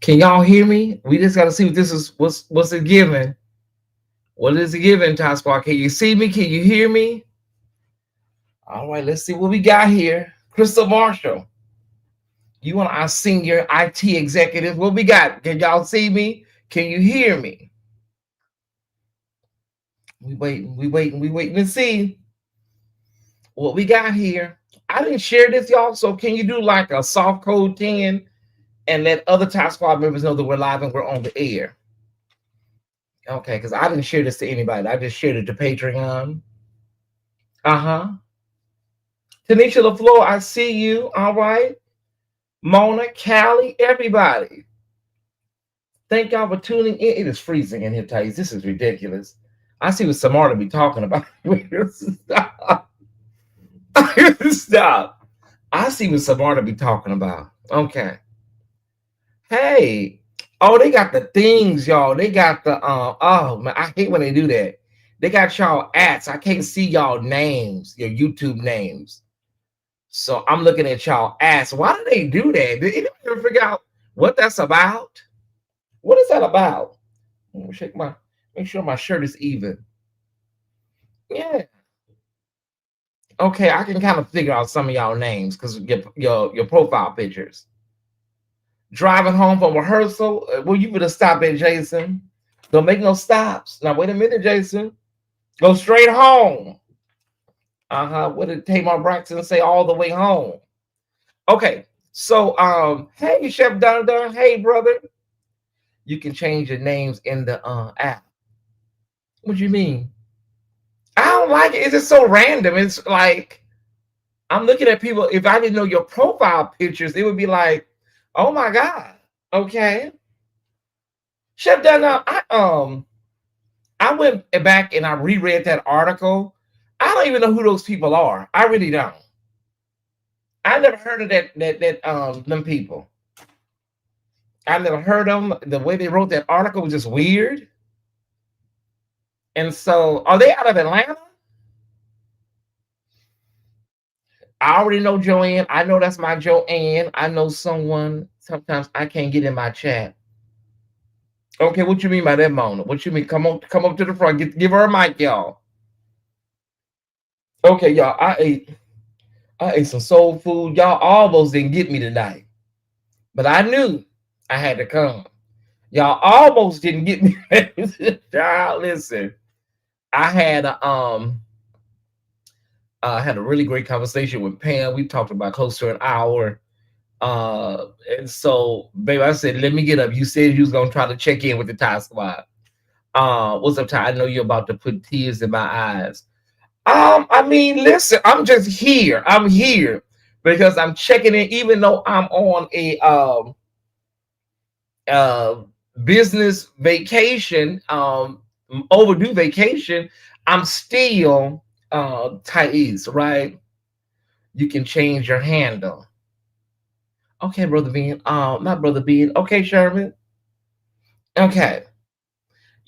Can y'all hear me? We just gotta see what this is. What's it giving? What is it giving, Ty Squad? Can you see me? Can you hear me? All right, let's see what we got here. Crystal Marshall, you want our senior IT executive? What we got? Can y'all see me? Can you hear me? We waiting to see what we got here. I didn't share this, y'all. So can you do like a soft code 10 and let other Top Squad members know that we're live and we're on the air? Okay, because I didn't share this to anybody. I just shared it to Patreon. Uh-huh. Tanisha LaFleur, I see you. All right. Mona, Callie, everybody. Thank y'all for tuning in. It is freezing in here, Tyesse. This is ridiculous. I see what Samara be talking about. Stop. Stop. I see what Samara be talking about. Okay. Hey. Oh, they got the things, y'all. They got the oh man, I hate when they do that. They got y'all ats. I can't see y'all names, your YouTube names. So I'm looking at y'all ats. Why do they do that? Did anyone ever figure out what that's about? What is that about? Let me make sure my shirt is even. Yeah. Okay, I can kind of figure out some of y'all names because your profile pictures. Driving home from rehearsal. Well, you better stop at Jason. Don't make no stops. Now wait a minute, Jason. Go straight home. What did Tamar Braxton say? All the way home. Okay. So hey Chef Don. Hey brother. You can change your names in the app. What do you mean? I don't like it. It's just so random. It's like I'm looking at people. If I didn't know your profile pictures, it would be like, oh my God. Okay. Chef Dunn, I went back and I reread that article. I don't even know who those people are. I really don't. I never heard of them people. I never heard of them. The way they wrote that article was just weird. And so, are they out of Atlanta? I already know Joanne. I know that's my Joanne. I know someone. Sometimes I can't get in my chat. Okay, what you mean by that, Mona? What you mean? Come up to the front. Give her a mic, y'all. Okay, y'all. I ate some soul food. Y'all almost didn't get me tonight, but I knew I had to come. Y'all almost didn't get me. Y'all, listen. I had a really great conversation with Pam. We talked about close to an hour. And so, baby, I said, let me get up. You said you was gonna try to check in with the Ty Squad. What's up, Ty? I know you're about to put tears in my eyes. I mean, listen, I'm just here. I'm here because I'm checking in, even though I'm on a business vacation, overdue vacation. I'm still Tyesse, right? You can change your handle. Okay, Brother Bean. Not Brother Bean. Okay, Sherman. Okay.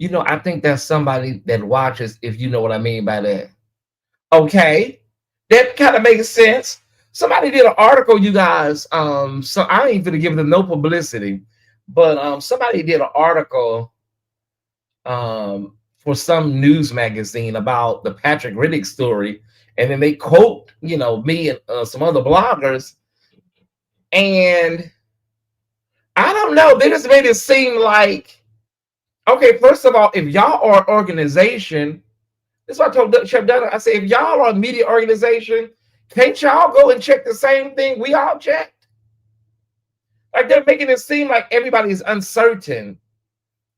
I think that's somebody that watches, if you know what I mean by that. Okay. That kind of makes sense. Somebody did an article, you guys. So I ain't gonna give them no publicity, but somebody did an article for some news magazine about the Patrick Riddick story, and then they quote, me and some other bloggers, and I don't know. They just made it seem like, okay, first of all, if y'all are an organization, this is what I told Chef Dunn. I said, if y'all are a media organization, can't y'all go and check the same thing we all checked? Like they're making it seem like everybody's uncertain.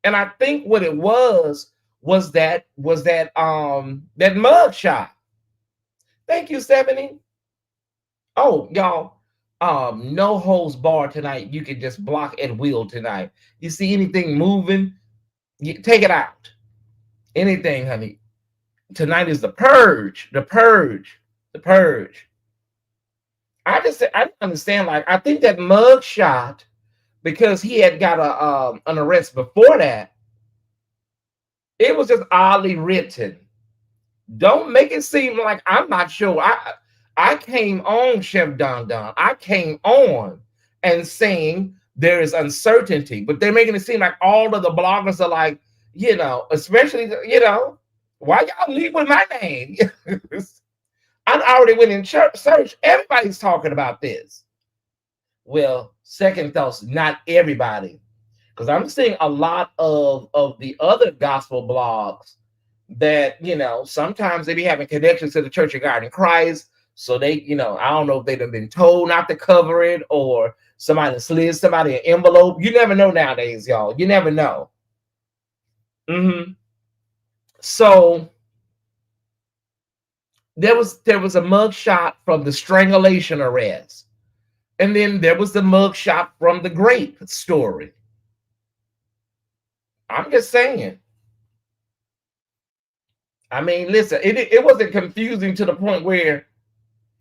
And I think what it was that mug shot. Thank you, Stephanie. Oh, y'all. No holds barred tonight. You can just block at will tonight. You see anything moving, take it out. Anything, honey. Tonight is the purge. The purge. The purge. I didn't understand. Like, I think that mug shot, because he had got an arrest before that, it was just oddly written. Don't make it seem like I'm not sure. I came on Chef Don Don. I came on and saying there is uncertainty, but they're making it seem like all of the bloggers are like, especially, why y'all leave with my name? I already went in church search. Everybody's talking about this. Well, second thoughts, not everybody, because I'm seeing a lot of the other gospel blogs that sometimes they be having connections to the Church of God in Christ. So they, I don't know if they've been told not to cover it, or somebody slid somebody an envelope. You never know nowadays, y'all. You never know. So there was a mug shot from the strangulation arrest, and then there was the mug shot from the grape story. I'm just saying. I mean, listen, it wasn't confusing to the point where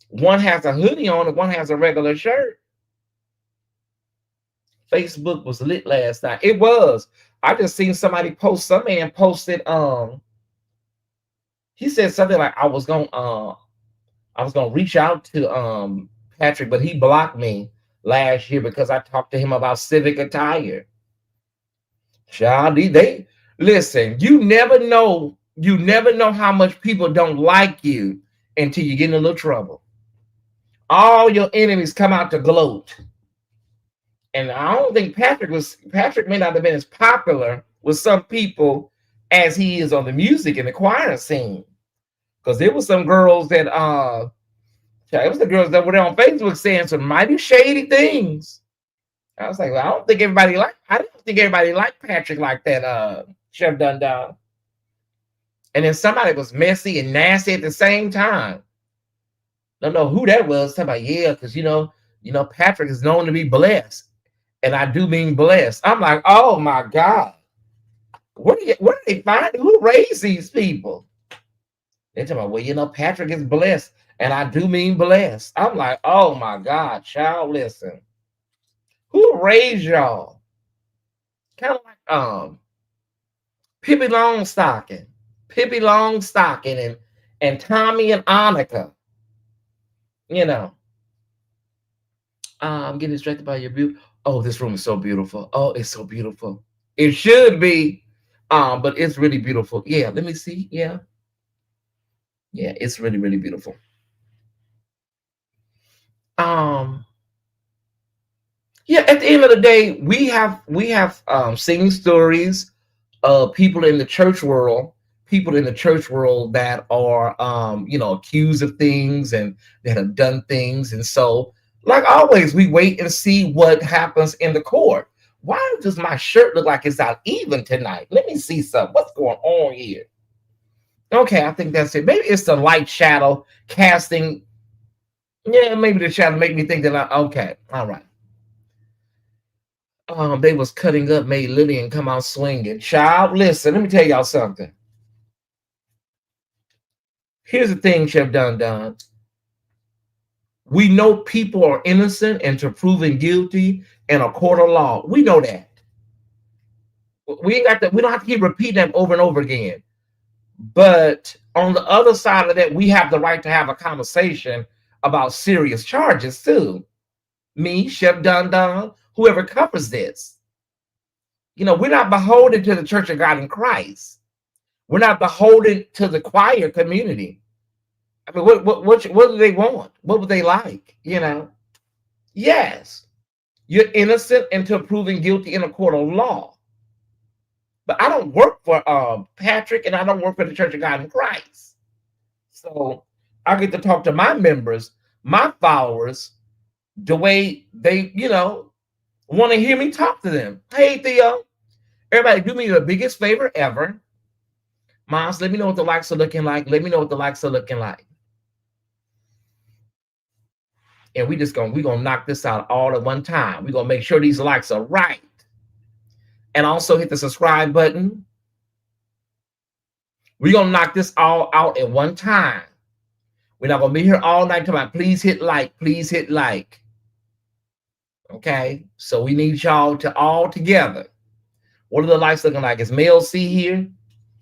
one has a hoodie on and one has a regular shirt. Facebook was lit last night. It was. I just seen somebody post. Some man posted. He said something like, I was gonna reach out to Patrick, but he blocked me last year because I talked to him about civic attire. Child, they listen. You never know. You never know how much people don't like you until you get in a little trouble. All your enemies come out to gloat. And I don't think Patrick may not have been as popular with some people as he is on the music and the choir scene. Because there was some girls that it was the girls that were there on Facebook saying some mighty shady things. I was like, well, I don't think everybody liked Patrick like that, Chef Dun Dun. And then somebody was messy and nasty at the same time. Don't know who that was. Talking about, yeah, because Patrick is known to be blessed. And I do mean blessed. I'm like, oh my God. What do they find? Who raised these people? They're talking about, well, Patrick is blessed. And I do mean blessed. I'm like, oh my God, child, listen. Who raised y'all? Kind of like Pippi Longstocking and Tommy and Annika. I'm getting distracted by your beauty. Oh, this room is so beautiful. Oh, it's so beautiful. It should be, but it's really beautiful. Yeah, let me see. Yeah, it's really, really beautiful. Yeah, at the end of the day, we have seen stories of people in the church world that are accused of things and that have done things. And so, like always, we wait and see what happens in the court. Why does my shirt look like it's out even tonight? Let me see something. What's going on here? Okay, I think that's it. Maybe it's the light shadow casting. Yeah, maybe the shadow make me think that okay, all right. They was cutting up, made Lillian come out swinging. Child, listen, let me tell y'all something. Here's the thing, Chef Dun Dun. We know people are innocent until proven guilty in a court of law. We know that. We ain't got that. We don't have to keep repeating that over and over again. But on the other side of that, we have the right to have a conversation about serious charges too. Me, Chef Dun Dun, whoever covers this. We're not beholden to the Church of God in Christ. We're not beholden to the choir community. I mean, what do they want? What would they like? Yes, you're innocent until proven guilty in a court of law. But I don't work for Patrick, and I don't work for the Church of God in Christ. So I get to talk to my members, my followers, the way they, want to hear me talk to them. Hey, Theo, everybody, do me the biggest favor ever. Moms, let me know what the likes are looking like. Let me know what the likes are looking like. And we're gonna knock this out all at one time. We're gonna make sure these likes are right. And also hit the subscribe button. We're gonna knock this all out at one time. We're not gonna be here all night talking about please hit like, please hit like. Okay, so we need y'all to all together. What are the likes looking like? Is Mel C here?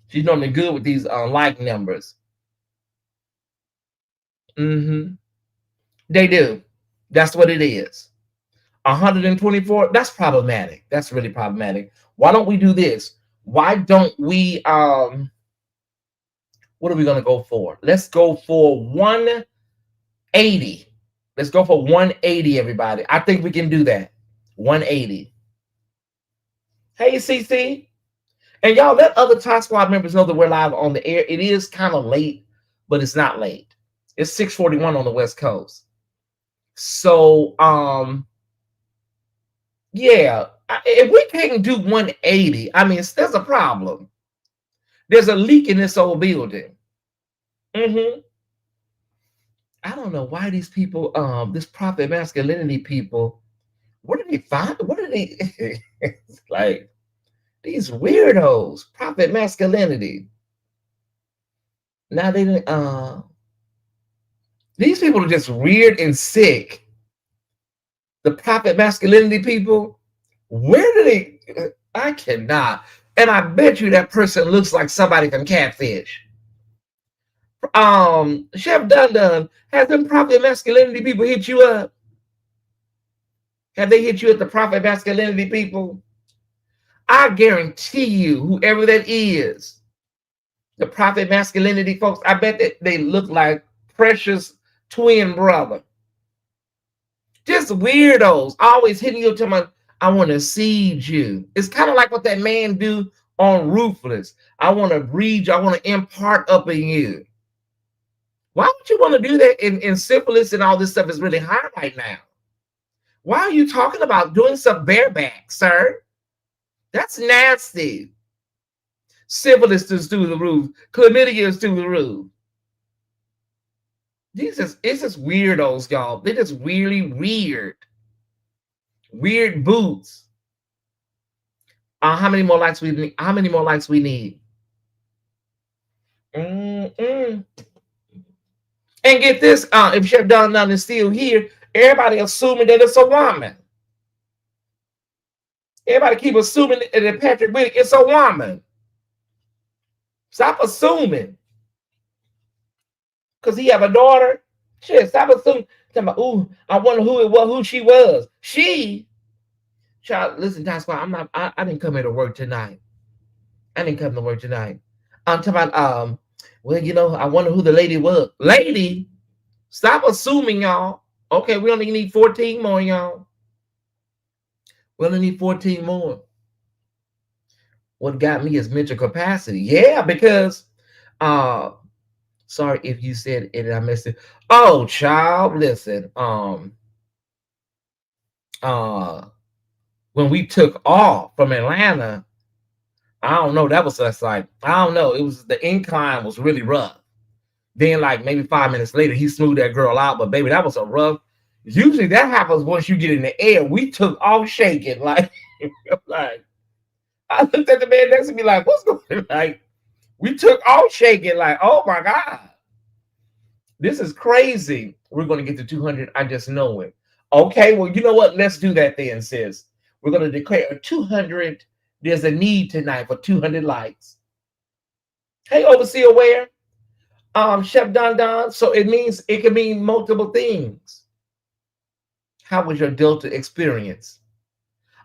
She's normally good with these like numbers. They do. That's what it is. 124. That's problematic. That's really problematic. Why don't we do this? Why don't we what are we gonna go for? Let's go for 180. Let's go for 180, everybody. I think we can do that. 180. Hey, CC. And y'all let other Top Squad members know that we're live on the air. It is kind of late, but it's not late. It's 6:41 on the West Coast. So yeah, if we can't do 180, I mean, there's a problem. There's a leak in this old building. I don't know why these people, this prophet masculinity people, what did they find? What did they like? These weirdos, prophet masculinity. Now they didn't. These people are just weird and sick. The prophet masculinity people. Where do they? I cannot. And I bet you that person looks like somebody from Catfish. Chef Dun has them prophet masculinity people hit you up? Have they hit you at the prophet masculinity people? I guarantee you, whoever that is, the prophet masculinity folks, I bet that they look like Precious twin brother. Just weirdos, always hitting you to my, I want to seed you. It's kind of like what that man do on Ruthless. I want to breed you, I want to impart up in you. Why would you want to do that in syphilis and all this stuff is really high right now? Why are you talking about doing some bareback, sir? That's nasty. Syphilis is through the roof. Chlamydia is through the roof. It's just weirdos, y'all. They're just really weird. Weird boots. How many more likes we need? How many more likes we need? And get this, if Chef Don Nunn is still here, everybody assuming that it's a woman. Everybody keep assuming that Patrick Whittick is a woman. Stop assuming. Because he have a daughter. Shit, stop assuming. Ooh, I wonder who it was, who she was. She, child, listen, Top Squad, I didn't come here to work tonight. I didn't come to work tonight. I'm talking about, well, you know, I wonder who the lady was. Lady, stop assuming, y'all. Okay, we only need 14 more, y'all. We only need 14 more. What got me is mental capacity. Yeah, because, sorry if you said it and I missed it. Oh, child, listen. When we took off from Atlanta, I don't know. That was just like, I don't know. It was, the incline was really rough. Then, like maybe 5 minutes later, he smoothed that girl out. But baby, that was a rough. Usually that happens once you get in the air. We took off shaking, like, like I looked at the man next to me, like, what's going on? Like, we took off shaking, like, oh my God, this is crazy. We're going to get to 200. I just know it. Okay, well, you know what? Let's do that then, sis. We're going to declare a 200. There's a need tonight for 200 likes. Hey, Overseer Ware, Chef Don. So it means, it can mean multiple things. How was your Delta experience?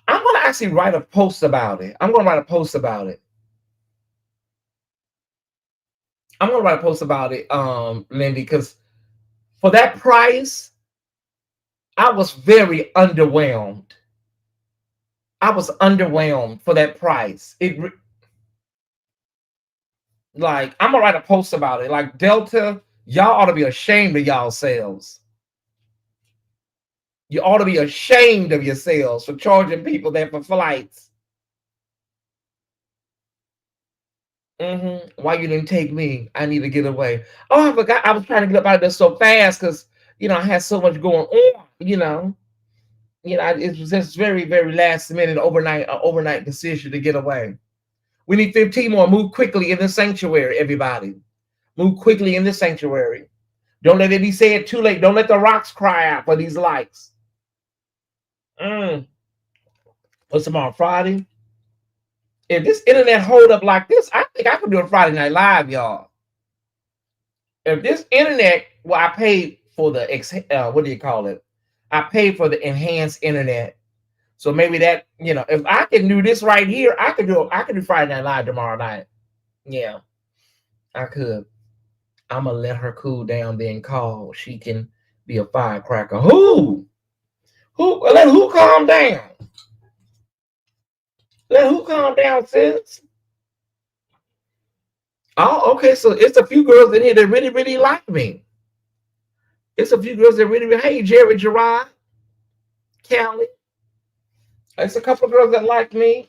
I'm going to actually write a post about it. I'm going to write a post about it. Lindy, because for that price, I was very underwhelmed. I was underwhelmed for that price. Like, I'm going to write a post about it. Like, Delta, y'all ought to be ashamed of y'allselves. You ought to be ashamed of yourselves for charging people there for flights. Why you didn't take me? I need to get away. Oh, I forgot. I was trying to get up out of there so fast because, you know, I had so much going on, you know. It was just very, very last minute overnight decision to get away. We need 15 more. Move quickly in the sanctuary, everybody. Move quickly in the sanctuary. Don't let it be said too late. Don't let the rocks cry out for these likes. What's tomorrow? Friday? If this internet hold up like this, I think I could do a Friday Night Live, y'all. If this internet, well, I paid for the what do you call it? I paid for the enhanced internet. So maybe that, if I can do this right here, I could do Friday Night Live tomorrow night. Yeah, I could. I'm gonna let her cool down, then call. She can be a firecracker. Let who calm down? Let who calm down, sis? Oh, okay. So it's a few girls in here that really, really like me. It's a few girls that really, really, hey, Jerry, Gerard, Callie. It's a couple of girls that like me.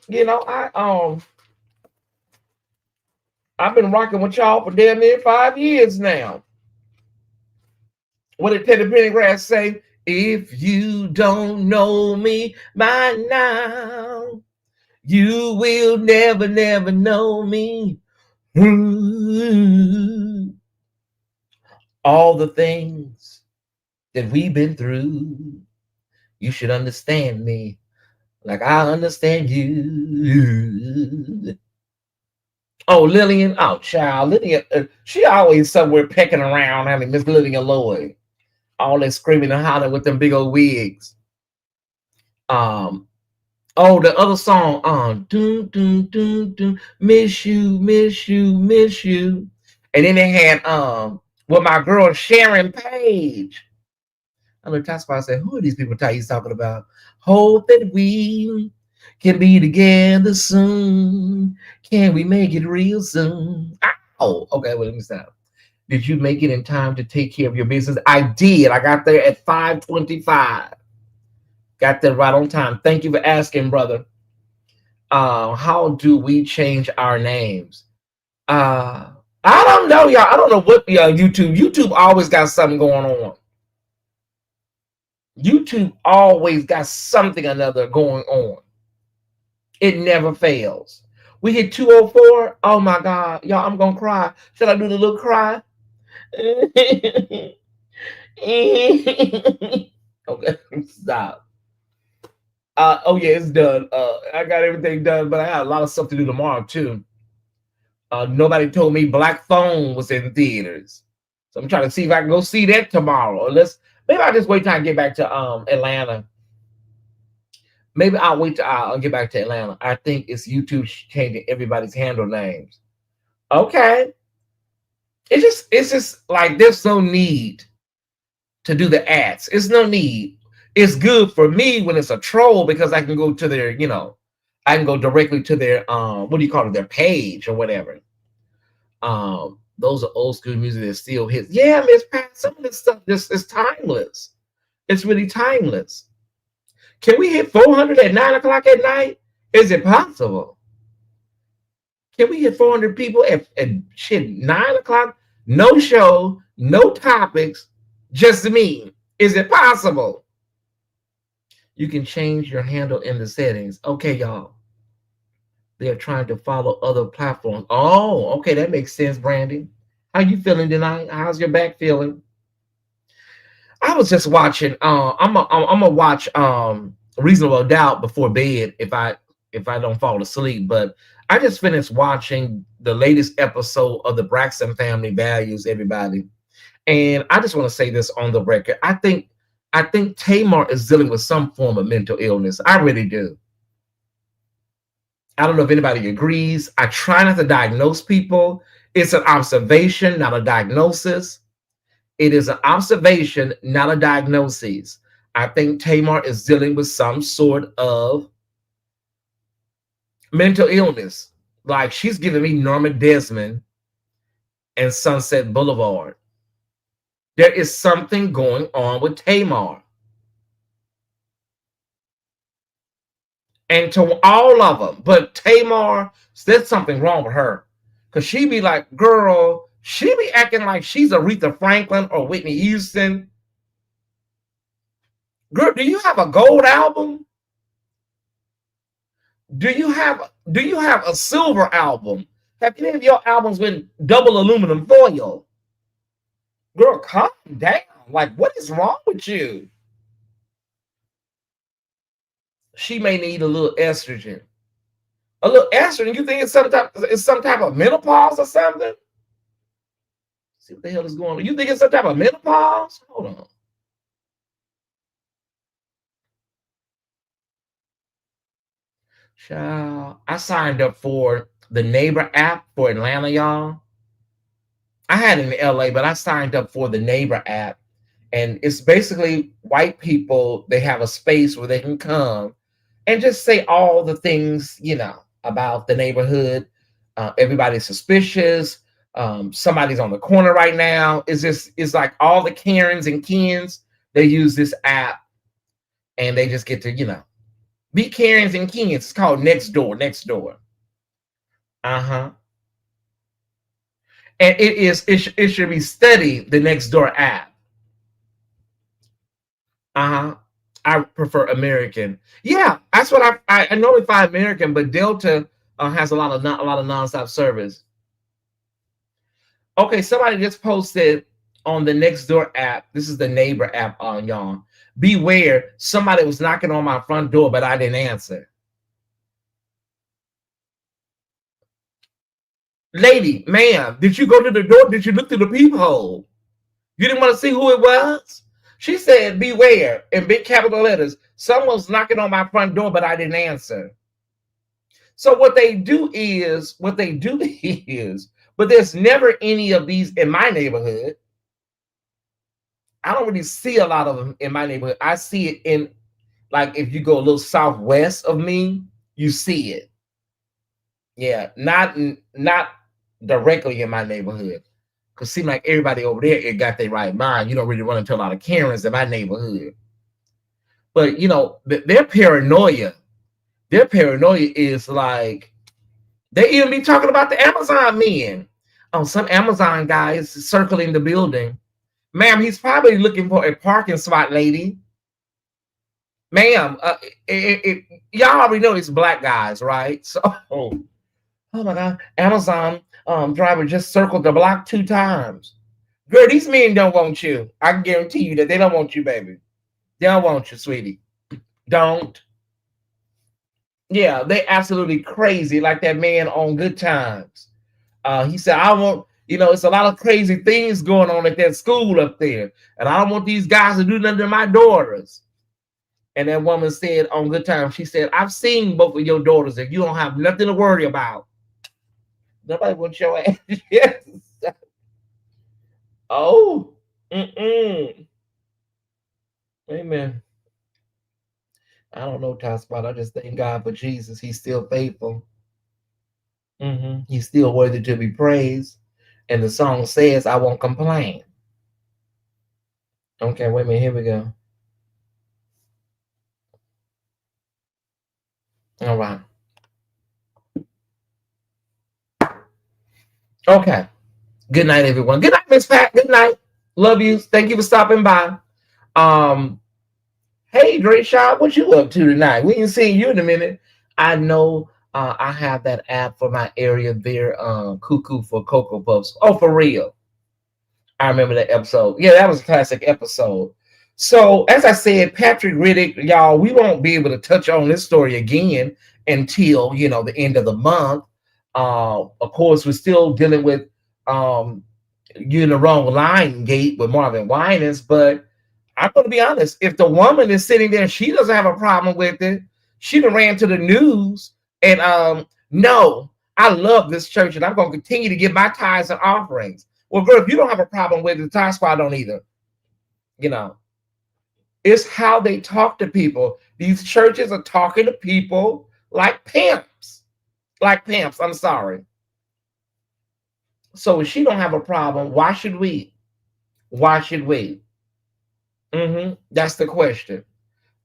I've been rocking with y'all for damn near 5 years now. What did Teddy Pendergrass say? If you don't know me by now, you will never, never know me. All the things that we've been through, you should understand me like I understand you. Oh, Lillian. Oh, child. Lillian, she always somewhere pecking around, having Miss Lillian Lloyd. All that screaming and hollering with them big old wigs. Oh, the other song, doom, doom, doom, doom, miss you, miss you, miss you. And then they had with my girl Sharon Page. I know that's why I said, who are these people Tyesse talking about? Hope that we can be together soon. Can we make it real soon? Oh, okay, well, let me stop. Did you make it in time to take care of your business? I did. I got there at 5:25. Got there right on time. Thank you for asking, brother. How do we change our names? I don't know, y'all. I don't know what YouTube. YouTube always got something going on. YouTube always got something or another going on. It never fails. We hit 204. Oh my God, y'all! I'm gonna cry. Should I do the little cry? Okay, stop. Oh yeah, it's done. I got everything done, but I got a lot of stuff to do tomorrow too. Nobody told me Black Phone was in theaters, so I'm trying to see if I can go see that tomorrow. Maybe I'll just wait till I get back to Atlanta. Maybe I'll wait till I'll get back to Atlanta. I think it's YouTube changing everybody's handle names. Okay, it's just like there's no need to do the ads. It's no need. It's good for me when it's a troll because I can go to their, I can go directly to their what do you call it, their page or whatever. Those are old school music that still hits. Yeah, Miss Pat, some of this stuff just is timeless. It's really timeless. Can we hit 400 at 9 o'clock at night? Is it possible? Can we hit 400 people at shit 9 o'clock? No show, no topics, just me. Is it possible? You can change your handle in the settings. Okay, y'all. They're trying to follow other platforms. Oh, okay, that makes sense, Brandy. How you feeling tonight? How's your back feeling? I was just watching. I'm gonna watch Reasonable Doubt before bed if I don't fall asleep. But I just finished watching the latest episode of the Braxton Family Values. Everybody, and I just want to say this on the record. I think Tamar is dealing with some form of mental illness. I really do. I don't know if anybody agrees. I try not to diagnose people. It's an observation, not a diagnosis. It is an observation, not a diagnosis. I think Tamar is dealing with some sort of mental illness. Like she's giving me Norma Desmond and Sunset Boulevard. There is something going on with Tamar. And to all of them, but Tamar, there's something wrong with her. Because she be like, girl, she be acting like she's Aretha Franklin or Whitney Houston. Girl, do you have a gold album? Do you have a silver album? Have any of your albums been double aluminum foil? Girl, calm down. Like, what is wrong with you? She may need a little estrogen. A little estrogen? You think it's some type of menopause or something? See what the hell is going on. You think it's some type of menopause? Hold on. Child, I signed up for the Neighbor app for Atlanta, y'all. I had it in LA, but I signed up for the Neighbor app. And it's basically white people, they have a space where they can come and just say all the things, about the neighborhood. Everybody's suspicious. Somebody's on the corner right now. It's like all the Karens and Kens, they use this app and they just get to, be Karens and Kens. It's called Next Door. Uh-huh. And it should be studied, the Next Door app. Uh-huh. I prefer American. Yeah, that's what I normally find American, but Delta has a lot of nonstop service. Okay, somebody just posted on the Nextdoor app. This is the Neighbor app on y'all. Beware, somebody was knocking on my front door, but I didn't answer. Lady, ma'am, did you go to the door? Did you look through the peephole? You didn't want to see who it was? She said, beware, in big capital letters. Someone's knocking on my front door, but I didn't answer. So what they do is, but there's never any of these in my neighborhood. I don't really see a lot of them in my neighborhood. I see it in, like, if you go a little southwest of me, you see it. Yeah, not directly in my neighborhood. Because it seems like everybody over there, it got their right mind. You don't really run into a lot of Karens in my neighborhood. But, their paranoia is like, they even be talking about the Amazon men. Oh, some Amazon guy is circling the building. Ma'am, he's probably looking for a parking spot, lady. Ma'am, y'all already know it's black guys, right? So, oh my God, Amazon driver just circled the block 2 times. Girl, these men don't want you. I can guarantee you that they don't want you, baby. They don't want you, sweetie. Don't. Yeah, they absolutely crazy, like that man on Good Times. He said, I want, it's a lot of crazy things going on at that school up there. And I don't want these guys to do nothing to my daughters. And that woman said on Good Times, she said, I've seen both of your daughters and you don't have nothing to worry about. Nobody wants your ass. Yes. Oh. Amen. I don't know, Tyesse, I just thank God for Jesus. He's still faithful. He's still worthy to be praised. And the song says, I won't complain. Okay, wait a minute. Here we go. All right. Okay. Good night, everyone. Good night, Miss Pat. Good night. Love you. Thank you for stopping by. Hey, Drayshaw, what you up to tonight? We ain't seen you in a minute. I know I have that app for my area there, Cuckoo for Cocoa Puffs. Oh, for real. I remember that episode. Yeah, that was a classic episode. So, as I said, Patrick Riddick, y'all, we won't be able to touch on this story again until, the end of the month. Of course, we're still dealing with you in the wrong line gate with Marvin Winans, but I'm going to be honest. If the woman is sitting there and she doesn't have a problem with it, she done ran to the news and no, I love this church and I'm going to continue to give my tithes and offerings. Well, girl, if you don't have a problem with it, the Tithe Squad don't either. It's how they talk to people. These churches are talking to people like pimps. Like pimps, I'm sorry. So if she don't have a problem, why should we? Why should we? That's the question.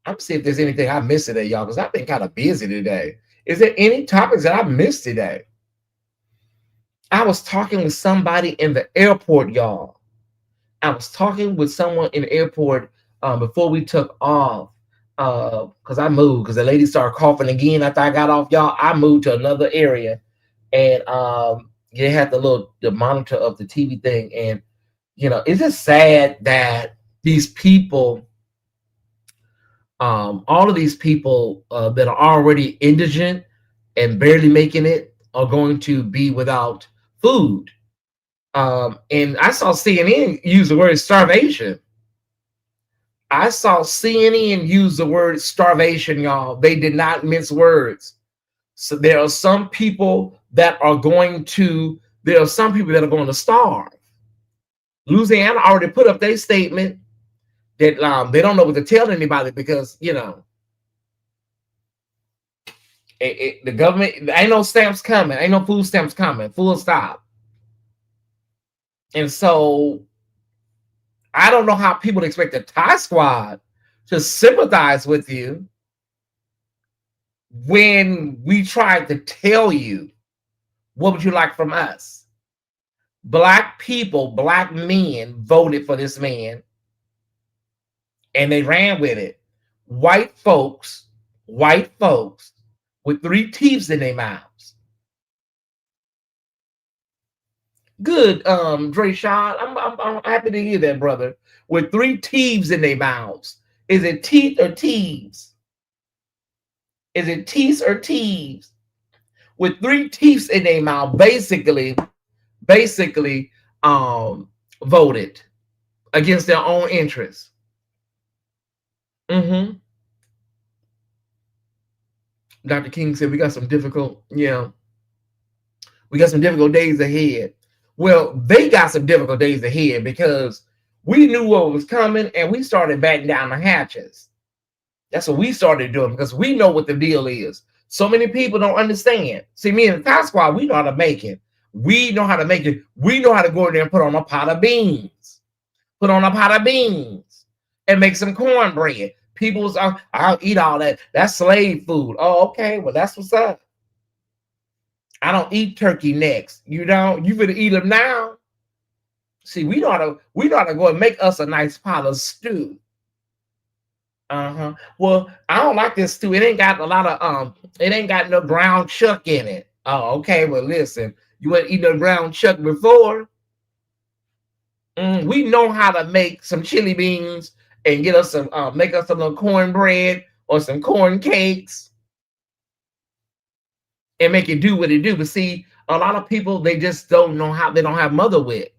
I'm see if there's anything I missed today, y'all, because I've been kind of busy today. Is there any topics that I missed today? I was talking with somebody in the airport, y'all. I was talking with someone in the airport before we took off because I moved because the lady started coughing again after I got off, y'all. I moved to another area and they had the monitor of the TV thing. And, it's just sad that these people, all of these people that are already indigent and barely making it are going to be without food. And I saw CNN use the word starvation. I saw CNN use the word starvation, y'all. They did not mince words. So there are some people that are going to starve. Louisiana already put up their statement that they don't know what to tell anybody because the government, ain't no stamps coming, ain't no food stamps coming, full stop. And so I don't know how people expect the Thai squad to sympathize with you when we tried to tell you what would you like from us. Black people, black men voted for this man and they ran with it. White folks with 3 teeth in their mouths. Good, Dre Shaw. I'm happy to hear that, brother. With 3 teeth in their mouths. Is it teeth or teeths? Is it teeth or teeths? With 3 teeth in their mouth, basically voted against their own interests. Dr. King said we got some difficult days ahead. Well, they got some difficult days ahead because we knew what was coming and we started batting down the hatches. That's what we started doing because we know what the deal is. So many people don't understand. See, me and the Thai squad, we know how to make it. We know how to make it. We know how to go in there and put on a pot of beans. And make some cornbread. People's, I'll eat all that. That's slave food. Oh, okay. Well, that's what's up. I don't eat turkey necks. You don't? You better eat them now. See, we know how to go and make us a nice pot of stew. Well, I don't like this stew. It ain't got a lot of it ain't got no ground chuck in it. Oh, okay. Well, listen, you ain't eaten a ground chuck before. We know how to make some chili beans and get us some make us some little cornbread or some corn cakes and make it do what it do. But see, a lot of people, they just don't know how. They don't have mother wit.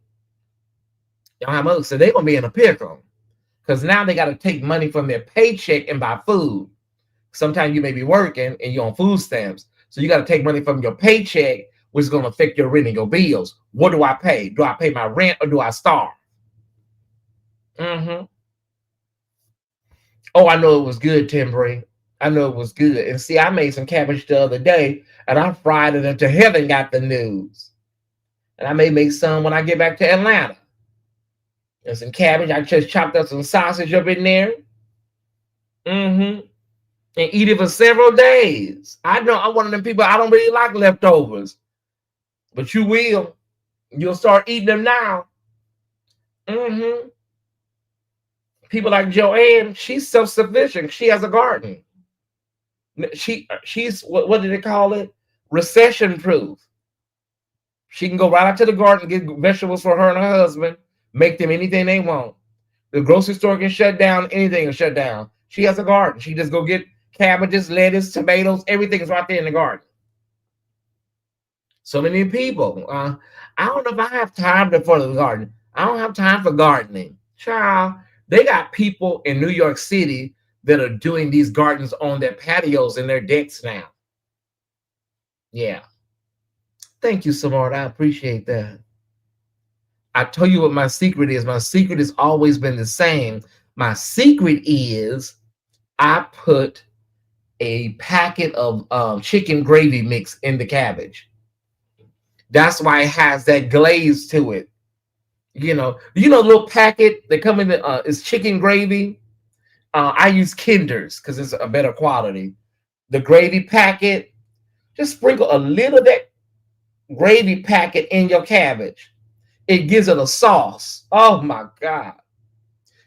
They don't have mother, so they're gonna be in a pickle. Because now they got to take money from their paycheck and buy food. Sometimes you may be working and you're on food stamps. So you got to take money from your paycheck, which is going to affect your rent and your bills. What do I pay? Do I pay my rent or do I starve? Oh, I know it was good, Timbre. I know it was good. And see, I made some cabbage the other day and I fried it until heaven got the news. And I may make some when I get back to Atlanta. There's some cabbage. I just chopped up some sausage up in there. And eat it for several days. I know I'm one of them people, I don't really like leftovers. But you will. You'll start eating them now. People like Joanne, she's self-sufficient. She has a garden. She's what did they call it? Recession proof. She can go right out to the garden, get vegetables for her and her husband, make them anything they want. The grocery store can shut down, anything can shut down. She has a garden. She just go get cabbages, lettuce, tomatoes, everything is right there in the garden. So many people. I don't know if I have time for the garden. I don't have time for gardening. Child, they got people in New York City that are doing these gardens on their patios and their decks now. Yeah. Thank you, Samart. I appreciate that. I tell you what my secret is. My secret has always been the same. My secret is I put a packet of chicken gravy mix in the cabbage. That's why it has that glaze to it. The little packet that come in is chicken gravy. I use Kinder's because it's a better quality. The gravy packet, just sprinkle a little of that gravy packet in your cabbage. It gives it a sauce. Oh my God.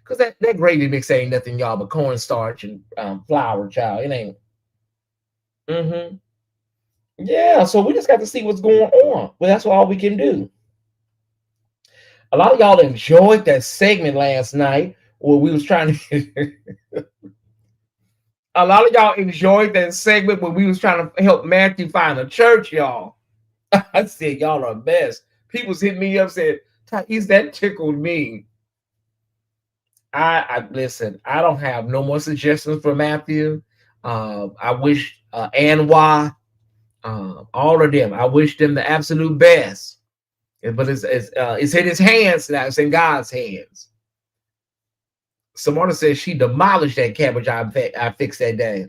Because that gravy mix ain't nothing, y'all, but cornstarch and flour, child. It ain't. Yeah, so we just got to see what's going on. Well, that's all we can do. A lot of y'all enjoyed that segment last night where we was trying to. A lot of y'all enjoyed that segment when we was trying to help Matthew find a church, y'all. I said, y'all are best. People's hitting me up, said, Tyesse, that tickled me. I listen, I don't have no more suggestions for Matthew. I wish Anwar All of them. I wish them the absolute best. But it's in his hands now. It's in God's hands. Samara says she demolished that cabbage I fixed that day.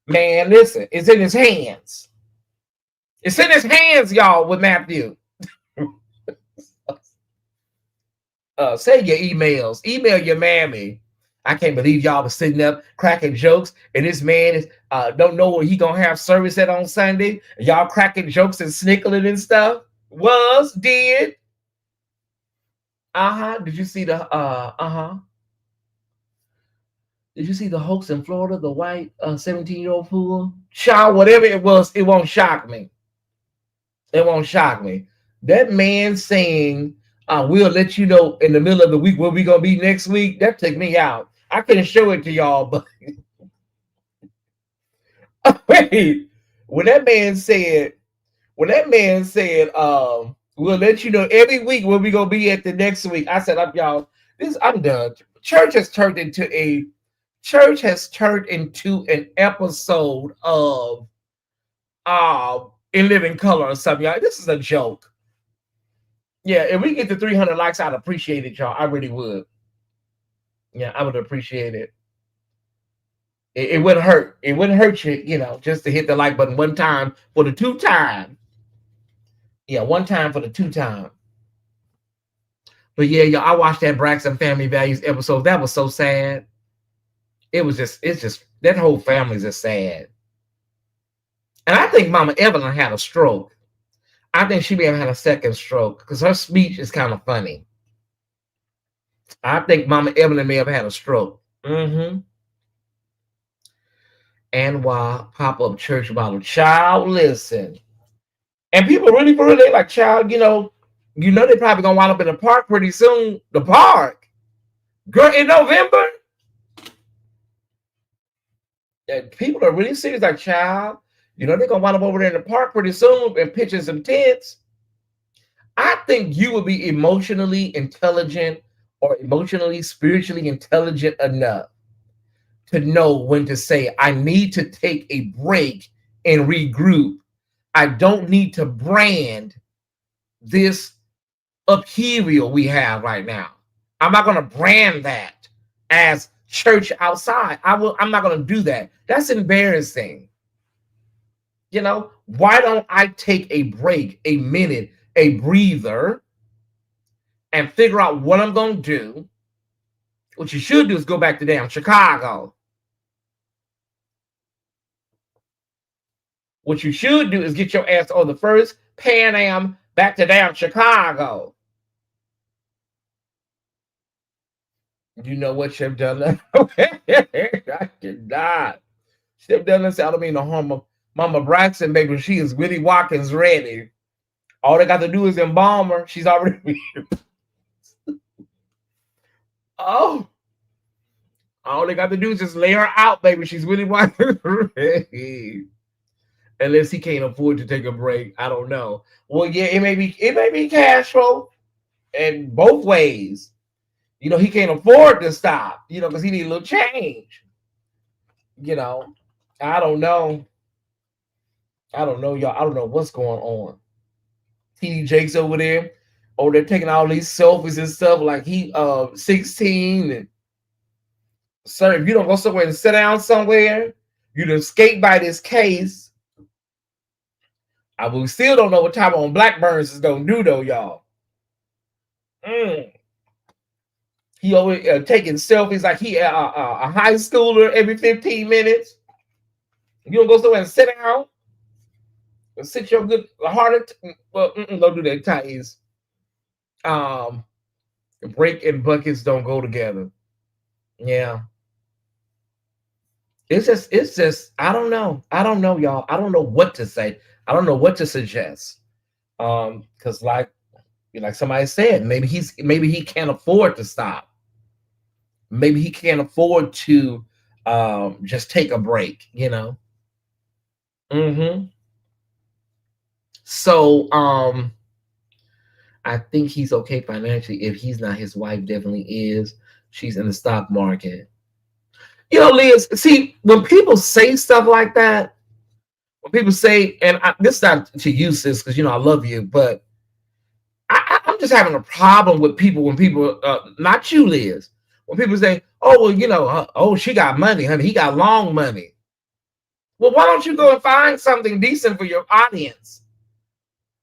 Man, listen, it's in his hands. It's in his hands, y'all, with Matthew. Say your emails. Email your mammy. I can't believe y'all was sitting up cracking jokes, and this man is don't know where he gonna have service at on Sunday. Y'all cracking jokes and snickling and stuff. Did. Did you see the Did you see the hoax in Florida? The white 17-year-old fool? Child, whatever it was, it won't shock me. It won't shock me. That man saying, we'll let you know in the middle of the week where we're going to be next week, that took me out. I couldn't show it to y'all, but wait, when that man said, we'll let you know every week where we're going to be at the next week, I said, I'm done. Church has turned into an episode of In Living Color or something. Y'all. This is a joke. Yeah, if we get to 300 likes, I'd appreciate it, y'all. I really would. Yeah, I would appreciate it. It wouldn't hurt. It wouldn't hurt you, just to hit the like button one time for the 2 time. Yeah, one time for the 2 time. But yeah, y'all, I watched that Braxton Family Values episode. That was so sad. It's just that whole family's just sad. And I think Mama Evelyn had a stroke. I think she may have had a second stroke because her speech is kind of funny. I think Mama Evelyn may have had a stroke. And while pop-up church model, child, listen. And people really, they like, child, they probably gonna wind up in the park pretty soon. The park, girl, in November. People are really serious, like, child, they're gonna wind up over there in the park pretty soon and pitching some tents. I think you will be emotionally intelligent or emotionally, spiritually intelligent enough to know when to say, I need to take a break and regroup. I don't need to brand this upheaval we have right now. I'm not going to brand that as church outside. I'm not going to do that. That's embarrassing. Why don't I take a break, a minute, a breather, and figure out what I'm going to do? What you should do is go back to damn Chicago. What you should do is get your ass on the first Pan Am back to damn Chicago. You know what Chef Dunlap? I cannot. Chef Dunlap said, I don't mean to harm Mama Braxton, baby. She is Willie Watkins ready. All they got to do is embalm her. She's already. Oh. All they got to do is just lay her out, baby. She's Willie Watkins ready. Unless he can't afford to take a break. I don't know. Well, yeah, it may be cash flow in both ways. He can't afford to stop, because he needs a little change. I don't know. Y'all. I don't know what's going on. TD Jake's over there. Oh, they're taking all these selfies and stuff like he 16. And sir, if you don't go somewhere and sit down somewhere, you done skate by this case. We still don't know what Tyrone Blackburns is gonna do though, y'all. He always taking selfies like he a high schooler every 15 minutes. You don't go somewhere and sit down and sit your good heart. Don't do that, Tyesse. Break and buckets don't go together. Yeah. It's just I don't know, y'all. I don't know what to say. I don't know what to suggest. Because like somebody said, maybe he can't afford to stop. Maybe he can't afford to just take a break, So I think he's okay financially. If he's not, his wife definitely is. She's in the stock market. Liz, see, when people say stuff like that, When people say, and this is not to use this because I love you, but I'm just having a problem with people when people, not you, Liz, when people say, "Oh, well, oh, she got money, honey. He got long money." Well, why don't you go and find something decent for your audience?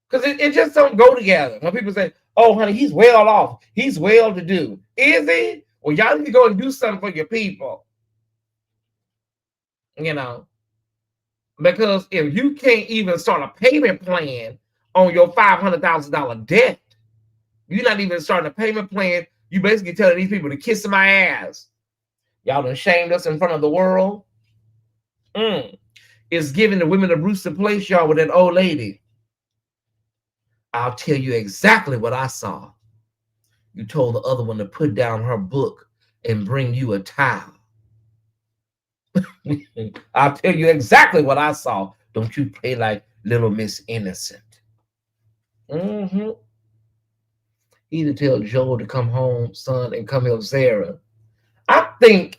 Because it just don't go together. When people say, "Oh, honey, he's well off. He's well to do." Is he? Well, y'all need to go and do something for your people. You know, because if you can't even start a payment plan on your $500,000 debt, you're not even starting a payment plan. You basically telling these people to kiss my ass. Y'all done shamed us in front of the world. It's giving the women a Brewster place, y'all, with that old lady. I'll tell you exactly what I saw. You told the other one to put down her book and bring you a towel. I'll tell you exactly what I saw. Don't you play like little Miss Innocent. Mm-hmm. He to tell Joel to come home, son, and come help Sarah. I think,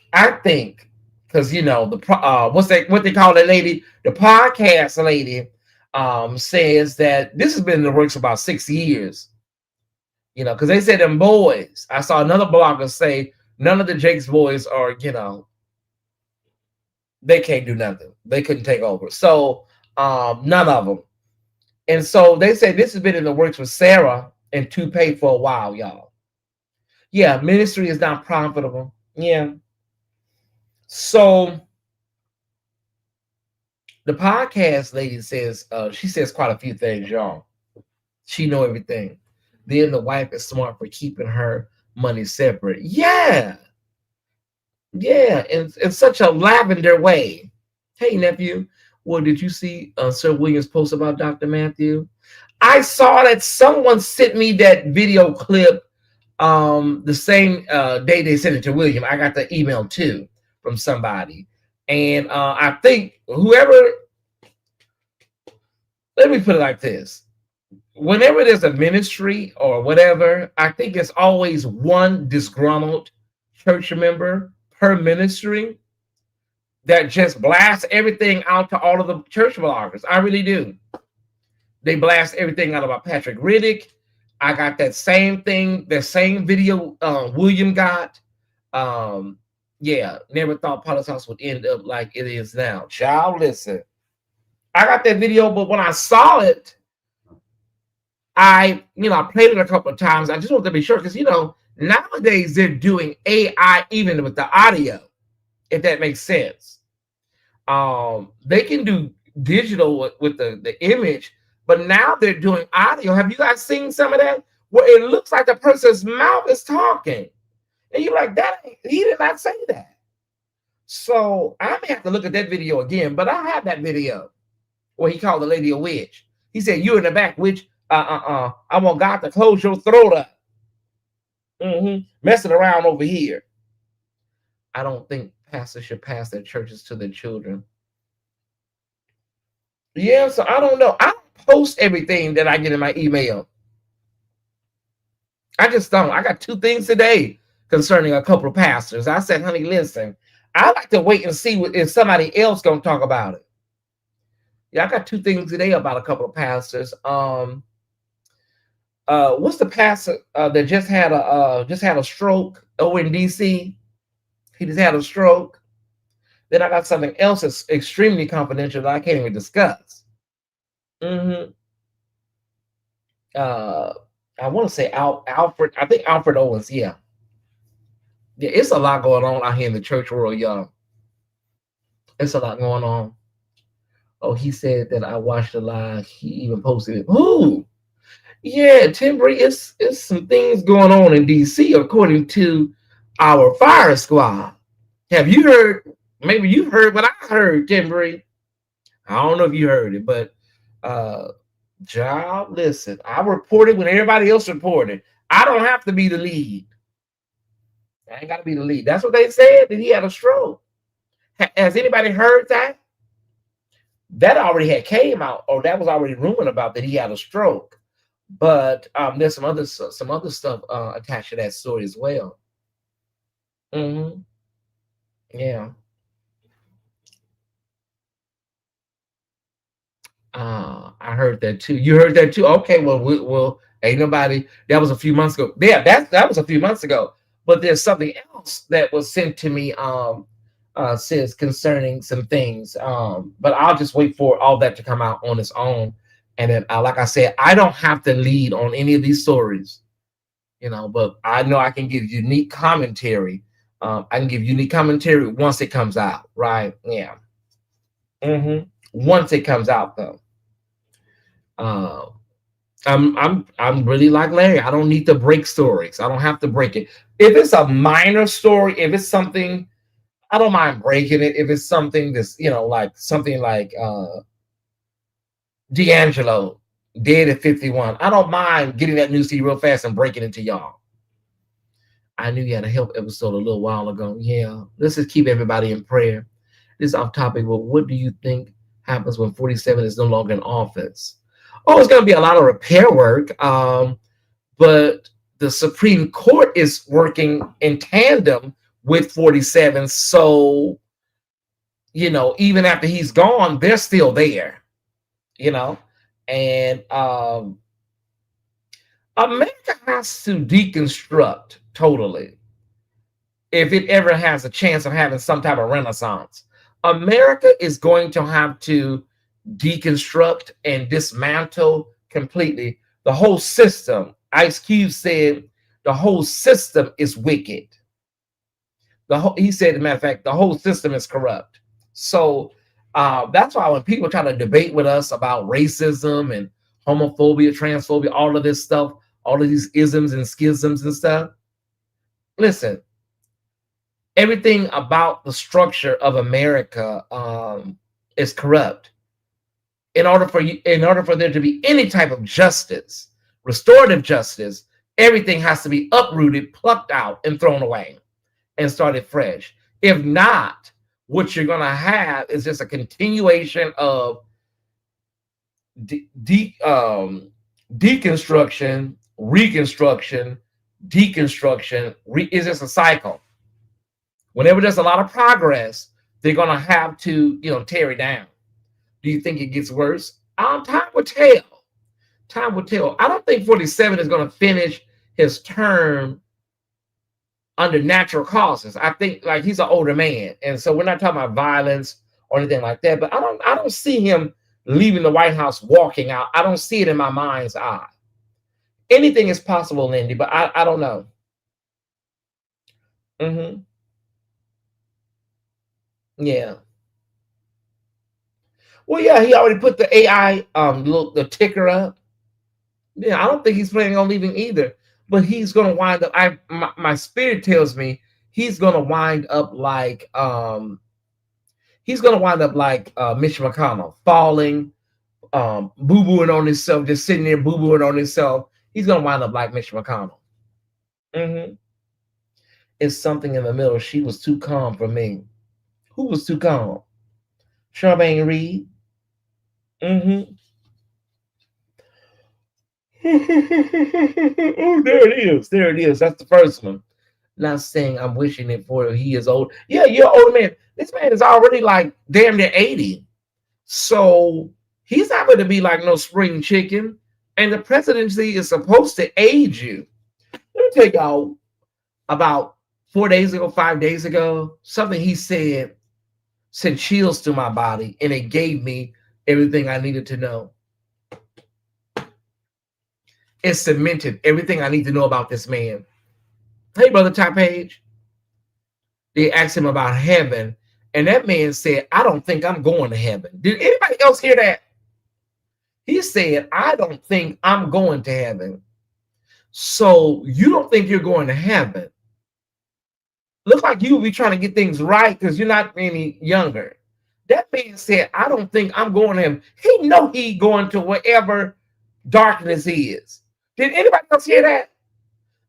because the what they call that lady, the podcast lady, says that this has been in the works about 6 years. Because they said them boys. I saw another blogger say none of the Jake's boys are, they can't do nothing. They couldn't take over. So none of them. And so they said this has been in the works with Sarah and Toupee for a while, y'all. Yeah, ministry is not profitable. Yeah. So the podcast lady says, she says quite a few things, y'all. She know everything. Then the wife is smart for keeping her money separate. Yeah. Yeah, in such a lavender way. Hey, nephew. Well, did you see Sir William's post about Dr. Matthew? I saw that someone sent me that video clip the same day they sent it to William. I got the email too from somebody. And I think whoever, let me put it like this. Whenever there's a ministry or whatever, I think it's always one disgruntled church member per ministry that just blasts everything out to all of the church bloggers. I really do. They blast everything out about Patrick Riddick. I got that same thing, the same video William got. Yeah, never thought Politics would end up like it is now. Child, listen. I got that video, but when I saw it, I played it a couple of times. I just want to be sure because, nowadays they're doing AI even with the audio, if that makes sense. They can do digital with the image, but now they're doing audio. Have you guys seen some of that? Where it looks like the person's mouth is talking. And you're like, he did not say that. So I may have to look at that video again, but I have that video where he called the lady a witch. He said, "You in the back, witch. I want God to close your throat up. Messing around over here." I don't think pastors should pass their churches to their children. Yeah, so I don't know. I don't post everything that I get in my email. I just don't. I got 2 things today concerning a couple of pastors. I said, honey, listen, I like to wait and see if somebody else gonna talk about it. Yeah, I got 2 things today about a couple of pastors. What's the pastor that just had a stroke over in DC? He just had a stroke. Then I got something else that's extremely confidential that I can't even discuss. I want to say Alfred. I think Alfred Owens. Yeah, it's a lot going on out here in the church world, y'all. It's a lot going on. Oh, he said that I watched the live. He even posted it. Ooh, yeah, Timbry. It's some things going on in DC according to our fire squad. Have you heard? Maybe you heard what I heard, Timbry. I don't know if you heard it, but Job, listen, I reported when everybody else reported. I don't have to be the lead. I ain't got to be the lead. That's what they said, that he had a stroke. Has anybody heard that? That already had came out, or that was already rumored about that he had a stroke. But there's some other stuff attached to that story as well. Yeah. I heard that too. You heard that too? Okay, well, ain't nobody. That was a few months ago. Yeah, that was a few months ago. But there's something else that was sent to me, sis, concerning some things. But I'll just wait for all that to come out on its own. And then, like I said, I don't have to lead on any of these stories, but I know I can give unique commentary. I can give unique commentary once it comes out, right? Yeah. Once it comes out, though. Uh, I'm really like Larry. I don't need to break stories. I don't have to break it. If it's a minor story, if it's something, I don't mind breaking it. If it's something that's like something like D'Angelo dead at 51, I don't mind getting that news to you real fast and breaking it to y'all. I knew you had a health episode a little while ago. Yeah, let's just keep everybody in prayer. This is off topic, but what do you think happens when 47 is no longer in office? Oh, it's going to be a lot of repair work. But the Supreme Court is working in tandem with 47. So, even after he's gone, they're still there, and America has to deconstruct totally if it ever has a chance of having some type of renaissance. America is going to have to deconstruct and dismantle completely the whole system. Ice Cube said the whole system is wicked. He said, as a matter of fact, the whole system is corrupt. So that's why when people try to debate with us about racism and homophobia, transphobia, all of this stuff, all of these isms and schisms and stuff, listen, everything about the structure of America is corrupt. In order for there to be any type of justice, restorative justice, everything has to be uprooted, plucked out, and thrown away, and started fresh. If not, what you're going to have is just a continuation of deconstruction, reconstruction, deconstruction. It's just a cycle. Whenever there's a lot of progress, they're going to have to, tear it down. Do you think it gets worse? Time will tell. Time will tell. I don't think 47 is going to finish his term under natural causes. I think like he's an older man, and so we're not talking about violence or anything like that. But I don't see him leaving the White House walking out. I don't see it in my mind's eye. Anything is possible, Lindy, but I don't know. Yeah. Well, yeah, he already put the AI the ticker up. Yeah, I don't think he's planning on leaving either. But he's gonna wind up. My spirit tells me he's gonna wind up like Mitch McConnell, falling, boo-booing on himself, just sitting there boo-booing on himself. He's gonna wind up like Mitch McConnell. It's something in the middle. She was too calm for me. Who was too calm? Charmaine Reed. Oh, there it is. There it is. That's the first one. Not saying I'm wishing it for he is old. Yeah, you're an older man. This man is already like damn near 80. So he's not going to be like no spring chicken. And the presidency is supposed to age you. Let me tell y'all about 4 days ago, 5 days ago, something he said sent chills to my body, and it gave me everything I needed to know. It cemented everything I need to know about this man. Hey, Brother Top Page. They asked him about heaven, and that man said, I don't think I'm going to heaven. Did anybody else hear that? He said, I don't think I'm going to heaven. So you don't think you're going to heaven? Look like you'll be trying to get things right because you're not any younger. That man said, I don't think I'm going to heaven. He know he going to wherever darkness is. Did anybody else hear that?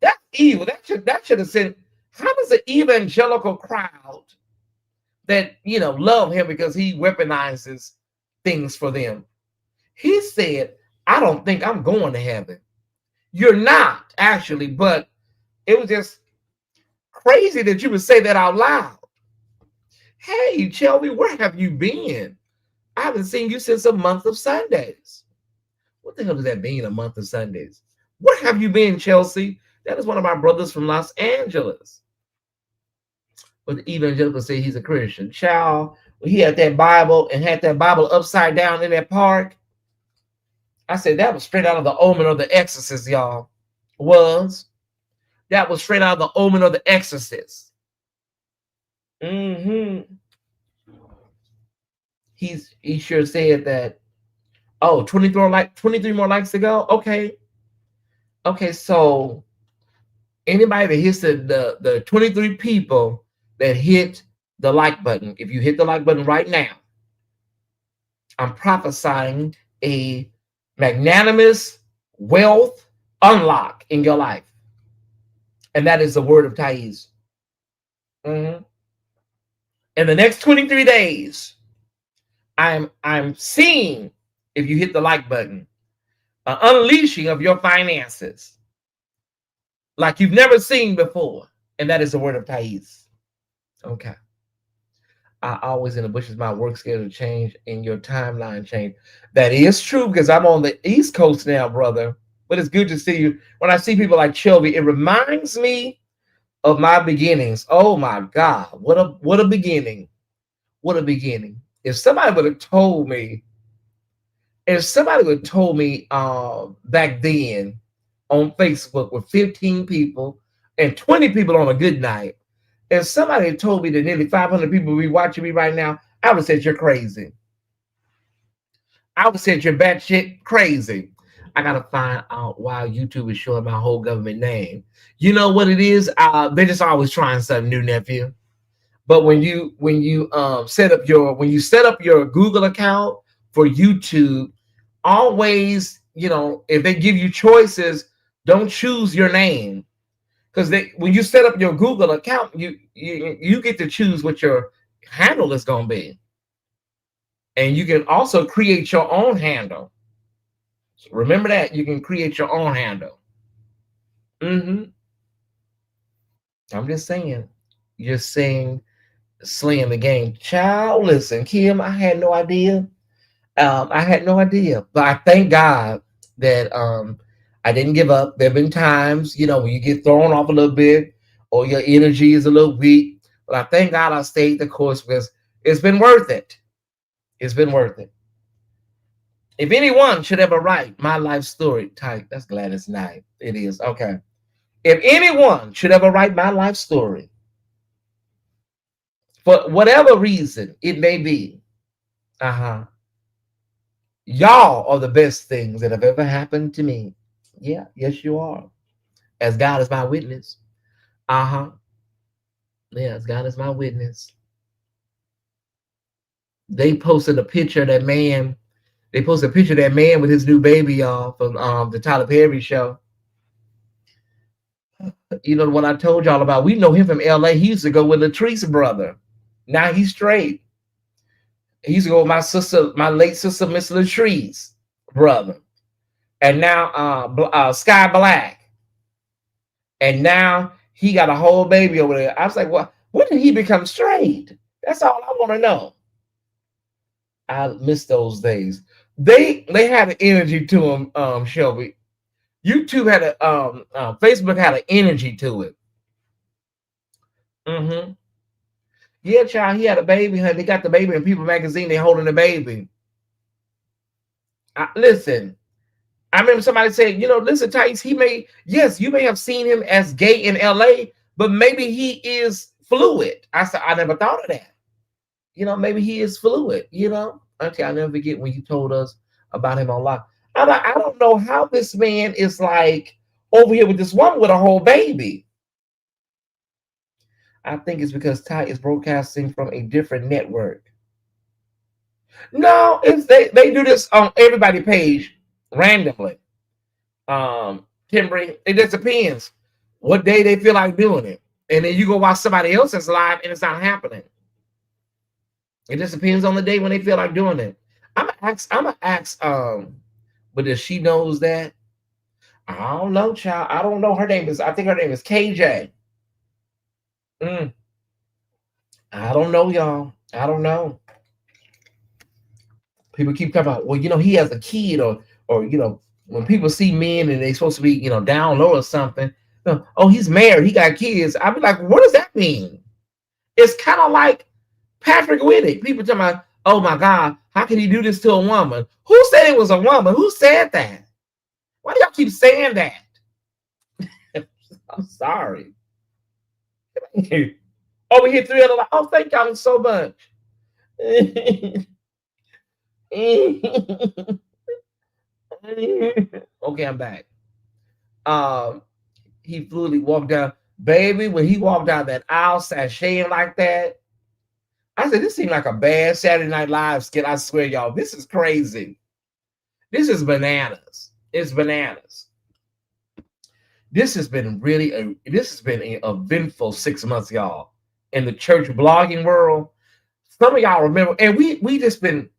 That's evil. That should have said, how does the evangelical crowd that love him because he weaponizes things for them? He said, I don't think I'm going to heaven. You're not, actually, but it was just crazy that you would say that out loud. Hey, Shelby, where have you been? I haven't seen you since a month of Sundays. What the hell does that mean, a month of Sundays? Where have you been, Chelsea? That is one of my brothers from Los Angeles. But the evangelical say he's a Christian. Child, when he had that Bible and had that Bible upside down in that park, I said that was straight out of the Omen or the Exorcist, y'all. Was. That was straight out of the Omen or the Exorcist. Mm-hmm. He sure said that. Oh, 23 more likes to go. Okay. Okay, so anybody that hits the 23 people that hit the like button, if you hit the like button right now, I'm prophesying a magnanimous wealth unlock in your life. And that is the word of Tyesse. Mm-hmm. In the next 23 days, I'm seeing, if you hit the like button, an unleashing of your finances like you've never seen before. And that is the word of Tyesse. Okay. I always in the bushes, my work schedule change and your timeline change. That is true because I'm on the East Coast now, brother. But it's good to see you. When I see people like Shelby, it reminds me of my beginnings. Oh my God, what a beginning! What a beginning! If somebody would have told me, back then on Facebook with 15 people and 20 people on a good night, if somebody had told me that nearly 500 people would be watching me right now, I would have said you're crazy. I would have said you're batshit crazy. I gotta find out why YouTube is showing my whole government name. You know what it is? They're just always trying something new, nephew. But when you set up your Google account for YouTube, always, if they give you choices, don't choose your name. Because when you set up your Google account, you get to choose what your handle is going to be. And you can also create your own handle. So remember that. You can create your own handle. Mm-hmm. I'm just saying. You're saying slaying the game. Child, listen, Kim, I had no idea. I had no idea. But I thank God that I didn't give up. There have been times, when you get thrown off a little bit or your energy is a little weak. But I thank God I stayed the course because it's been worth it. It's been worth it. If anyone should ever write my life story, type, that's Gladys Knight. It is. Okay. If anyone should ever write my life story, for whatever reason it may be, y'all are the best things that have ever happened to me. Yeah, yes, you are. As God is my witness. Yeah, as God is my witness. They posted a picture of that man. They posted a picture of that man with his new baby, y'all, from the Tyler Perry show. You know what I told y'all about? We know him from LA. He used to go with Latrice's brother. Now he's straight. He used to go with my late sister, Miss Latrice brother. And now Sky Black. And now he got a whole baby over there. I was like, well, when did he become straight? That's all I want to know. I miss those days. They had an energy to them, Shelby. YouTube had Facebook had an energy to it. Mm-hmm. Yeah, child, he had a baby, honey. They got the baby in People magazine. They holding the baby. Listen, I remember somebody saying, listen, Tyesse, you may have seen him as gay in LA, but maybe he is fluid. I said, I never thought of that. Maybe he is fluid, Auntie, I'll never forget when you told us about him on live. I don't know how this man is like over here with this woman with a whole baby. I think it's because Ty is broadcasting from a different network. No, it's they do this on everybody page randomly. Kimberly, it just depends what day they feel like doing it. And then you go watch somebody else's live and it's not happening. It just depends on the day when they feel like doing it. I'm gonna ask but if she knows that, I don't know, child. I don't know. I think her name is KJ. I don't know, y'all. I don't know. People keep coming out, well, he has a kid, or when people see men and they supposed to be, down low or something, oh, he's married, he got kids. I'd be like, what does that mean? It's kind of like Patrick Whittick. People talking about, oh my God, how can he do this to a woman? Who said it was a woman? Who said that? Why do y'all keep saying that? I'm sorry. Over here, 300. Oh, thank y'all so much. Okay, I'm back. He fluidly walked down. Baby, when he walked down that aisle sashaying like that, I said, this seemed like a bad Saturday Night Live skit. I swear, y'all, this is crazy. This is bananas. It's bananas. This has been an eventful 6 months, y'all, in the church blogging world. Some of y'all remember, and we just been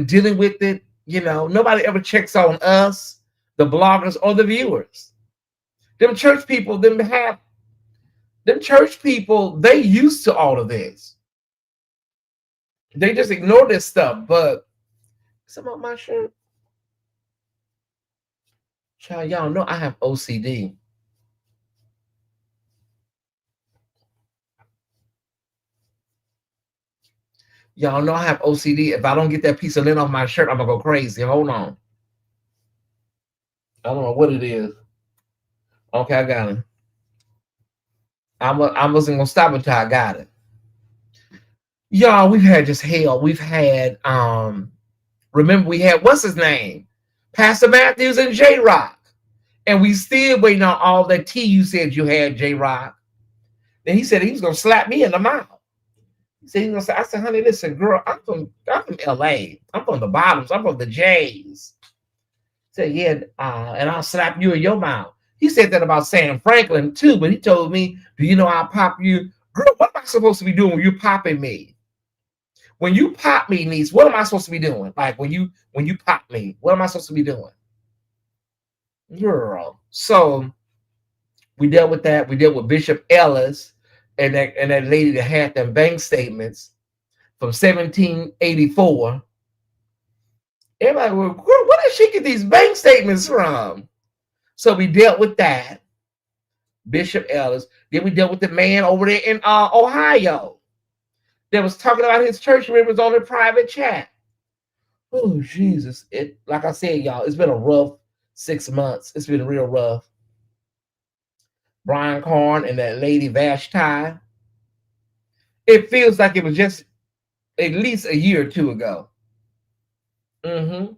dealing with it. Nobody ever checks on us, the bloggers or the viewers. Them church people, they used to all of this. They just ignore this stuff. But some of my shirt, child, y'all know I have OCD. Y'all know I have OCD. If I don't get that piece of lint off my shirt, I'm gonna go crazy. Hold on. I don't know what it is. Okay, I got it. I wasn't gonna stop until I got it. Y'all, we've had just hell. We've had remember we had, what's his name? Pastor Matthews and J-Rock. And we still waiting on all that tea you said you had, J-Rock. Then he said he was gonna slap me in the mouth. He said he's gonna say, I said, honey, listen, girl, I'm from LA. I'm from the bottoms, I'm from the J's. He said, yeah, and I'll slap you in your mouth. He said that about Sam Franklin too, but he told me, do you know I'll pop you? Girl, what am I supposed to be doing when you're popping me? When you pop me, niece, what am I supposed to be doing? Like when you pop me, what am I supposed to be doing? Girl. So we dealt with that. We dealt with Bishop Ellis and that lady that had them bank statements from 1784. Everybody, well, girl, where did she get these bank statements from? So we dealt with that. Bishop Ellis. Then we dealt with the man over there in Ohio that was talking about his church members on a private chat. Oh, Jesus. Like I said, y'all, it's been a rough 6 months. It's been real rough. Brian Korn and that lady Vashti. It feels like it was just at least a year or two ago. Mm-hmm.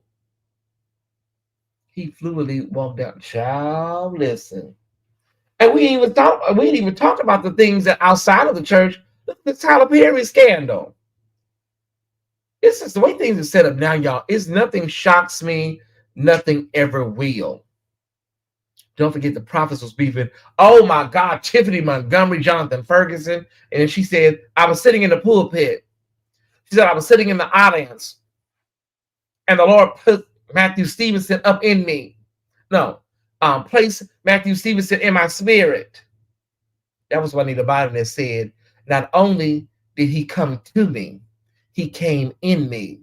He fluidly walked out. Child, listen. And we didn't even talk about the things that outside of the church. Look at the Tyler Perry scandal. This is the way things are set up now, y'all. It's nothing shocks me, nothing ever will. Don't forget the prophets was beefing. Oh my God, Tiffany Montgomery, Jonathan Ferguson. And she said, I was sitting in the pulpit. She said, I was sitting in the audience. And the Lord put Matthew Stevenson up in me. No, place Matthew Stevenson in my spirit. That was what Anita Biden said. Not only did he come to me, he came in me.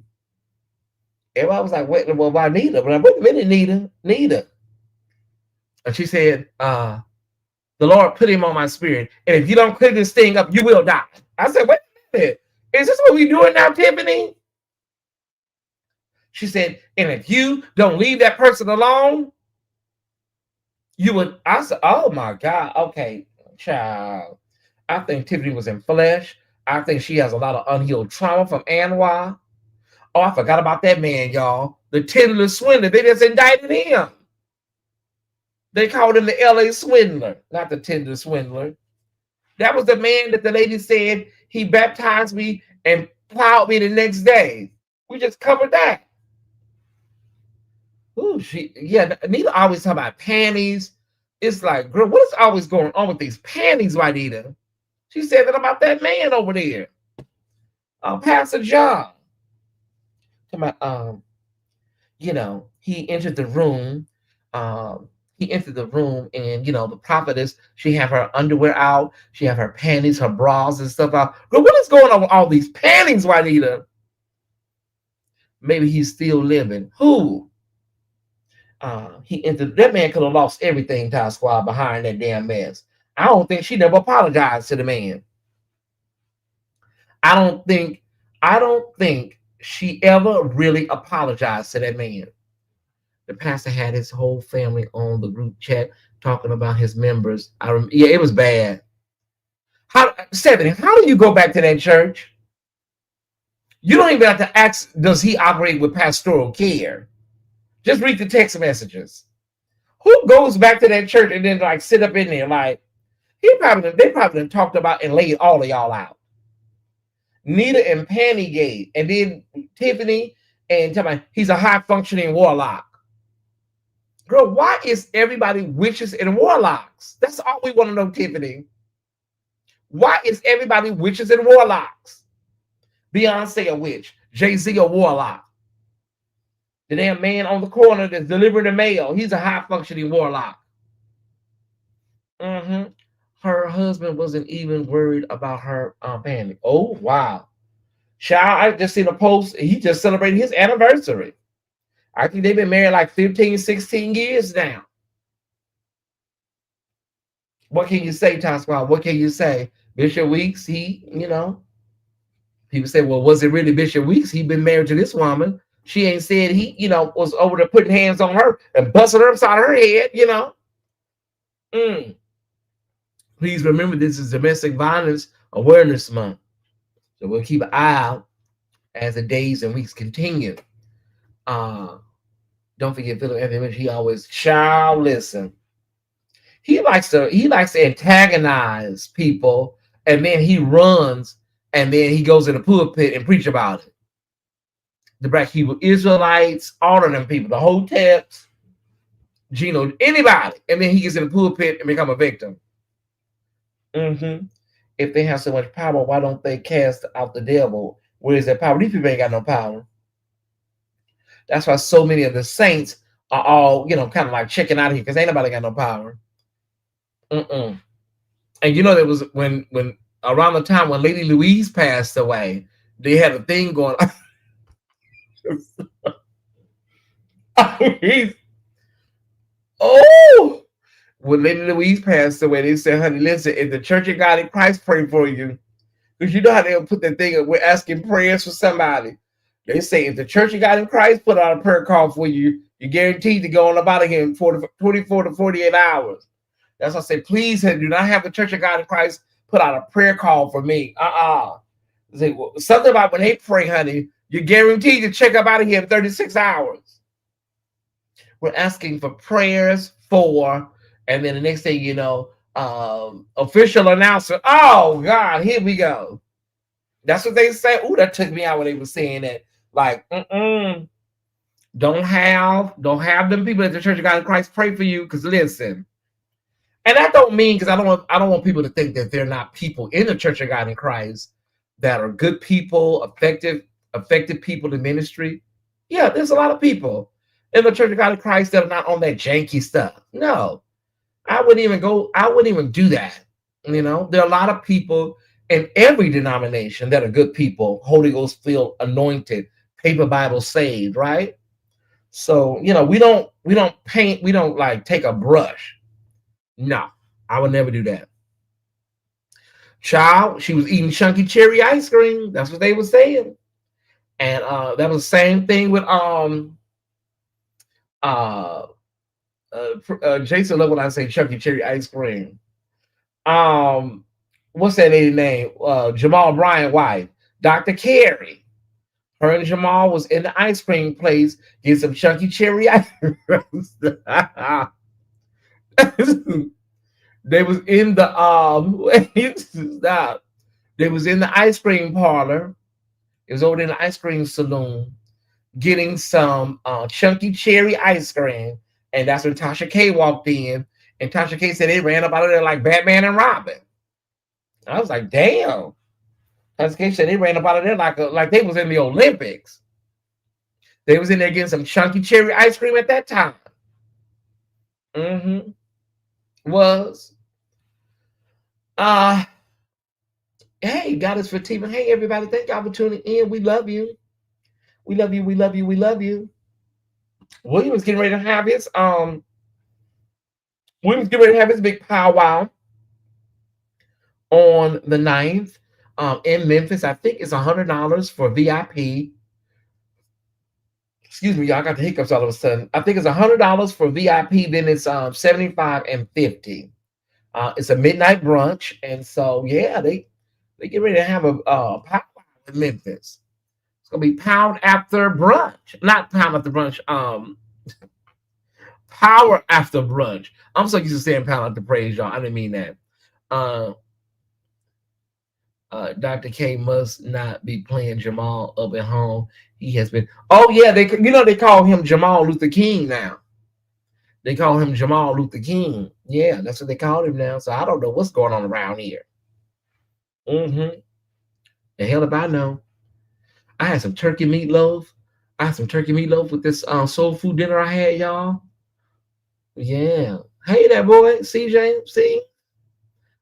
Everybody was like, wait, well, why Nita? But wait a minute, Nita. And she said, the Lord put him on my spirit. And if you don't clear this thing up, you will die. I said, wait a minute. Is this what we're doing now, Tiffany? She said, and if you don't leave that person alone, you would. I said, oh my God. Okay, child. I think Tiffany was in flesh. I think she has a lot of unhealed trauma from Anwar. Oh, I forgot about that man, y'all. The Tinder swindler. They just indicted him. They called him the LA swindler, not the Tinder swindler. That was the man that the lady said he baptized me and plowed me the next day. We just covered that. Ooh, Anita always talk about panties. It's like, girl, what is always going on with these panties, Juanita? She said that about that man over there. Pastor John. He entered the room. He entered the room, and the prophetess, she have her underwear out, she have her panties, her bras and stuff out. Girl, what is going on with all these panties, Juanita? Maybe he's still living. Who? He entered. That man could have lost everything, Ty Squad, behind that damn mess. I don't think she never apologized to the man. I don't think. I don't think she ever really apologized to that man. The pastor had his whole family on the group chat talking about his members. Yeah, it was bad. How, Stephanie? How do you go back to that church? You don't even have to ask. Does he operate with pastoral care? Just read the text messages. Who goes back to that church and then like sit up in there like they probably talked about and laid all of y'all out. Nita and Pantygate, and then Tiffany and tell me he's a high functioning warlock. Girl, why is everybody witches and warlocks? That's all we want to know, Tiffany. Why is everybody witches and warlocks? Beyonce a witch, Jay-Z a warlock. The damn man on the corner that's delivering the mail, he's a high functioning warlock. Her husband wasn't even worried about her panic. Oh, wow. Child, I just seen a post. He just celebrated his anniversary. I think they've been married like 15, 16 years now. What can you say, Tom Squad? What can you say? Bishop Weeks, people say, well, was it really Bishop Weeks? He been married to this woman. She ain't said he, was over there putting hands on her and busting her upside her head, Please remember this is Domestic Violence Awareness Month. So we'll keep an eye out as the days and weeks continue. Don't forget Philip Anthony. He always listen. He likes to antagonize people, and then he runs, and then he goes in the pulpit and preach about it. The Black Hebrew Israelites, all of them people, the Hoteps, Gino, anybody, and then he gets in the pulpit and become a victim. If they have so much power, why don't they cast out the devil? Where is that power? These people ain't got no power. That's why so many of the saints are all, kind of like checking out here because ain't nobody got no power. And there was when around the time when Lady Louise passed away, they had a thing going on. When Lady Louise passed away, they said, honey, listen, if the Church of God in Christ pray for you, because you know how they'll put that thing up, we're asking prayers for somebody. They say if the Church of God in Christ put out a prayer call for you, you're guaranteed to go on about it in 24 to 48 hours. That's why I say, please do not have the Church of God in Christ put out a prayer call for me. Say, well, something about when they pray, honey, you're guaranteed to check up out of here in 36 hours. We're asking for prayers for, and then the next thing you know, official announcement. Oh God, here we go. That's what they say. Ooh, that took me out when they were saying that. Like, don't have them people at the Church of God in Christ pray for you. Because listen, and that don't mean because I don't want people to think that they're not people in the Church of God in Christ that are good people, effective people in ministry. Yeah, there's a lot of people in the Church of God in Christ that are not on that janky stuff. No, I wouldn't even do that. There are a lot of people in every denomination that are good people, Holy Ghost filled, anointed, paper Bible saved, right? So, we don't paint, we don't like take a brush. No, I would never do that. Child, she was eating chunky cherry ice cream. That's what they were saying. And that was the same thing with Jason love when I say chunky cherry ice cream. What's that lady's name? Jamal Bryant's wife, Dr. Carey. Her and Jamal was in the ice cream place getting some chunky cherry ice cream. They was in the stop. They was in the ice cream parlor. It was over in the ice cream saloon getting some chunky cherry ice cream. And that's when Tasha K walked in. And Tasha K said they ran up out of there like Batman and Robin. I was like, damn. Tasha K said they ran up out of there like they was in the Olympics. They was in there getting some chunky cherry ice cream at that time. Was. Hey, God is for Fatima. Hey, everybody. Thank y'all for tuning in. We love you. We love you. We love you. We love you. William was getting ready to have his William's getting ready to have his big powwow on the 9th in Memphis. I think it's $100 for VIP. Excuse me, y'all got the hiccups all of a sudden. I think it's $100 for VIP, then it's 75 and 50. It's a midnight brunch, and so yeah, they get ready to have a powwow in Memphis. It's gonna be pound after brunch, not pound after brunch. Power after brunch. I'm so used to saying pound after praise, y'all. I didn't mean that. Dr. K must not be playing Jamal up at home. He has been. Oh yeah, they call him Jamal Luther King now. They call him Jamal Luther King. Yeah, that's what they call him now. So I don't know what's going on around here. The hell if I know. I had some turkey meatloaf. I had some turkey meatloaf with this soul food dinner I had, y'all. Yeah. Hey, that boy, CJ. See,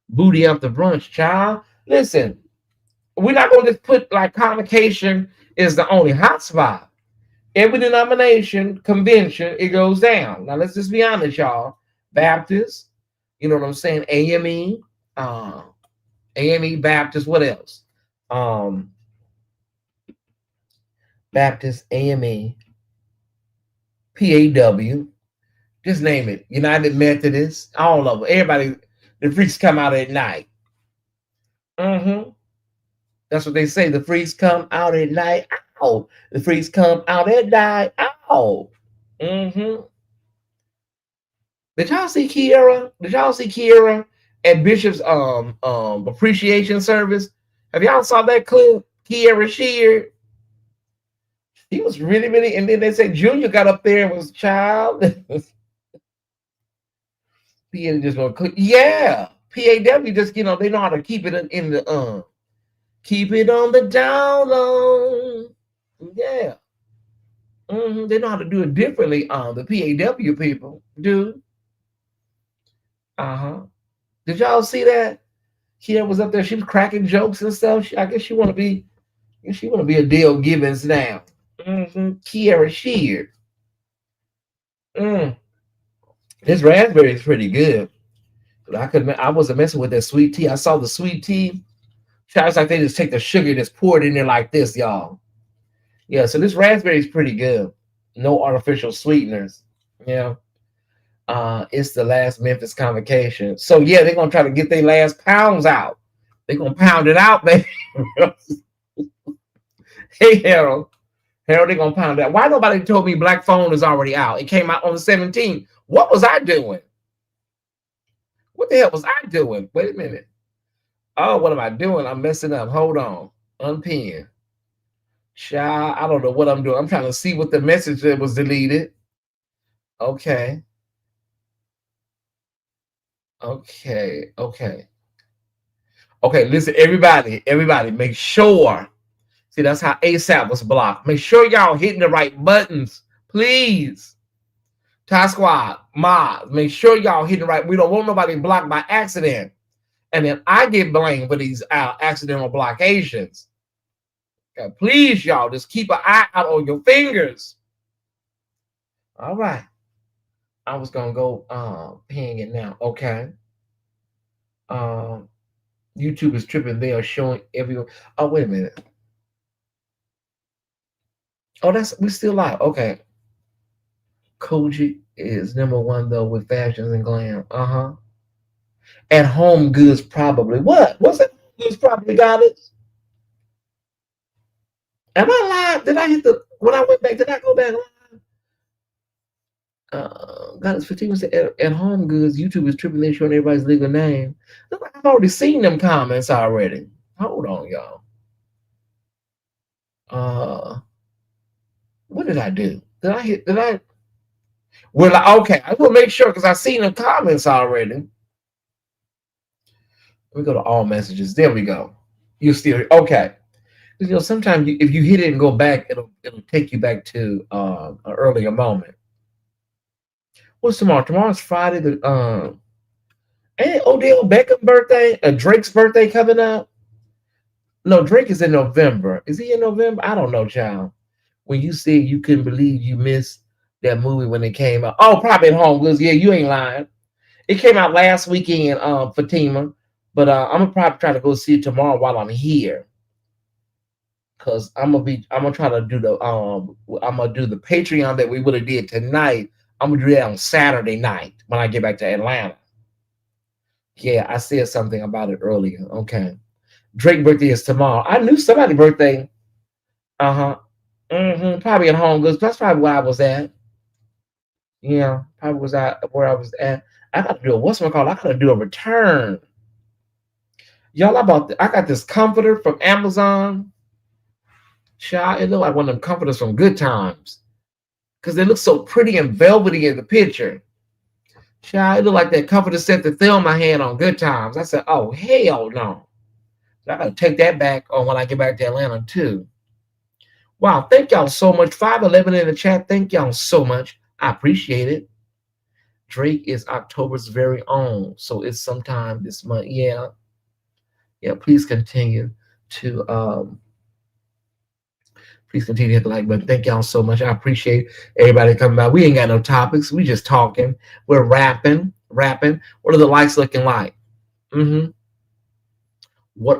booty after brunch, child. Listen, we're not going to just put like convocation is the only hot spot. Every denomination convention, it goes down. Now let's just be honest, y'all. Baptist, you know what I'm saying? AME, Baptist. What else? Baptist, AME, PAW. Just name it. United Methodist, all of them. Everybody, the freaks come out at night. That's what they say. The freaks come out at night. Ow. The freaks come out at night. Ow. Did y'all see Kiera? Did y'all see Kiera at Bishop's appreciation service? Have y'all saw that clip? Kiera Shear. He was really, really, and then they said Junior got up there and was child. PA just gonna click. Yeah. PAW just, they know how to keep it in the keep it on the down low. Yeah. They know how to do it differently. The PAW people do. Did y'all see that? Kiera was up there. She was cracking jokes and stuff. I guess she want to be a Dale Gibbons now. Kiera Shear. This raspberry is pretty good. I wasn't messing with that sweet tea. I saw the sweet tea. It's like they just take the sugar and just pour it in there like this, y'all. Yeah, so this raspberry is pretty good. No artificial sweeteners. Yeah. It's the last Memphis convocation. So yeah, they're gonna try to get their last pounds out. They're gonna pound it out, baby. Hey Harold, they're gonna pound that. Why nobody told me Black Phone is already out? It came out on the 17th. What was I doing? What the hell was I doing? Wait a minute. Oh, what am I doing? I'm messing up. Hold on. Unpin. Child, I don't know what I'm doing. I'm trying to see what the message that was deleted. Okay. Okay. Listen, everybody, make sure. See, that's how ASAP was blocked. Make sure y'all hitting the right buttons, please. Ty Squad, mods, make sure y'all hitting the right. We don't want nobody blocked by accident. And then I get blamed for these accidental blockades. Okay, please, y'all, just keep an eye out on your fingers. All right. I was going to go ping it now. Okay. YouTube is tripping. They are showing everyone. Oh, wait a minute. Oh, we still live. Okay. Koji is #1 though with fashions and glam. At Home Goods probably. What? What's that? Goods probably got it. Am I live? Did I hit when I went back? Did I go back live? Got it 15 minutes at Home Goods. YouTube is tripping. They're showing everybody's legal name. I've already seen them comments already. Hold on, y'all. What did I do? Did I? Well, okay. I will make sure because I've seen the comments already. We go to all messages. There we go. You still okay? Sometimes if you hit it and go back, it'll take you back to an earlier moment. What's tomorrow? Tomorrow's Friday. Ain't Odell Beckham birthday? Drake's birthday coming up? No, Drake is in November. Is he in November? I don't know, child. When you said you couldn't believe you missed that movie when it came out. Oh, probably at Home Goods. Yeah, you ain't lying. It came out last weekend, Fatima. But I'm gonna probably try to go see it tomorrow while I'm here. Cause I'm gonna try to do I'm gonna do the Patreon that we would have did tonight. I'm gonna do that on Saturday night when I get back to Atlanta. Yeah, I said something about it earlier. Okay. Drake's birthday is tomorrow. I knew somebody's birthday. Uh-huh. Probably at Home Goods. That's probably where I was at. Yeah, probably was at where I was at. I got to do a what's it called? I gotta do a return. Y'all I got this comforter from Amazon. Child, it looked like one of them comforters from Good Times. Because they look so pretty and velvety in the picture. Child, it looked like that comforter set to fill my hand on Good Times. I said, oh, hell no. So I got to take that back on when I get back to Atlanta, too. Wow, thank y'all so much. 511 in the chat. Thank y'all so much. I appreciate it. Drake is October's very own. So it's sometime this month. Yeah. Yeah, please continue to please continue to hit the like button. Thank y'all so much. I appreciate everybody coming by. We ain't got no topics. We just talking. We're rapping. What are the likes looking like? What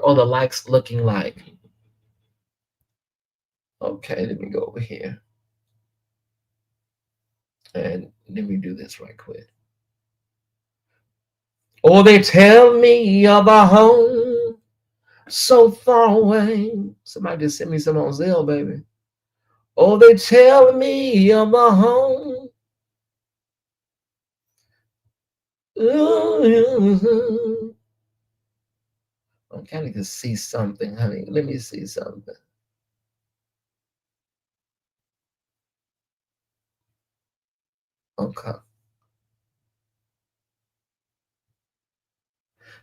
are the likes looking like? Okay, let me go over here. And let me do this right quick. Oh, they tell me of a home so far away. Somebody just sent me some on Zelle, baby. Oh, they tell me of a home. Ooh. I'm kind of can see something, honey. Let me see something. Okay.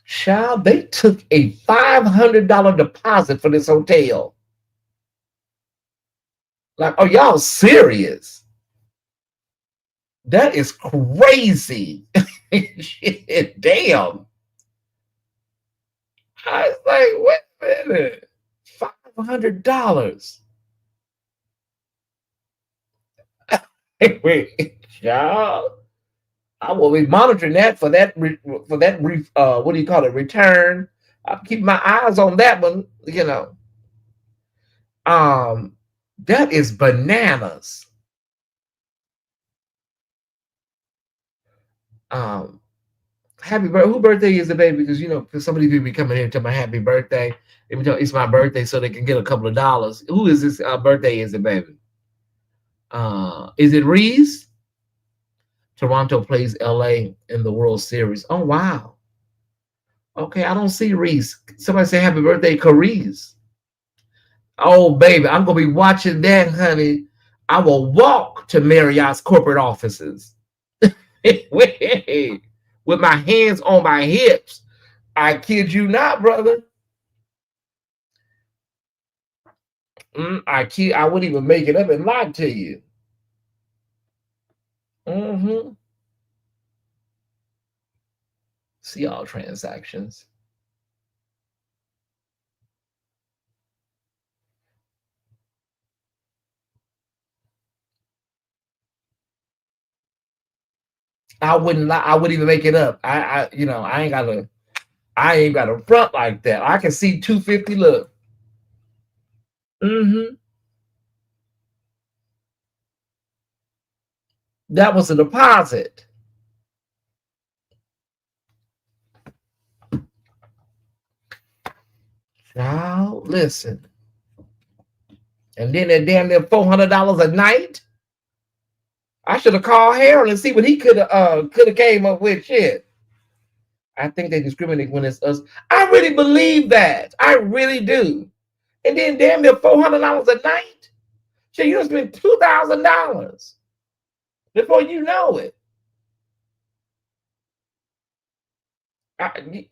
Child, they took a $500 deposit for this hotel. Like, are y'all serious? That is crazy. Shit, damn. I was like, wait a minute. $500. Wait, y'all. I will be monitoring that for that what do you call it, return. I'll keep my eyes on that one, you know. That is bananas. Happy birthday. Who birthday is it, baby? Because you know, because some of these people be coming in to my happy birthday. They be telling it's my birthday so they can get a couple of dollars. Who is this birthday is it, baby? Is it Reese? Toronto plays LA in the World Series. Oh wow. Okay, I don't see Reese. Somebody say happy birthday, Carice. Oh baby, I'm gonna be watching that, honey. I will walk to Marriott's corporate offices with my hands on my hips. I kid you not, brother. I wouldn't even make it up and lie to you. See all transactions. I wouldn't lie. I wouldn't even make it up. I ain't got a front like that. I can see 250. Look. That was a deposit. Now listen. And then that damn near $400 a night. I should have called Harold and see what he could have came up with. Shit. I think they discriminate when it's us. I really believe that. I really do. And then damn near $400 a night. Shit, you spend $2,000 before you know it.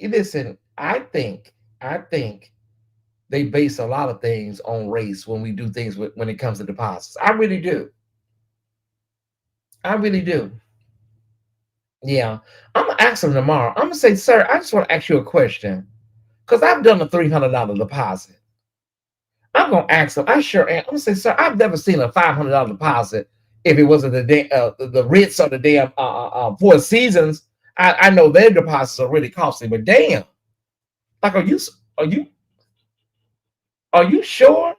Listen, I think they base a lot of things on race when we do things when it comes to deposits. I really do. I really do. Yeah. I'm going to ask them tomorrow. I'm going to say, sir, I just want to ask you a question. Because I've done a $300 deposit. I'm gonna ask him. I sure am. I'm gonna say, sir, I've never seen a $500 deposit if it wasn't the Ritz or the damn Four Seasons. I know their deposits are really costly, but damn, like, are you are you sure?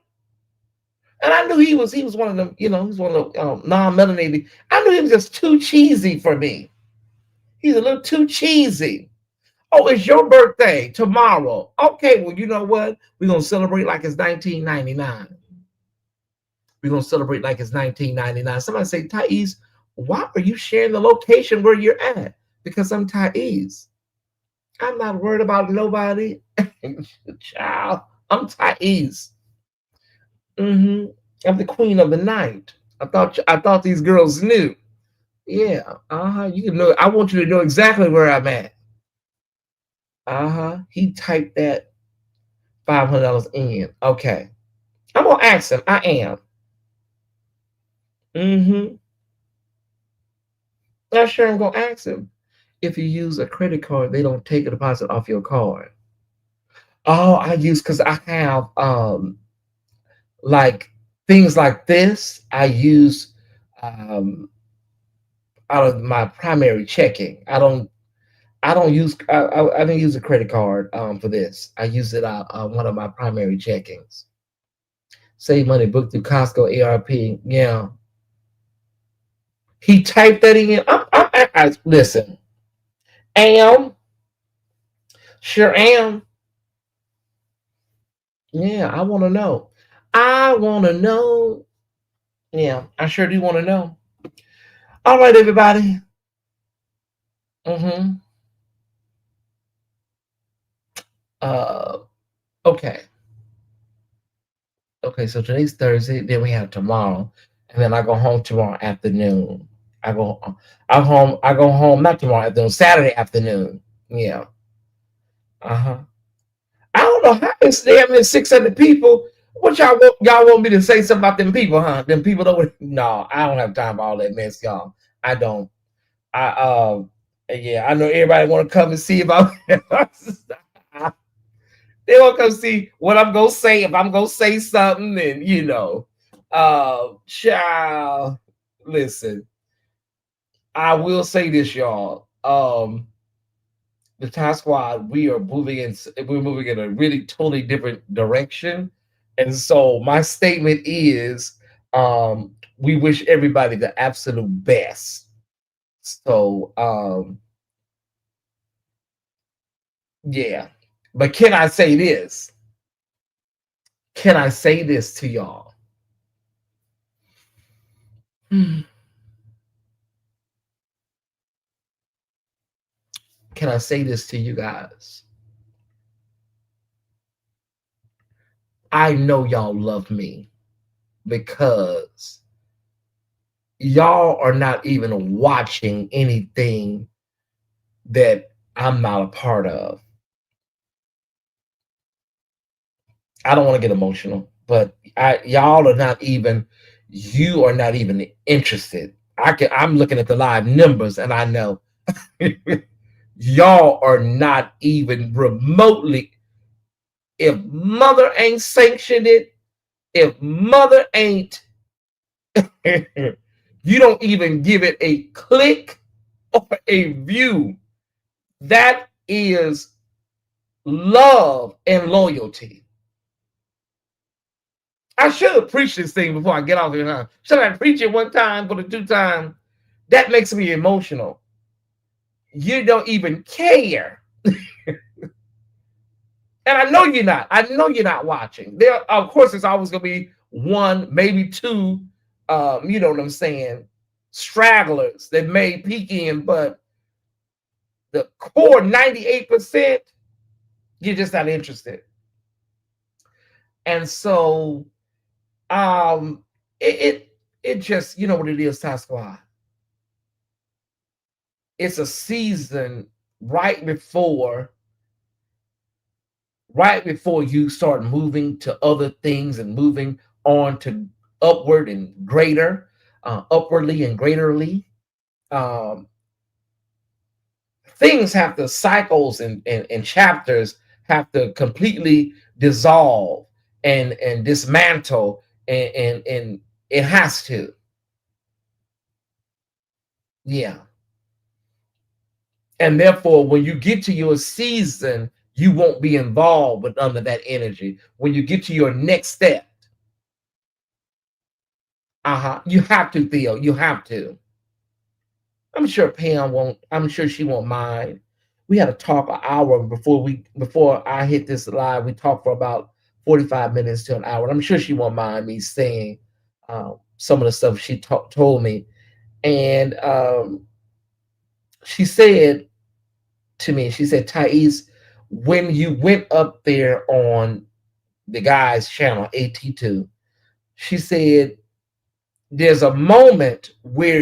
And I knew he was one of them. You know, he's one of the non-melanated. I knew he was just too cheesy for me. He's a little too cheesy. Oh, it's your birthday tomorrow. Okay, well, you know what? We're gonna celebrate like it's 1999. We're gonna celebrate like it's 1999. Somebody say, Tyesse, why are you sharing the location where you're at? Because I'm Tyesse. I'm not worried about nobody. Child, I'm Tyesse. Mm-hmm. I'm the queen of the night. I thought these girls knew. Yeah. Uh-huh. You can know. I want you to know exactly where I'm at. Uh-huh. He typed that $500 in. Okay. I'm gonna ask him. I am. Mm-hmm. Not sure I'm gonna ask him. If you use a credit card, they don't take a deposit off your card. Oh, I use because I have like things like this. I use um out of my primary checking. I don't use I didn't use a credit card for this. I use it out one of my primary checkings. Save money, book through Costco, ARP. Yeah. He typed that in. Listen, am, sure am. Yeah, I want to know. I want to know. Yeah, I sure do want to know. All right, everybody. Mm-hmm. Uh, okay. Okay, so today's Thursday, then we have tomorrow, and then I go home tomorrow afternoon. I go I go home not tomorrow afternoon, Saturday afternoon. Yeah. Uh-huh. I don't know how it's damn near 600 people. What y'all want me to say something about them people, huh? Them people don't no, I don't have time for all that mess, y'all. I don't. I yeah, I know everybody want to come and see if I'm they want to come see what I'm gonna say if I'm gonna say something, and child, listen, I will say this, y'all. The Task Squad, we're moving in a really totally different direction. And so my statement is we wish everybody the absolute best. So yeah. But can I say this? Can I say this to y'all? Can I say this to you guys? I know y'all love me because y'all are not even watching anything that I'm not a part of. I don't want to get emotional, but you are not even interested. I'm looking at the live numbers and I know y'all are not even remotely. If mother ain't sanctioned it, if mother ain't, you don't even give it a click or a view. That is love and loyalty. I should have preached this thing before I get off here. Huh? Should I preach it one time for the two time? That makes me emotional. You don't even care. And I know you're not. I know you're not watching. There, of course, there's always gonna be one, maybe two, you know what I'm saying, stragglers that may peek in, but the core 98%, you're just not interested. And so it it just, you know what it is, Task Squad. It's a season right before you start moving to other things and moving on to upward and greater, upwardly and greaterly. Um, things have to cycles and chapters have to completely dissolve and dismantle, and it has to. Yeah. And therefore, when you get to your season, you won't be involved with under that energy. When you get to your next step, you have to, Theo. You have to. I'm sure Pam won't. I'm sure she won't mind. We had a talk an hour before I hit this live. We talked for about 45 minutes to an hour. I'm sure she won't mind me saying some of the stuff she told me. And she said to me, she said, Tyesse, when you went up there on the guy's channel, AT2, she said, there's a moment where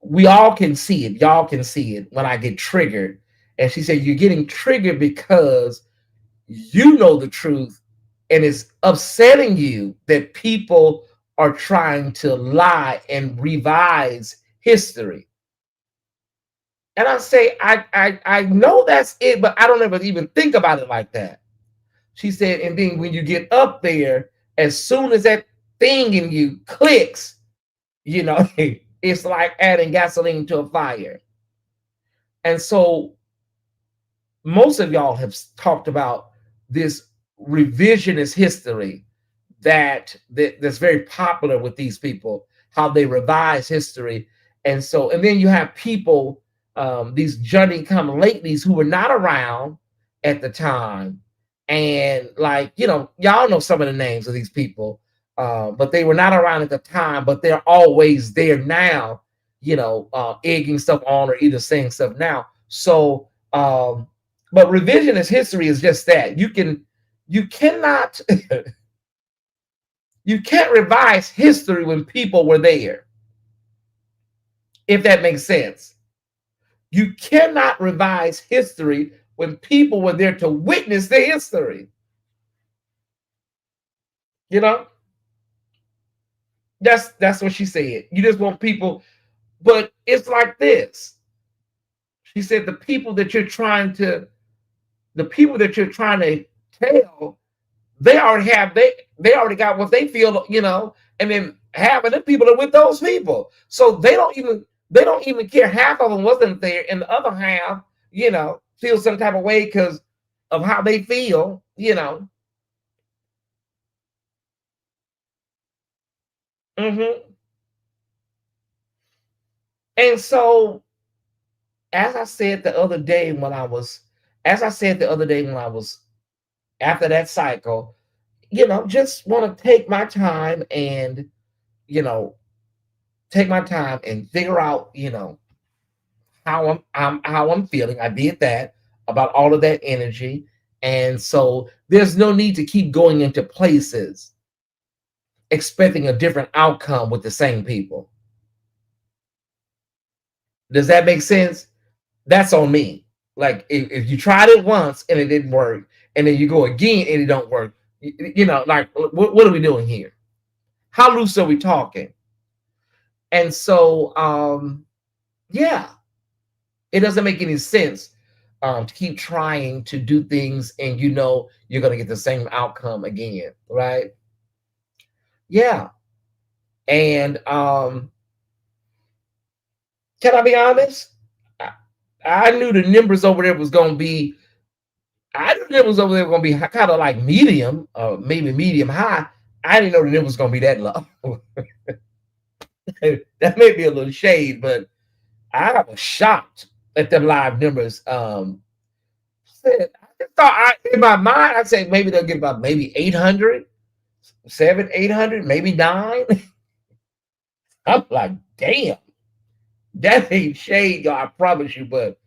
we all can see it. Y'all can see it when I get triggered. And she said, you're getting triggered because you know the truth and it's upsetting you that people are trying to lie and revise history. And I say, I know that's it, but I don't ever even think about it like that. She said, and then when you get up there, as soon as that thing in you clicks, you know, it's like adding gasoline to a fire. And so most of y'all have talked about this revisionist history that's very popular with these people, how they revise history. And so, and then you have people, these Johnny come latelys who were not around at the time. And like, you know, y'all know some of the names of these people, but they were not around at the time, but they're always there now, you know, egging stuff on or either saying stuff now. So, but revisionist history is just that. You cannot you can't revise history when people were there. If that makes sense. You cannot revise history when people were there to witness the history. You know? That's what she said. You just want people, but it's like this. She said the people that you're trying to tell, they already got what they feel, you know, and then half of the people are with those people. So they don't even care. Half of them wasn't there, and the other half, you know, feel some type of way because of how they feel, you know. And so as I said the other day when I was after that cycle, you know, just want to take my time and, you know, figure out, you know, how I'm feeling. I did that about all of that energy. And so there's no need to keep going into places expecting a different outcome with the same people. Does that make sense? That's on me. Like if you tried it once and it didn't work, and then you go again and it don't work, you know, like what are we doing here? How loose are we talking? And so yeah, it doesn't make any sense to keep trying to do things and you know you're going to get the same outcome again, right? Yeah. And can I be honest? I knew the numbers over there was going to be, I knew the numbers over there were going to be kind of like medium, maybe medium high. I didn't know the numbers was going to be that low. That may be a little shade, but I was shocked at them live numbers. I thought in my mind, I'd say maybe they'll get about maybe 800, 800, maybe 9. I'm like, damn, that ain't shade, y'all, I promise you. But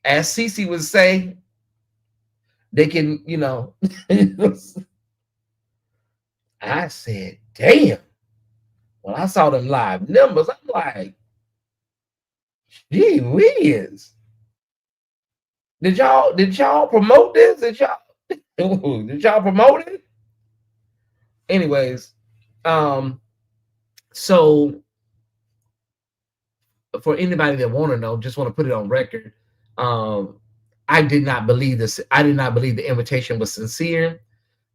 as Cece would say, they can, you know, I said, damn. When I saw them live numbers, I'm like, gee whiz. Did y'all promote this? Did y'all promote it? Anyways, so for anybody that want to know, just want to put it on record. Um, I did not believe this. I did not believe the invitation was sincere.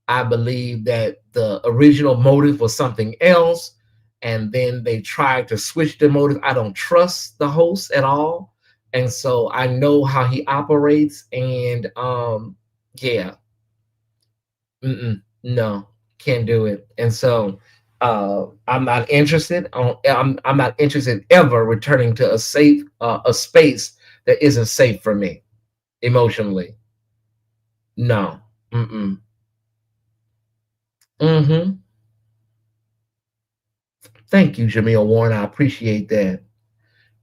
I believe that the original motive was something else, and then they tried to switch the motive. I don't trust the host at all, and so I know how he operates. And yeah, no, can't do it. And so I'm not interested. I'm not interested ever returning to a space that isn't safe for me emotionally. No. Mm-mm. Mm-hmm. Thank you, Jamil Warren. I appreciate that.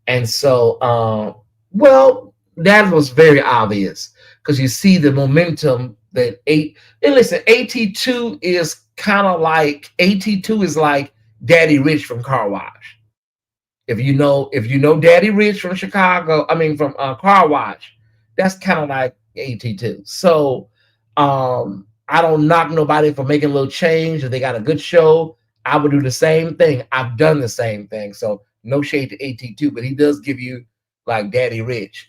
And so, well, that was very obvious because you see the momentum that eight. And listen, AT2 is kind of like AT2 is like Daddy Rich from Car Wash. If you know Daddy Rich from Chicago, I mean from Car Wash, that's kind of like AT2. So I don't knock nobody for making a little change. If they got a good show, I would do the same thing. I've done the same thing. So no shade to AT2, but he does give you like Daddy Rich.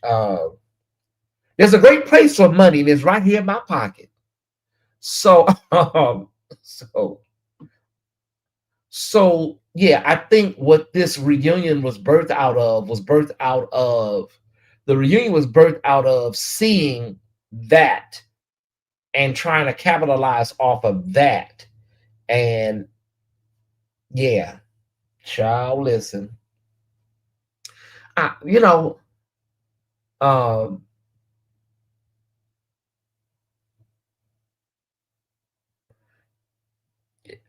There's a great place for money, and it's right here in my pocket. So so so yeah, I think what this reunion was birthed out of was birthed out of the reunion was birthed out of seeing that and trying to capitalize off of that. And yeah, child, listen. I, you know, um,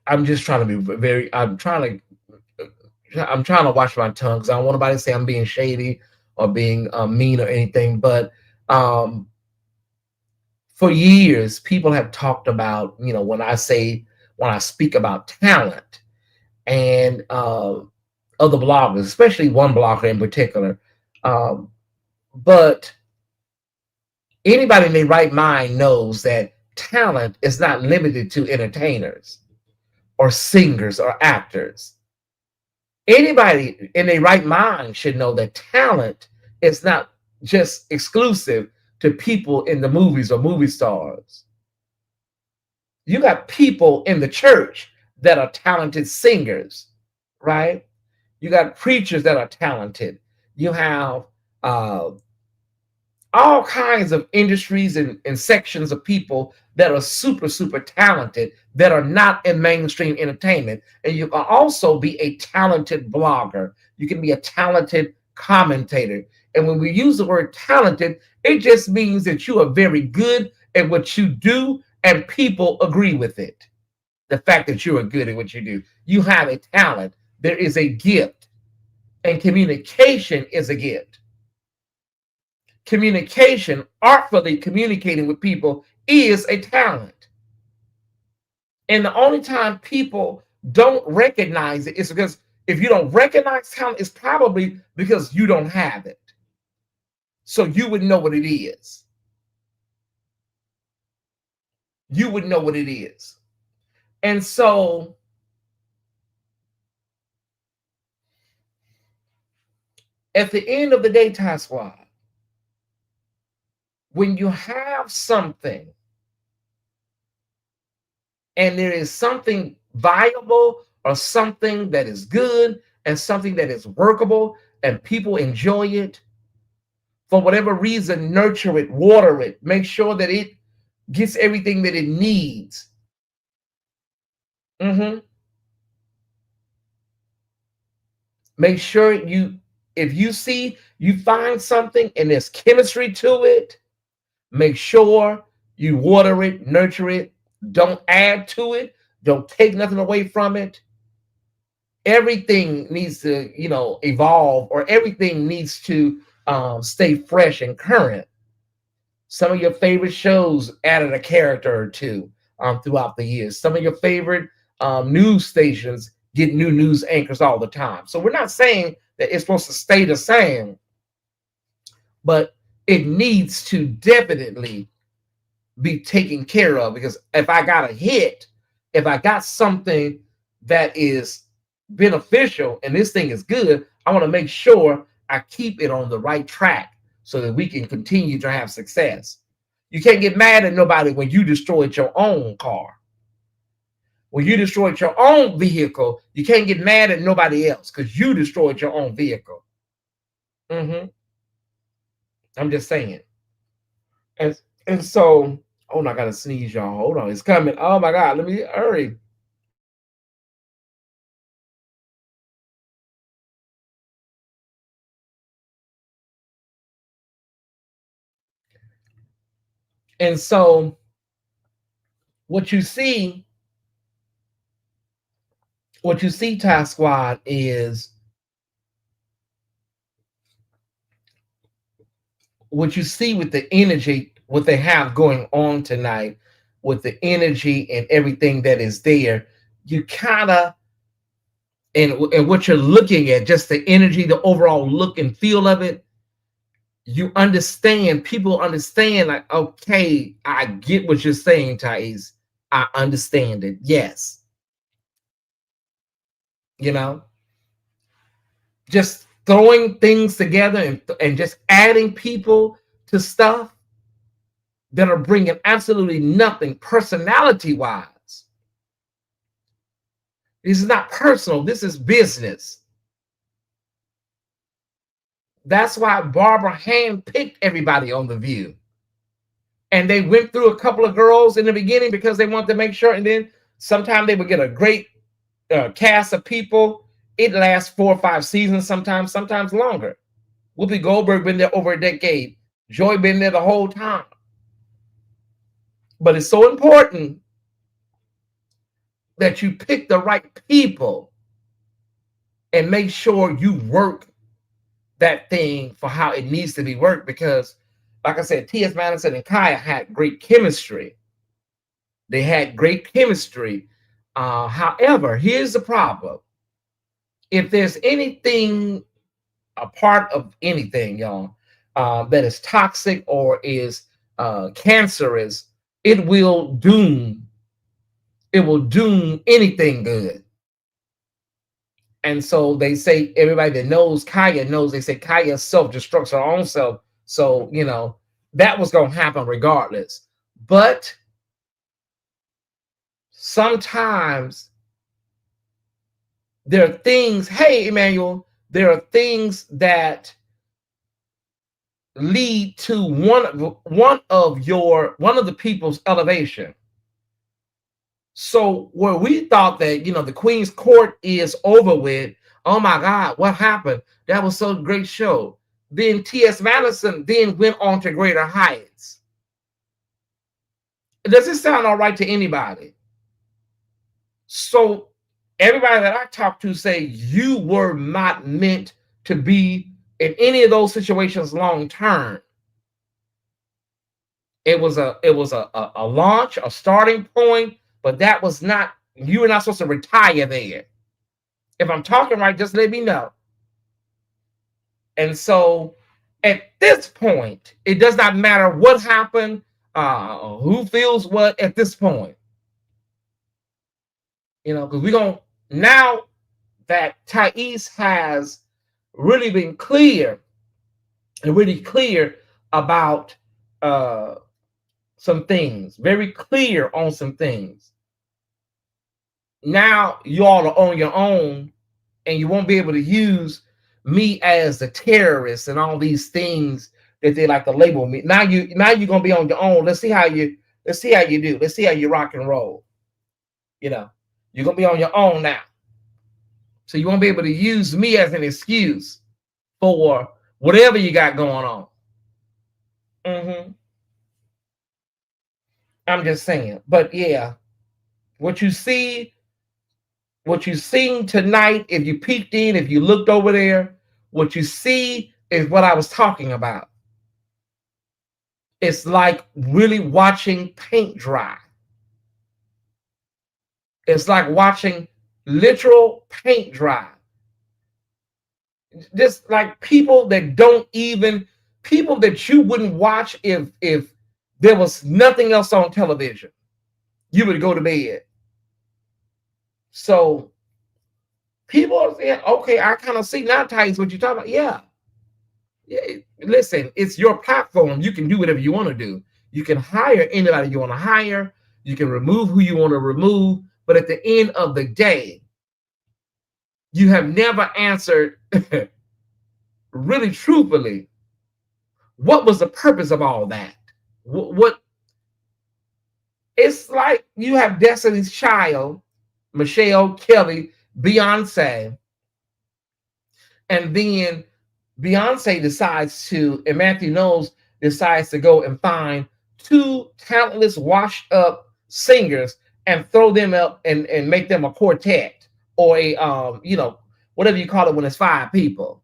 I'm just trying to be very. I'm trying to watch my tongue because I don't want nobody to say I'm being shady or being mean or anything. But um, for years, people have talked about, when I speak about talent and other bloggers, especially one blogger in particular. Um, but anybody in their right mind knows that talent is not limited to entertainers or singers or actors. Anybody in their right mind should know that talent is not just exclusive to people in the movies or movie stars. You got people in the church that are talented singers, right? You got preachers that are talented. You have all kinds of industries and sections of people that are super, super talented that are not in mainstream entertainment. And you can also be a talented blogger. You can be a talented commentator. And when we use the word talented, it just means that you are very good at what you do and people agree with it. The fact that you are good at what you do, you have a talent, there is a gift, and communication is a gift. Communication, artfully communicating with people, is a talent. And the only time people don't recognize it is because if you don't recognize talent, it's probably because you don't have it. So you would know what it is. You would know what it is. And so at the end of the day, Ty Squad, when you have something and there is something viable or something that is good and something that is workable and people enjoy it, for whatever reason, nurture it, water it, make sure that it gets everything that it needs. Make sure if you find something and there's chemistry to it, make sure you water it, nurture it, don't add to it, don't take nothing away from it. Everything needs to, evolve, or everything needs to stay fresh and current. Some of your favorite shows added a character or two throughout the years. Some of your favorite news stations get new news anchors all the time. So we're not saying that it's supposed to stay the same, but it needs to definitely be taken care of, because if I got a hit, if I got something that is beneficial and this thing is good, I want to make sure I keep it on the right track so that we can continue to have success. You can't get mad at nobody when you destroyed your own car. When you destroyed your own vehicle, you can't get mad at nobody else because you destroyed your own vehicle. I'm just saying. And and so, oh, I gotta sneeze, y'all. Hold on, it's coming. Oh my God, let me hurry. And so, what you see, Task Squad, is what you see with the energy, what they have going on tonight, with the energy and everything that is there. You kind of, and what you're looking at, just the energy, the overall look and feel of it, you understand, people understand, like, okay, I get what you're saying, Tyesse. I understand it. Yes. You know, just throwing things together and just adding people to stuff that are bringing absolutely nothing personality wise. This is not personal. This is business. That's why Barbara handpicked everybody on The View. And they went through a couple of girls in the beginning because they wanted to make sure. And then sometimes they would get a great cast of people. It lasts 4 or 5 seasons, sometimes longer. Whoopi Goldberg been there over a decade. Joy been there the whole time. But it's so important that you pick the right people and make sure you work that thing for how it needs to be worked. Because, like I said, T.S. Madison and Kaya had great chemistry. They had great chemistry. However, here's the problem. If there's anything, a part of anything, y'all, that is toxic or is cancerous, it will doom anything good. And so they say, everybody that knows Kaya knows, they say Kaya self-destructs her own self. So, you know, that was going to happen regardless. But sometimes there are things, hey, Emmanuel, there are things that lead to one of the people's elevation. So where we thought that, you know, the Queen's Court is over with, oh my God, what happened? That was so great show. Then T.S. Madison then went on to greater heights. Does this sound all right to anybody? So everybody that I talked to say you were not meant to be in any of those situations long term. It was a launch, a starting point, but that was not, you were not supposed to retire there. If I'm talking right, just let me know. And so at this point, it does not matter what happened, who feels what at this point. You know, because we're going to, now that Tyesse has really been clear and really clear about some things, very clear on some things. Now you all are on your own, and you won't be able to use me as the terrorist and all these things that they like to label me. Now you're gonna be on your own. Let's see how you do. Let's see how you rock and roll. You know, you're gonna be on your own now. So you won't be able to use me as an excuse for whatever you got going on. I'm just saying. But yeah, what you seen tonight, if you peeked in, if you looked over there, what you see is what I was talking about. It's like really watching paint dry. It's like watching literal paint dry. Just like people that you wouldn't watch if there was nothing else on television. You would go to bed. So people are saying, okay, I kind of see now, Tyesse, what you're talking about. Yeah. listen, it's your platform. You can do whatever you want to do. You can hire anybody you want to hire. You can remove who you want to remove. But at the end of the day, you have never answered really truthfully, what was the purpose of all that? What it's like you have Destiny's Child, Michelle, Kelly, Beyonce, and then Beyonce decides to, and Matthew Knowles decides to go and find two talentless, washed up singers and throw them up and make them a quartet or a whatever you call it when it's 5 people.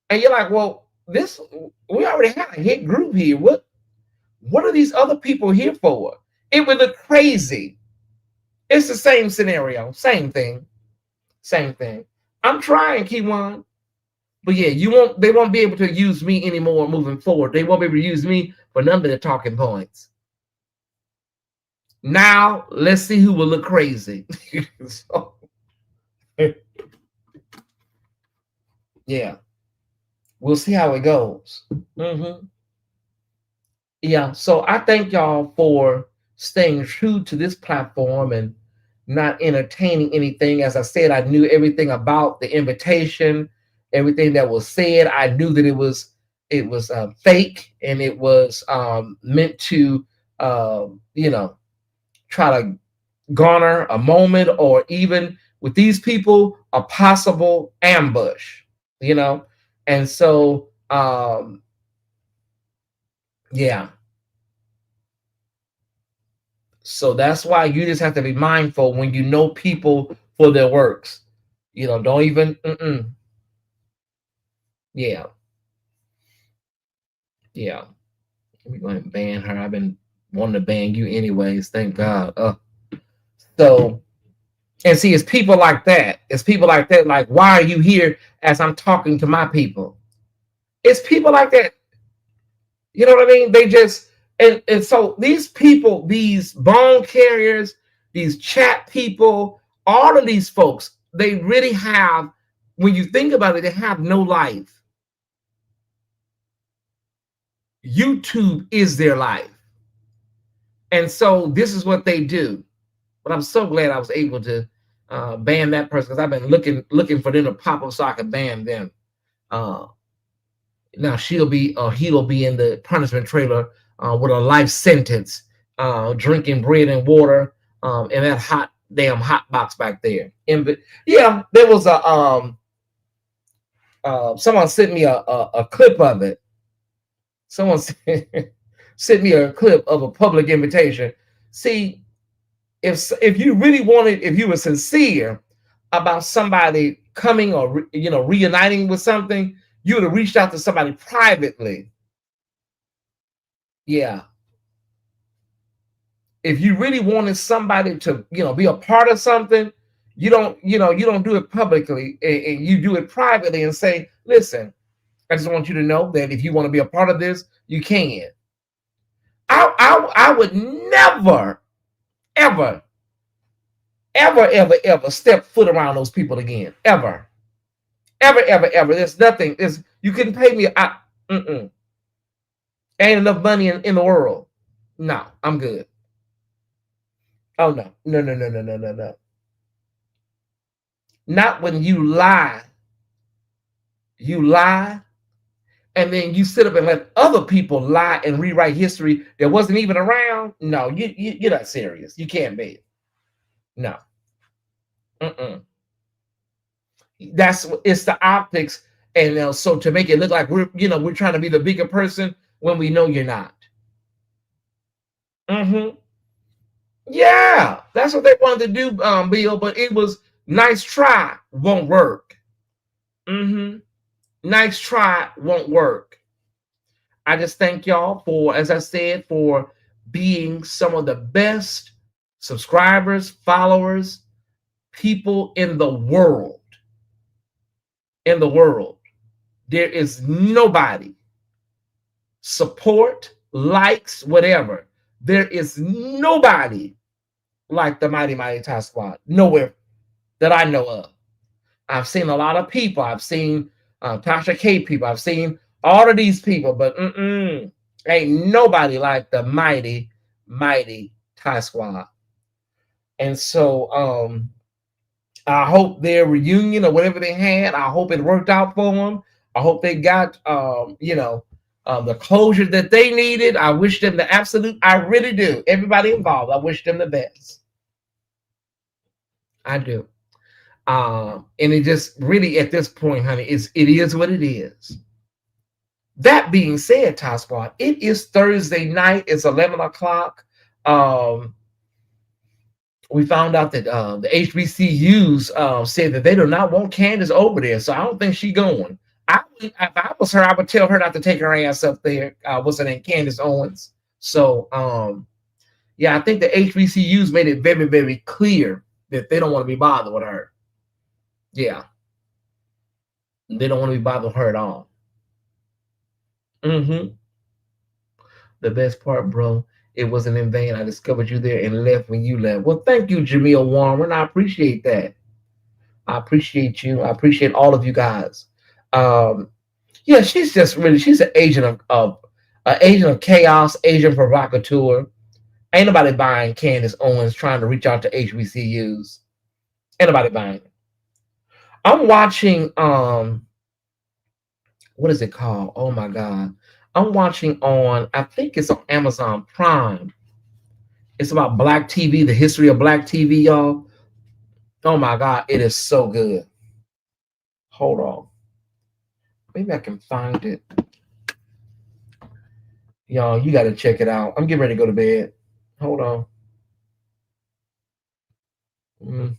And you're like, well, we already have a hit group here. What are these other people here for? It would look crazy. It's the same scenario, same thing. I'm trying, Keywan. But yeah, they won't be able to use me anymore moving forward. They won't be able to use me for none of the talking points. Now, let's see who will look crazy. So, yeah. We'll see how it goes. Yeah, so I thank y'all for staying true to this platform and not entertaining anything. As I said, I knew everything about the invitation, everything that was said. I knew that it was fake, and it was meant to try to garner a moment, or even with these people, a possible ambush. And so yeah. So that's why you just have to be mindful when you know people for their works. Don't even. Yeah. Yeah. Let me go ahead and ban her. I've been wanting to ban you anyways. Thank God. So, and see, it's people like that. Like, why are you here as I'm talking to my people? It's people like that. You know what I mean? They just, and so these people, these bone carriers, these chat people, all of these folks, they really have, when you think about it, they have no life. YouTube is their life. And so this is what they do. But I'm so glad I was able to ban that person, because I've been looking for them to pop up so I can ban them. Now he'll be in the punishment trailer with a life sentence, drinking bread and water in that damn hot box back there. And yeah, there was someone sent me a clip of it. Someone sent me a clip of a public invitation. See, if you really wanted, if you were sincere about somebody coming or reuniting with something, you would have reached out to somebody privately. Yeah. If you really wanted somebody to, be a part of something, you don't do it publicly, and you do it privately and say, listen, I just want you to know that if you want to be a part of this, you can. I would never, ever, ever, ever, ever step foot around those people again. Ever. Ever, ever, ever. There's nothing. You couldn't pay me. Ain't enough money in the world. No, I'm good. Oh, no. No. Not when you lie. You lie, and then you sit up and let other people lie and rewrite history that wasn't even around. No, you're not serious. You can't be. No. It's the optics, and so to make it look like we're trying to be the bigger person when we know you're not. Yeah, that's what they wanted to do, Bill. But it was nice try, won't work. Nice try, won't work. I just thank y'all for, as I said, for being some of the best subscribers, followers, people in the world. In the world, there is nobody, support, likes, whatever. There is nobody like the Mighty Ty Squad. Nowhere that I know of. I've seen a lot of people. I've seen Tasha K people. I've seen All of these people, but ain't nobody like the mighty Thai Squad. And so I hope their reunion or whatever they had, I hope it worked out for them. I hope they got the closure that they needed. I wish them the absolute, I really do. Everybody involved, I wish them the best. I do. And it just really at this point, honey, it is what it is. That being said, Ty Squad, it is Thursday night. It's 11 o'clock. We found out that the HBCUs said that they do not want Candace over there, so I don't think she's going. If I was her, I would tell her not to take her ass up there. What's her name? Candace Owens. So, yeah, I think the HBCUs made it very, very clear that they don't want to be bothered with her. Yeah. They don't want to be bothered with her at all. The best part, bro, it wasn't in vain. I discovered you there and left when you left. Well, thank you, Jamil Warren. I appreciate that. I appreciate you. I appreciate all of you guys. Yeah, she's just really, she's an agent of chaos, agent provocateur. Ain't nobody buying Candace Owens trying to reach out to HBCUs. Ain't nobody buying it. I'm watching what is it called? Oh my god. I'm watching on, I think it's on Amazon Prime. It's about Black TV, the history of Black TV, y'all. Oh my god, it is so good. Hold on. Maybe I can find it. Y'all, you got to check it out. I'm getting ready to go to bed. Hold on.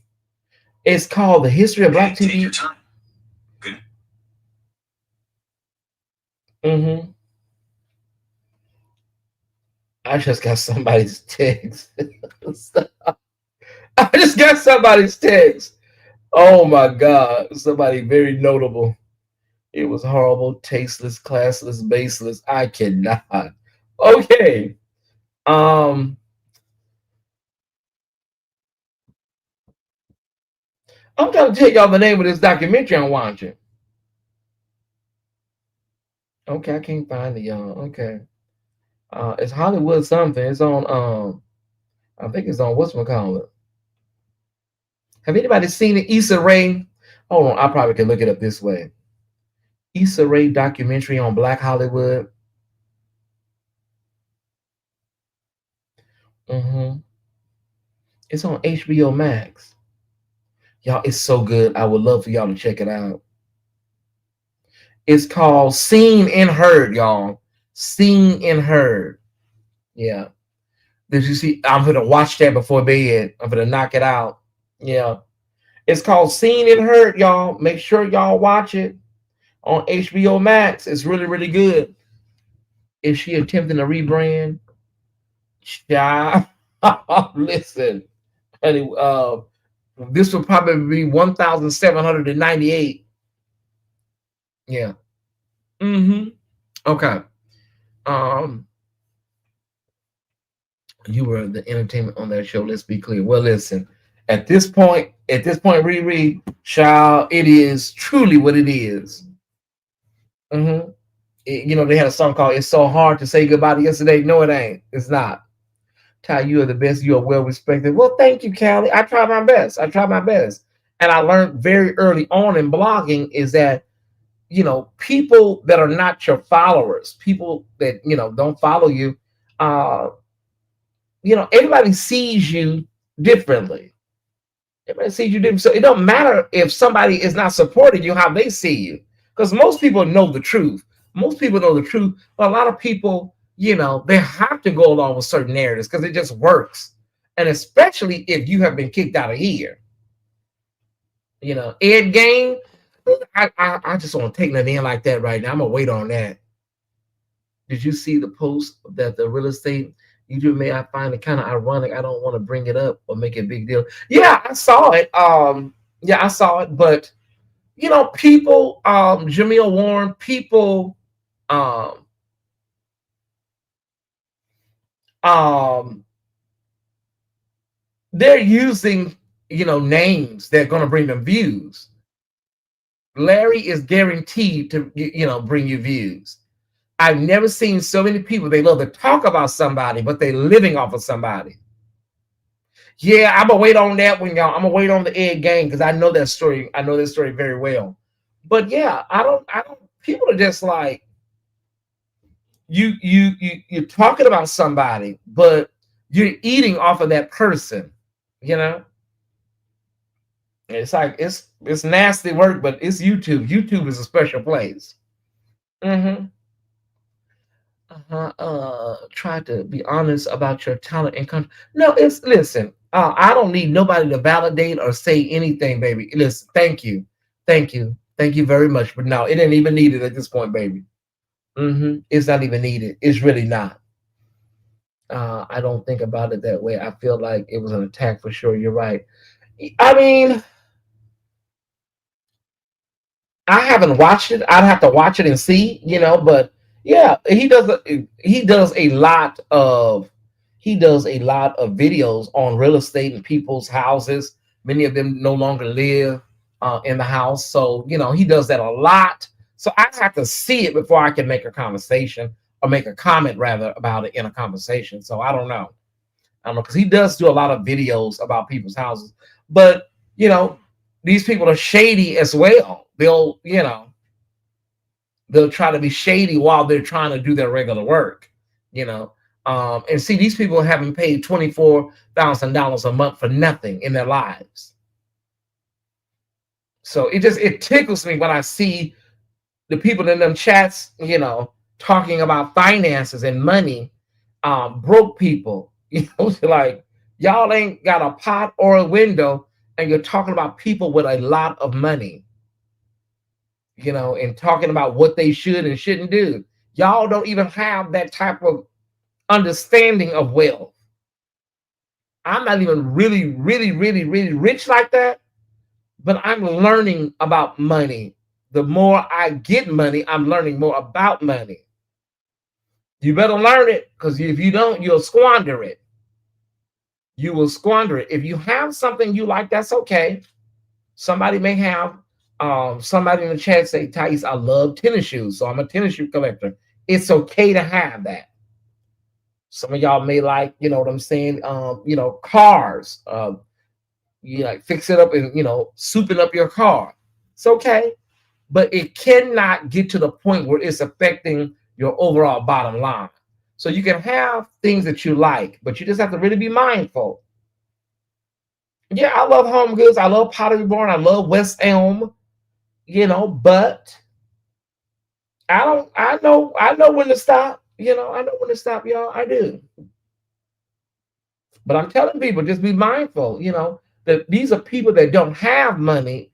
It's called The History of Black TV. Take your time. Good. I just got somebody's text. I just got somebody's text. Oh my God. Somebody very notable. It was horrible, tasteless, classless, baseless. I cannot. Okay. I'm trying to tell y'all the name of this documentary I'm watching. Okay, I can't find it, y'all. Okay. It's Hollywood something. It's on I think it's on whatchamacallit. Have anybody seen it? Issa Rae? Hold on, I probably can look it up this way. Issa Rae documentary on Black Hollywood. It's on HBO Max. Y'all, it's so good. I would love for y'all to check it out. It's called Seen and Heard, y'all. Seen and Heard. Yeah. Did you see? I'm gonna watch that before bed. I'm gonna knock it out. Yeah. It's called Seen and Heard, y'all. Make sure y'all watch it on HBO Max. It's really, really good. Is she attempting to rebrand? Yeah. Listen, honey, this will probably be 1,798. Yeah. Okay. You were the entertainment on that show. Let's be clear. Well, listen. At this point, Riri, child, it is truly what it is. They had a song called "It's So Hard to Say Goodbye to Yesterday." No, it ain't. It's not. Ty, you are the best. You are well respected. Well, thank you, Callie. I try my best. And I learned very early on in blogging is that, people that are not your followers, people that, don't follow you, everybody sees you differently. Everybody sees you different. So it don't matter if somebody is not supporting you, how they see you. Because most people know the truth. But a lot of people, they have to go along with certain narratives because it just works. And especially if you have been kicked out of here. Ed Game, I just want to take nothing in like that right now. I'm going to wait on that. Did you see the post that the real estate YouTube made? I find it kind of ironic. I don't want to bring it up or make it a big deal. Yeah, I saw it. I saw it. But, people, Jamil Warren, people, they're using, names that are going to bring them views. Larry is guaranteed to, bring you views. I've never seen so many people, they love to talk about somebody, but they living off of somebody. Yeah, I'm gonna wait on that one, y'all. I'm gonna wait on the Ed Gang because I know that story. I know that story very well. But yeah, I don't. People are just like you're talking about somebody, but you're eating off of that person. You know, it's like it's nasty work, but it's YouTube. YouTube is a special place. Mm-hmm. Try to be honest about your talent and country. No, it's listen. I don't need nobody to validate or say anything, baby. Listen, thank you very much. But no, it ain't even needed at this point, baby. It's not even needed. It's really not. I don't think about it that way. I feel like it was an attack for sure. You're right. I mean, I haven't watched it. I'd have to watch it and see, but yeah, he does a lot of videos on real estate and people's houses. Many of them no longer live in the house. So, he does that a lot. So I have to see it before I can make a conversation or make a comment rather about it in a conversation. So I don't know. I don't know, because he does do a lot of videos about people's houses. But, you know, these people are shady as well. They'll try to be shady while they're trying to do their regular work, you know. And see, these people haven't paid $24,000 a month for nothing in their lives. So it tickles me when I see the people in them chats, talking about finances and money, broke people, like y'all ain't got a pot or a window, and you're talking about people with a lot of money, and talking about what they should and shouldn't do. Y'all don't even have that type of understanding of wealth. I'm not even really, really, really, really rich like that, but I'm learning about money. The more I get money, I'm learning more about money. You better learn it, because if you don't, you'll squander it. You will squander it. If you have something you like, that's okay. Somebody may have, somebody in the chat say, Tyesse, I love tennis shoes, so I'm a tennis shoe collector. It's okay to have that. Some of y'all may like, what I'm saying, cars. You like fix it up and, souping up your car. It's okay. But it cannot get to the point where it's affecting your overall bottom line. So you can have things that you like, but you just have to really be mindful. Yeah, I love Home Goods. I love Pottery Barn. I love West Elm, but I know when to stop. I know when to stop, y'all. I do. But I'm telling people, just be mindful, that these are people that don't have money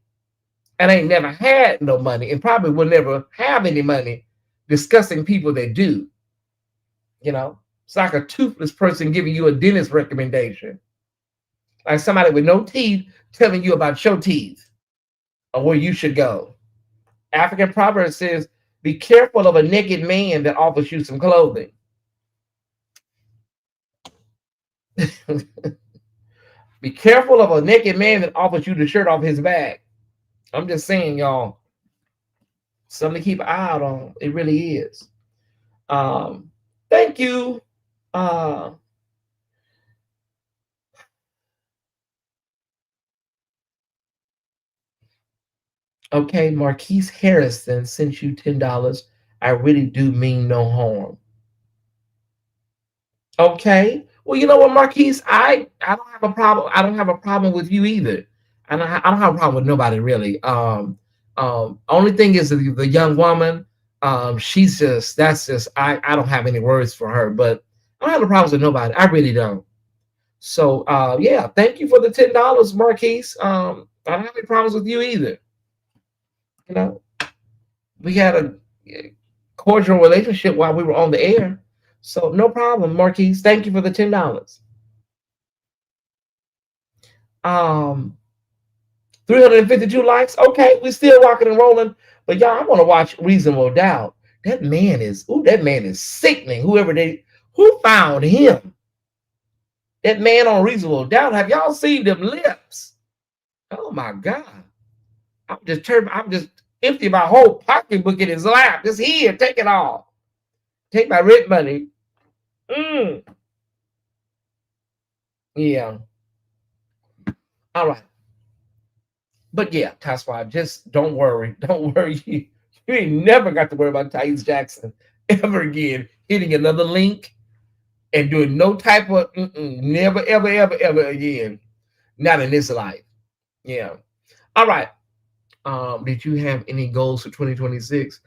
and ain't never had no money and probably will never have any money, discussing people that do. It's like a toothless person giving you a dentist recommendation. Like somebody with no teeth telling you about your teeth or where you should go. African proverb says, be careful of a naked man that offers you some clothing. Be careful of a naked man that offers you the shirt off his back. I'm just saying, y'all, something to keep an eye out on. It really is. Thank you. Okay, Marquise Harrison sent you $10. I really do mean no harm. Okay. Well, you know what, Marquise? I don't have a problem. I don't have a problem with you either. I don't have a problem with nobody really. Only thing is the young woman. She's just that's just I don't have any words for her, but I don't have a problem with nobody. I really don't. So yeah, thank you for the $10, Marquise. I don't have any problems with you either. You know, we had a cordial relationship while we were on the air. So no problem, Marquise. Thank you for the $10. 352 likes. Okay, we still rocking and rolling. But y'all, I want to watch Reasonable Doubt. That man is sickening. Who found him? That man on Reasonable Doubt. Have y'all seen them lips? Oh my God. I'm just Empty my whole pocketbook in his lap. Just here, take it all. Take my rent money. Yeah. All right. But yeah, that's why just don't worry. Don't worry. You ain't never got to worry about Tyesse Jackson ever again hitting another link and doing no type of never, ever, ever, ever again. Not in this life. Yeah. All right. Did you have any goals for 2026?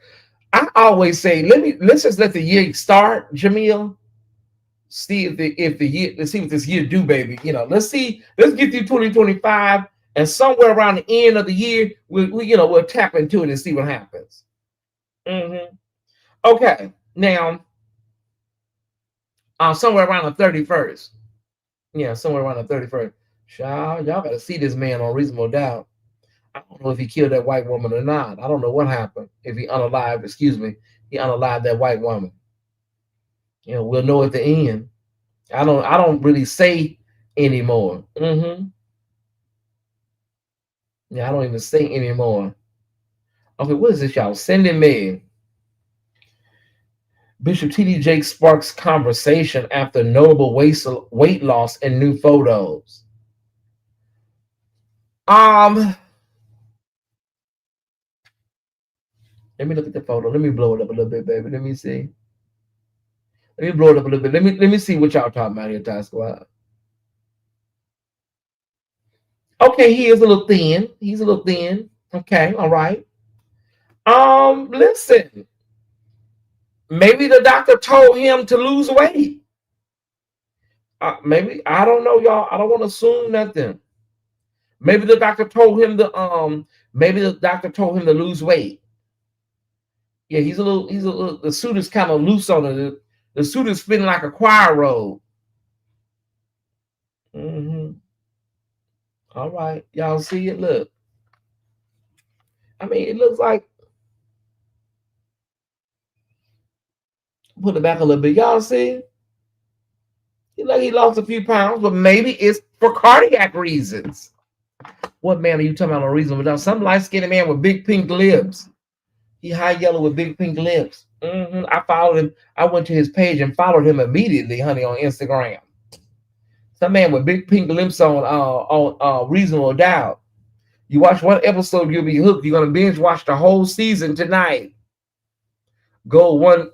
I always say, let's just let the year start, Jamil. See if the year, let's see what this year do, baby. Let's get through 2025, and somewhere around the end of the year, we'll tap into it and see what happens. Okay, now, somewhere around the 31st. Yeah, somewhere around the 31st. Y'all gotta see this man on Reasonable Doubt. I don't know if he killed that white woman or not. I don't know what happened. If he unalived that white woman. We'll know at the end. I don't really say anymore. Yeah, I don't even say anymore. Okay, what is this, y'all? Sending me. Bishop T.D. Jakes sparks conversation after notable weight loss and new photos. Let me look at the photo. Let me blow it up a little bit, baby. Let me see. Let me blow it up a little bit. Let me see what y'all talking about here, Ty Squad. Okay, he is a little thin. He's a little thin. Okay, all right. Listen. Maybe the doctor told him to lose weight. Maybe, I don't know, y'all. I don't want to assume nothing. Maybe the doctor told him to lose weight. Yeah, he's a little. The suit is kind of loose on it. The suit is fitting like a choir robe. All right, y'all see it? Look. I mean, it looks like. Put it back a little bit. Y'all see? He lost a few pounds, but maybe it's for cardiac reasons. What man are you talking about? No reason without some light-skinned man with big pink lips. He high yellow with big pink lips. I followed him. I went to his page and followed him immediately, honey, on Instagram. Some man with big pink lips on Reasonable Doubt. You watch one episode, you'll be hooked. You're gonna binge watch the whole season tonight. Go one.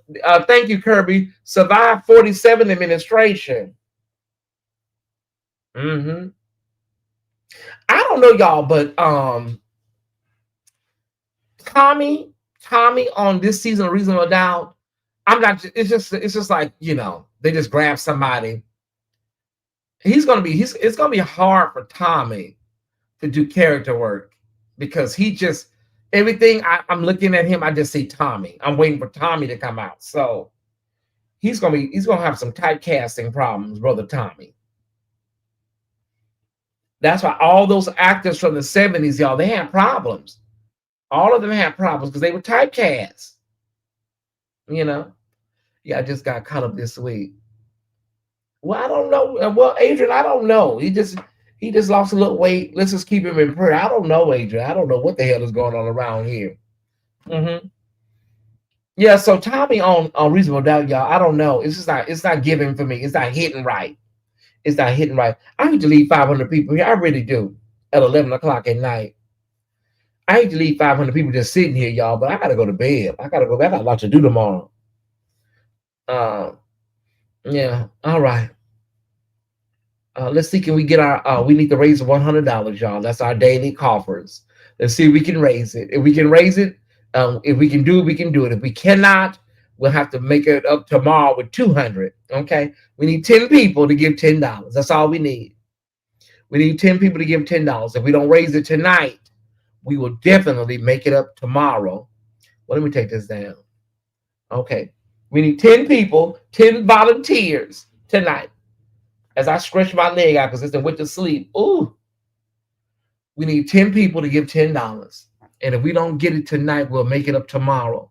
Thank you, Kirby. Survive 47 administration. I don't know, y'all, but Tommy on this season of Reasonable Doubt, it's just like, they just grab somebody. It's gonna be hard for Tommy to do character work because everything I'm looking at him, I just see Tommy. I'm waiting for Tommy to come out. So he's gonna have some typecasting problems, brother Tommy. That's why all those actors from the 70s, y'all, they had problems. All of them had problems because they were typecast. Yeah, I just got caught up this week. Well, I don't know. Well, Adrian, I don't know. He just lost a little weight. Let's just keep him in prayer. I don't know, Adrian. I don't know what the hell is going on around here. Yeah, so Tommy on Reasonable Doubt, y'all, I don't know. It's not giving for me. It's not hitting right. It's not hitting right. I need to leave 500 people here. I really do. At 11 o'clock at night. I hate to leave 500 people just sitting here, y'all, but I got to go to bed. I got to go back. I got a lot to do tomorrow. Yeah. All right. Let's see. Can we get we need to raise $100, y'all. That's our daily coffers. Let's see if we can raise it. If we can raise it, if we can do it, we can do it. If we cannot, we'll have to make it up tomorrow with 200. Okay. We need 10 people to give $10. That's all we need. We need 10 people to give $10. If we don't raise it tonight, we will definitely make it up tomorrow. Well, let me take this down. Okay. We need 10 people, 10 volunteers tonight. As I stretch my leg out because it's went to sleep. Ooh. We need 10 people to give $10. And if we don't get it tonight, we'll make it up tomorrow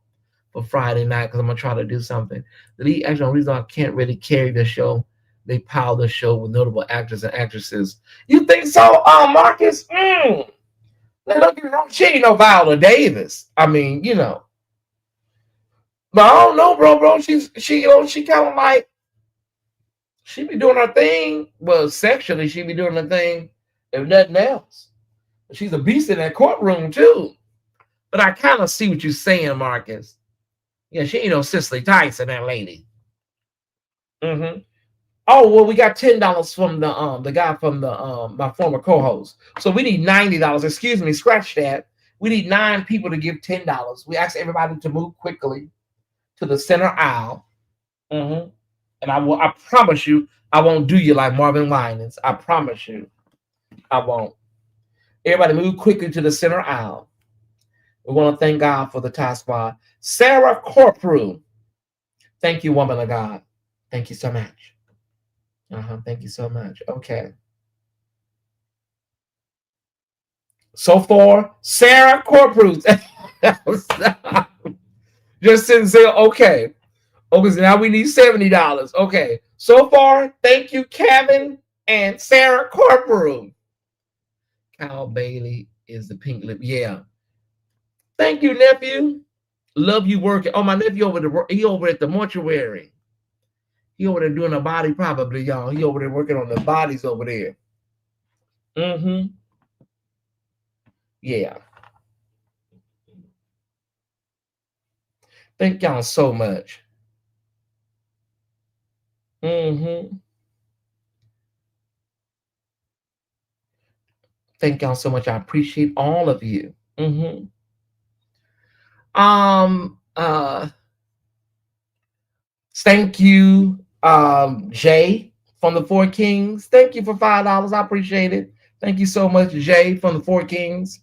for Friday night because I'm going to try to do something. The actual reason I can't really carry the show, they pile the show with notable actors and actresses. You think so, Marcus? Look, you're wrong. She ain't no Viola Davis. I mean, you know. But I don't know, bro. She kind of like she be doing her thing. Well, sexually, she be doing her thing. If nothing else, she's a beast in that courtroom too. But I kind of see what you're saying, Marcus. Yeah, she ain't no Cicely Tyson, that lady. Mm-hmm. Oh well, we got $10 from the guy from the my former co-host. So we need $90. Excuse me, scratch that. We need 9 people to give $10. We ask everybody to move quickly to the center aisle. Mm-hmm. And I promise you, I won't do you like Marvin Winans. I promise you, I won't. Everybody move quickly to the center aisle. We want to thank God for the tie squad. Sarah Corporal. Thank you, woman of God. Thank you so much. Thank you so much. Okay. So far, Sarah Corporal. Just didn't say okay. Okay, so now we need $70. Okay. So far, thank you, Kevin and Sarah Corporal. Kyle Bailey is the pink lip. Yeah. Thank you, nephew. Love you working. Oh, my nephew he over at the mortuary. He over there doing a body probably, y'all. He over there working on the bodies over there. Mm-hmm. Yeah. Thank y'all so much. Mm-hmm. Thank y'all so much. I appreciate all of you. Mm-hmm. Thank you, Jay from the Four Kings. Thank you for $5. I appreciate it. Thank you so much, Jay from the Four Kings.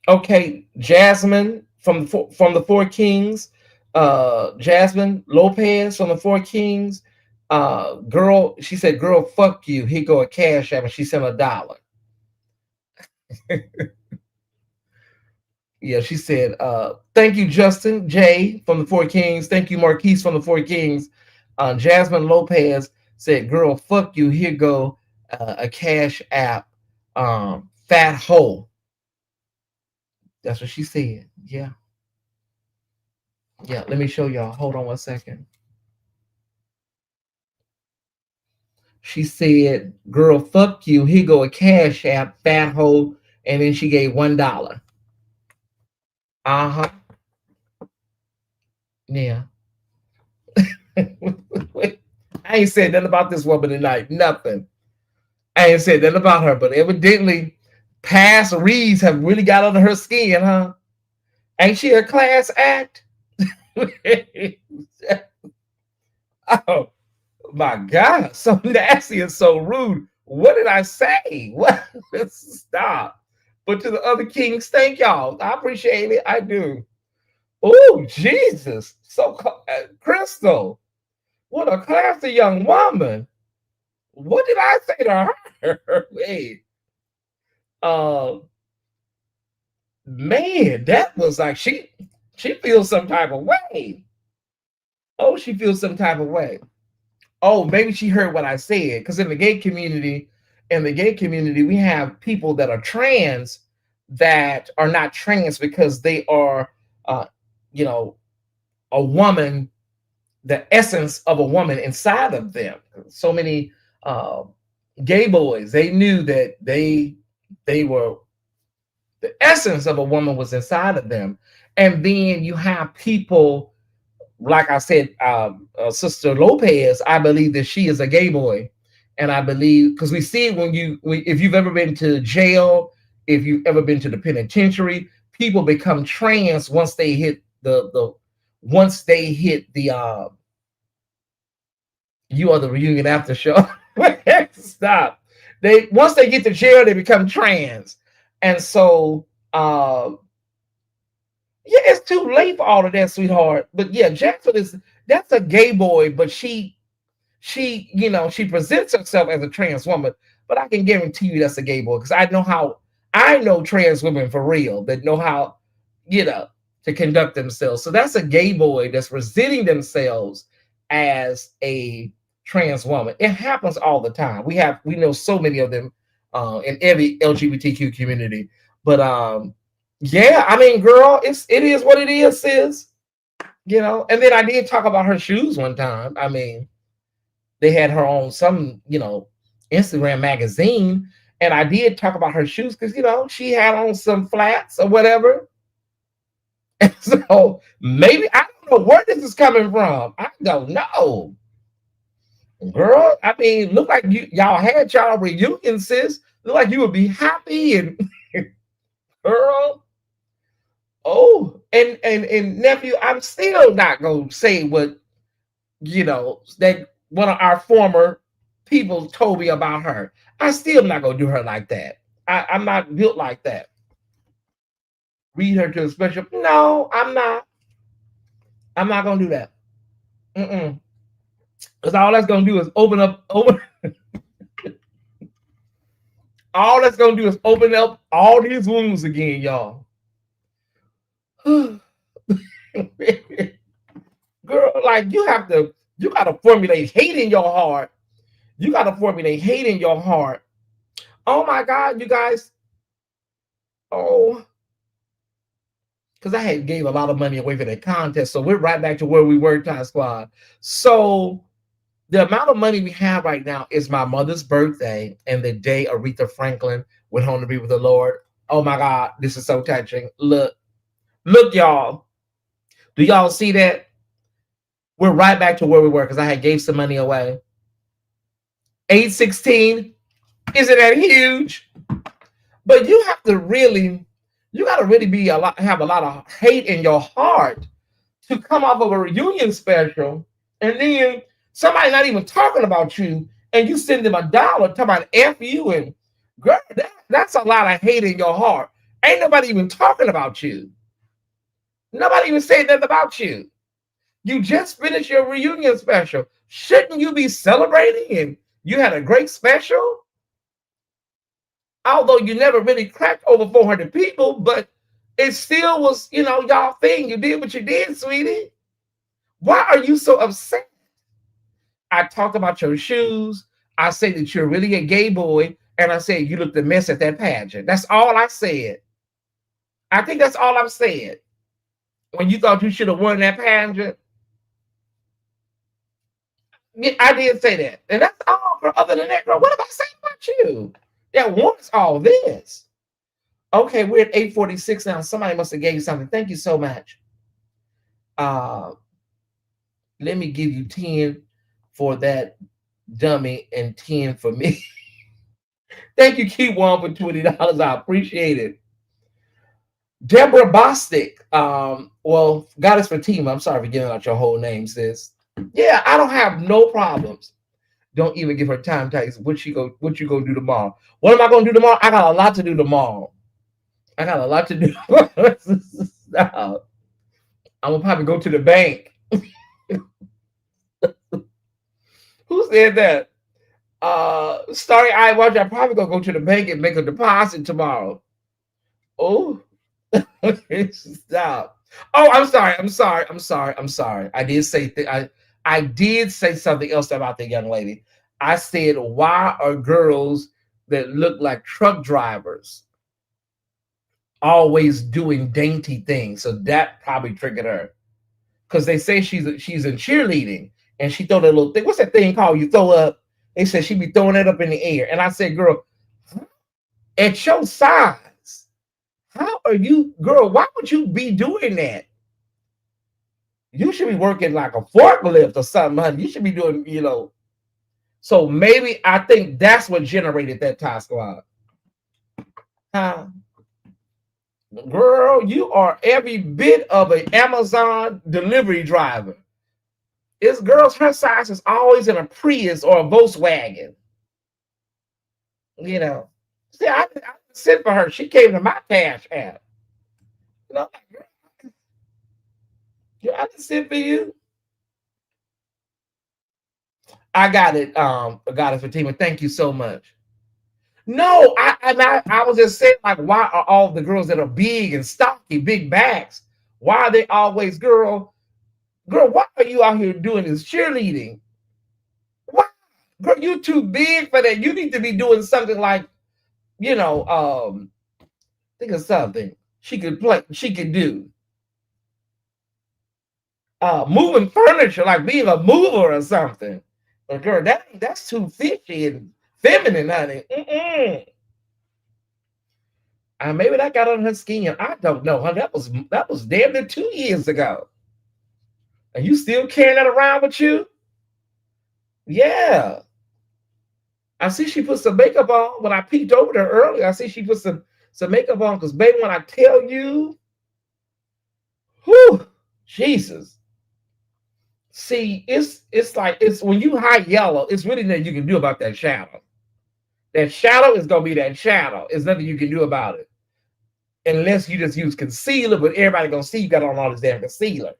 Okay, Jasmine from the Four Kings. Jasmine Lopez from the Four Kings. Girl, she said, "Girl, fuck you." Here go a cash app, and she sent $1. Yeah, she said, "Thank you, Justin J from the Four Kings. Thank you, Marquise from the Four Kings." Jasmine Lopez said, "Girl, fuck you. Here go a cash app, fat hole." That's what she said. Yeah. Yeah, let me show y'all. Hold on 1 second. She said, "Girl, fuck you. Here go a cash app, fat hole," and then she gave $1. Uh-huh. Yeah. I ain't said nothing about this woman tonight. Nothing. I ain't said nothing about her, but evidently past reads have really got under her skin, huh? Ain't she a class act? Oh my God, so nasty and so rude. What did I say? What? Stop. But to the other kings, thank y'all. I appreciate it. I do. Oh, Jesus. So, Crystal, what a classy young woman. What did I say to her? Wait. Man, that was like she feels some type of way. Oh, she feels some type of way. Oh, maybe she heard what I said. Because in the gay community, we have people that are trans that are not trans because they are you know, a woman, the essence of a woman inside of them. So many gay boys, they knew that they were the essence of a woman was inside of them. And then you have people, like I said, Sister Lopez, I believe that she is a gay boy. And I believe, because we see when if you've ever been to jail, if you've ever been to the penitentiary, people become trans once they hit the you are the reunion after show. Stop. Once they get to jail, they become trans. And so yeah, it's too late for all of that, sweetheart. But yeah, Jackson that's a gay boy, but she presents herself as a trans woman, but I can guarantee you that's a gay boy because I know trans women for real that know how, to conduct themselves. So that's a gay boy that's presenting themselves as a trans woman. It happens all the time. We know so many of them in every LGBTQ community. But yeah, I mean, girl, it is what it is, sis. You know, and then I did talk about her shoes one time. I mean, they had her on some, Instagram magazine, and I did talk about her shoes because she had on some flats or whatever. And so maybe I don't know where this is coming from. I don't know. Girl, I mean, look like y'all had y'all reunion, sis. Look like you would be happy and girl. Oh, and nephew, I'm still not gonna say what that one of our former people told me about her. I still not gonna do her like that. I'm not built like that. Read her to a special. No, I'm not. I'm not gonna do that. Because all that's gonna do is open up. All that's gonna do is open up all these wounds again, y'all. Girl, like you gotta formulate hate in your heart. You gotta formulate hate in your heart. Oh my God, you guys. Oh, because I had gave a lot of money away for that contest. So we're right back to where we were, Ty Squad. So the amount of money we have right now is my mother's birthday and the day Aretha Franklin went home to be with the Lord. Oh my God, this is so touching. Look, y'all. Do y'all see that? We're right back to where we were because I had gave some money away. 816, isn't that huge? But you have to really, have a lot of hate in your heart to come off of a reunion special, and then somebody not even talking about you, and you send them $1 talking about F you, and girl, that's a lot of hate in your heart. Ain't nobody even talking about you. Nobody even saying nothing about you. You just finished your reunion special. Shouldn't you be celebrating? And you had a great special. Although you never really cracked over 400 people, but it still was, y'all thing. You did what you did, sweetie. Why are you so upset? I talked about your shoes. I said that you're really a gay boy. And I said you looked a mess at that pageant. That's all I said. I think that's all I've said. When you thought you should have won that pageant, I did say that. And that's all. Girl. Other than that, girl, what am I saying about you? That wants all this. Okay, we're at 8:46 now. Somebody must have gave you something. Thank you so much. Let me give you 10 for that dummy and 10 for me. Thank you, Keep One, for $20. I appreciate it. Deborah Bostic. Well, Goddess Fatima, I'm sorry for giving out your whole name, sis. Yeah, I don't have no problems. Don't even give her time, Tyesse. What you gonna do tomorrow? What am I gonna do tomorrow? I got a lot to do tomorrow. I got a lot to do. Stop. I'm gonna probably go to the bank. Who said that? Starry Eye Watch. I probably gonna go to the bank and make a deposit tomorrow. Oh, stop. Oh, I'm sorry. I did say I did say something else about the young lady. I said, why are girls that look like truck drivers always doing dainty things? So that probably triggered her. Because they say she's in cheerleading and she throw that little thing. What's that thing called? You throw up. They said she'd be throwing it up in the air. And I said, girl, at your size, how are you, girl, why would you be doing that? You should be working like a forklift or something, honey. You should be doing, So maybe I think that's what generated that Ty Squad. Huh? Girl, you are every bit of an Amazon delivery driver. This girl's her size is always in a Prius or a Volkswagen. See, I sent for her. She came to my Cash App. I didn't send for you. I got it. Goddess Fatima. Thank you so much. No, I was just saying, like, why are all the girls that are big and stocky, big backs, why are they always, girl, why are you out here doing this cheerleading? Why Girl, you too big for that. You need to be doing something like, you know, think of something she could play, she could do. Moving furniture, like being a mover or something. But girl, that's too fishy and feminine, honey. Maybe that got on her skin. I don't know, honey. That was damn near 2 years ago. And you still carrying that around with you? Yeah. I see she put some makeup on. When I peeked over there earlier, I see she put some makeup on. Because baby, when I tell you, whew, Jesus. See, it's like it's when you high yellow, it's really nothing you can do about that shadow. That shadow is gonna be that shadow. There's nothing you can do about it. Unless you just use concealer, but everybody gonna see you got on all this damn concealer.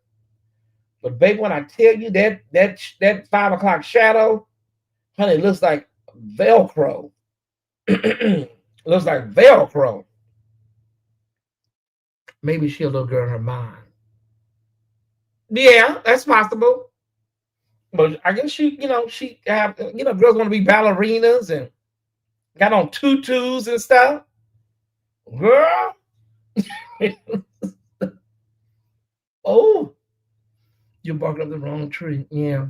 But baby, when I tell you that 5 o'clock shadow, honey, it looks like Velcro. Looks like Velcro. Maybe she a little girl in her mind. Yeah, that's possible. But I guess she have, girls want to be ballerinas and got on tutus and stuff. Girl. Oh, you barking up the wrong tree. Yeah.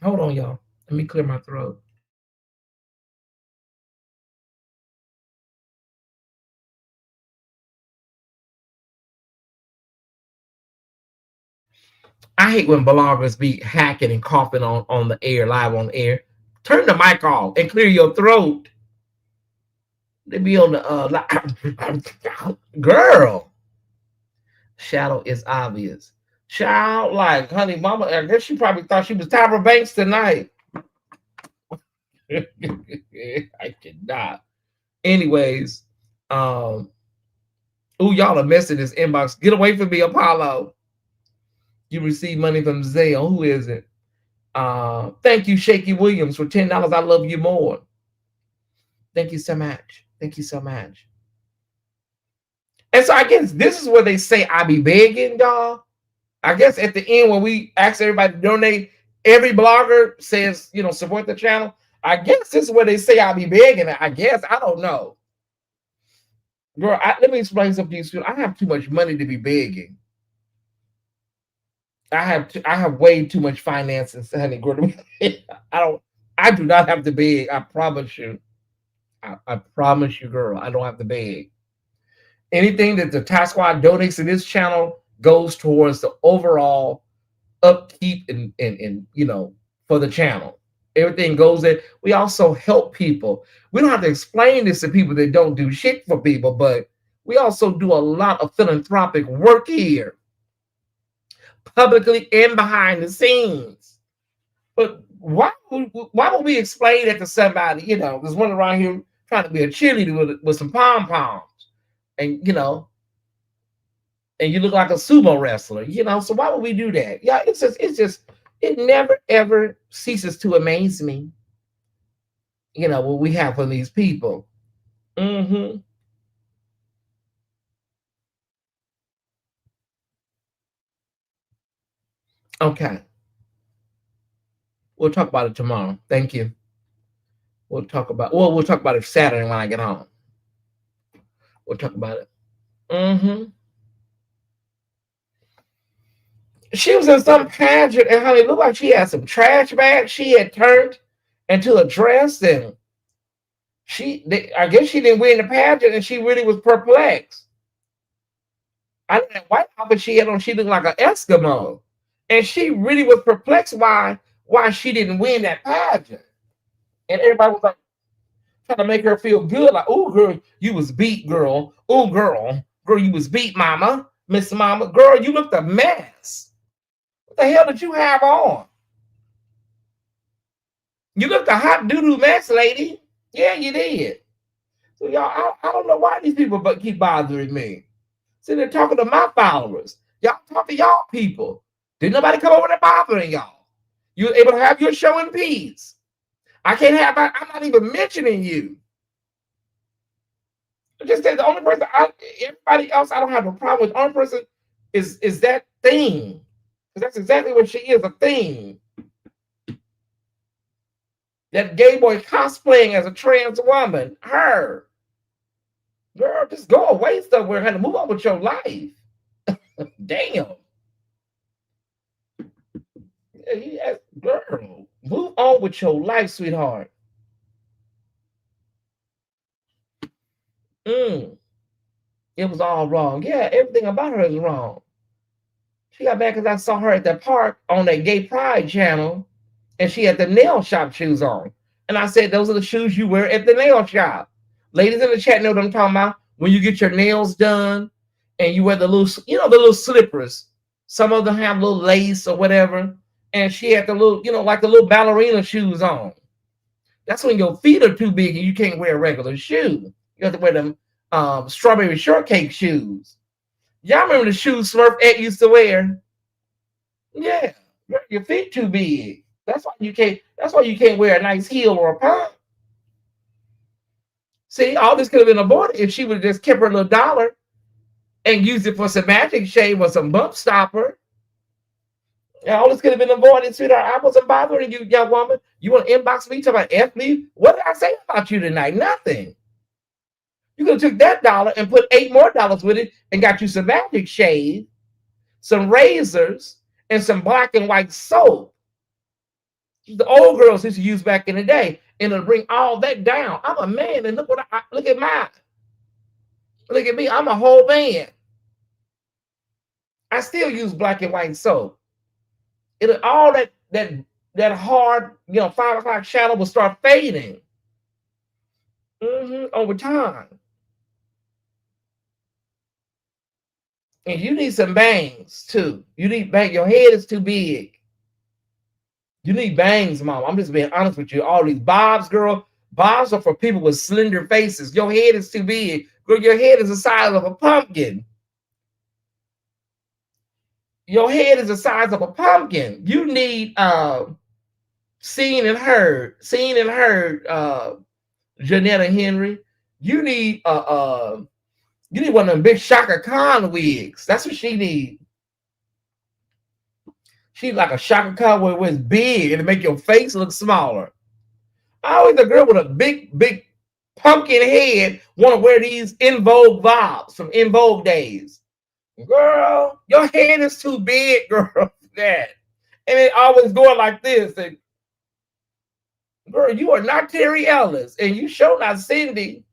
Hold on, y'all. Let me clear my throat. I hate when bloggers be hacking and coughing on the air, live on air. Turn the mic off and clear your throat. They be on the girl. Shadow is obvious. Child, like, honey, mama, I guess she probably thought she was Tyra Banks tonight. I cannot. Anyways, y'all are messing this inbox. Get away from me, Apollo. You receive money from Zale. Who is it? Thank you, Shaky Williams, for $10. I love you more. Thank you so much. Thank you so much. And so I guess this is where they say I be begging, y'all. I guess at the end when we ask everybody to donate, every blogger says, support the channel. I guess this is where they say I be begging. I guess. I don't know. Girl, let me explain something to you. I have too much money to be begging. I have way too much finances, honey. I do not have to beg. I promise you. I promise you, girl. I don't have to beg. Anything that the Ty Squad donates to this channel goes towards the overall upkeep and for the channel. Everything goes in. We also help people. We don't have to explain this to people that don't do shit for people, but we also do a lot of philanthropic work here, publicly and behind the scenes. But why would we explain that to somebody? There's one around here trying to be a cheerleader with some pom poms, and and you look like a sumo wrestler. So why would we do that? Yeah, it's just it never ever ceases to amaze me. What we have from these people. Mm-hmm. Okay. We'll talk about it tomorrow. Thank you. We'll talk about it Saturday when I get home. We'll talk about it. Mm-hmm. She was in some pageant, and honey, it looked like she had some trash bags she had turned into a dress, and I guess she didn't win the pageant, and she really was perplexed. I know that white outfit she had on, she looked like an Eskimo, and she really was perplexed why she didn't win that pageant, and everybody was like trying to make her feel good, like, "Oh, girl, you was beat, girl. Oh, girl, you was beat, mama, Miss Mama, girl, you looked a mess. What the hell did you have on? You looked a hot doo-doo mess, lady. Yeah, you did." So y'all, I don't know why these people keep bothering me. See, they're talking to my followers. Y'all talk to y'all people. Did nobody come over there bothering y'all? You were able to have your show in peace. I can't have. I'm not even mentioning you. Just that the only person, everybody else, I don't have a problem with. The only person is that thing. Because that's exactly what she is, a thing. That gay boy cosplaying as a trans woman. Her. Girl, just go away somewhere, honey. Move on with your life. Damn. Girl, move on with your life, sweetheart. It was all wrong. Yeah, everything about her is wrong. She got mad because I saw her at the park on that Gay Pride channel, and she had the nail shop shoes on. And I said, those are the shoes you wear at the nail shop. Ladies in the chat know what I'm talking about. When you get your nails done and you wear the little, the little slippers. Some of them have little lace or whatever. And she had the little, like the little ballerina shoes on. That's when your feet are too big and you can't wear a regular shoe. You have to wear them strawberry shortcake shoes. Y'all remember the shoes Smurf Ed used to wear? Yeah, your feet too big. That's why you can't. That's why you can't wear a nice heel or a pump. See, all this could have been avoided if she would have just kept her little dollar and used it for some magic shave or some bump stopper. Yeah, all this could have been avoided, sweetheart. I wasn't bothering you, young woman. You want to inbox me, talk about F me? What did I say about you tonight? Nothing. You could have took that dollar and put $8 more with it and got you some magic shave, some razors, and some black and white soap. The old girls used to use back in the day, and it'll bring all that down. I'm a man, and look at mine. Look at me. I'm a whole man. I still use black and white soap. It'll all that hard, 5 o'clock shadow will start fading over time. And you need some bangs too. You need bangs. Your head is too big. You need bangs, mom. I'm just being honest with you. All these bobs, girl. Bobs are for people with slender faces. Your head is too big. Girl, your head is the size of a pumpkin. Your head is the size of a pumpkin. You need seen and heard, Janetta Henry. You need one of them big Shaka Khan wigs. That's what she needs. She's like a Shaka Khan where it's big and it make your face look smaller. I always a girl with a big pumpkin head want to wear these In Vogue vibes from In Vogue days. Girl, your head is too big, girl. That. And it always going like this. And, girl, you are not Terry Ellis, and you sure not Cindy.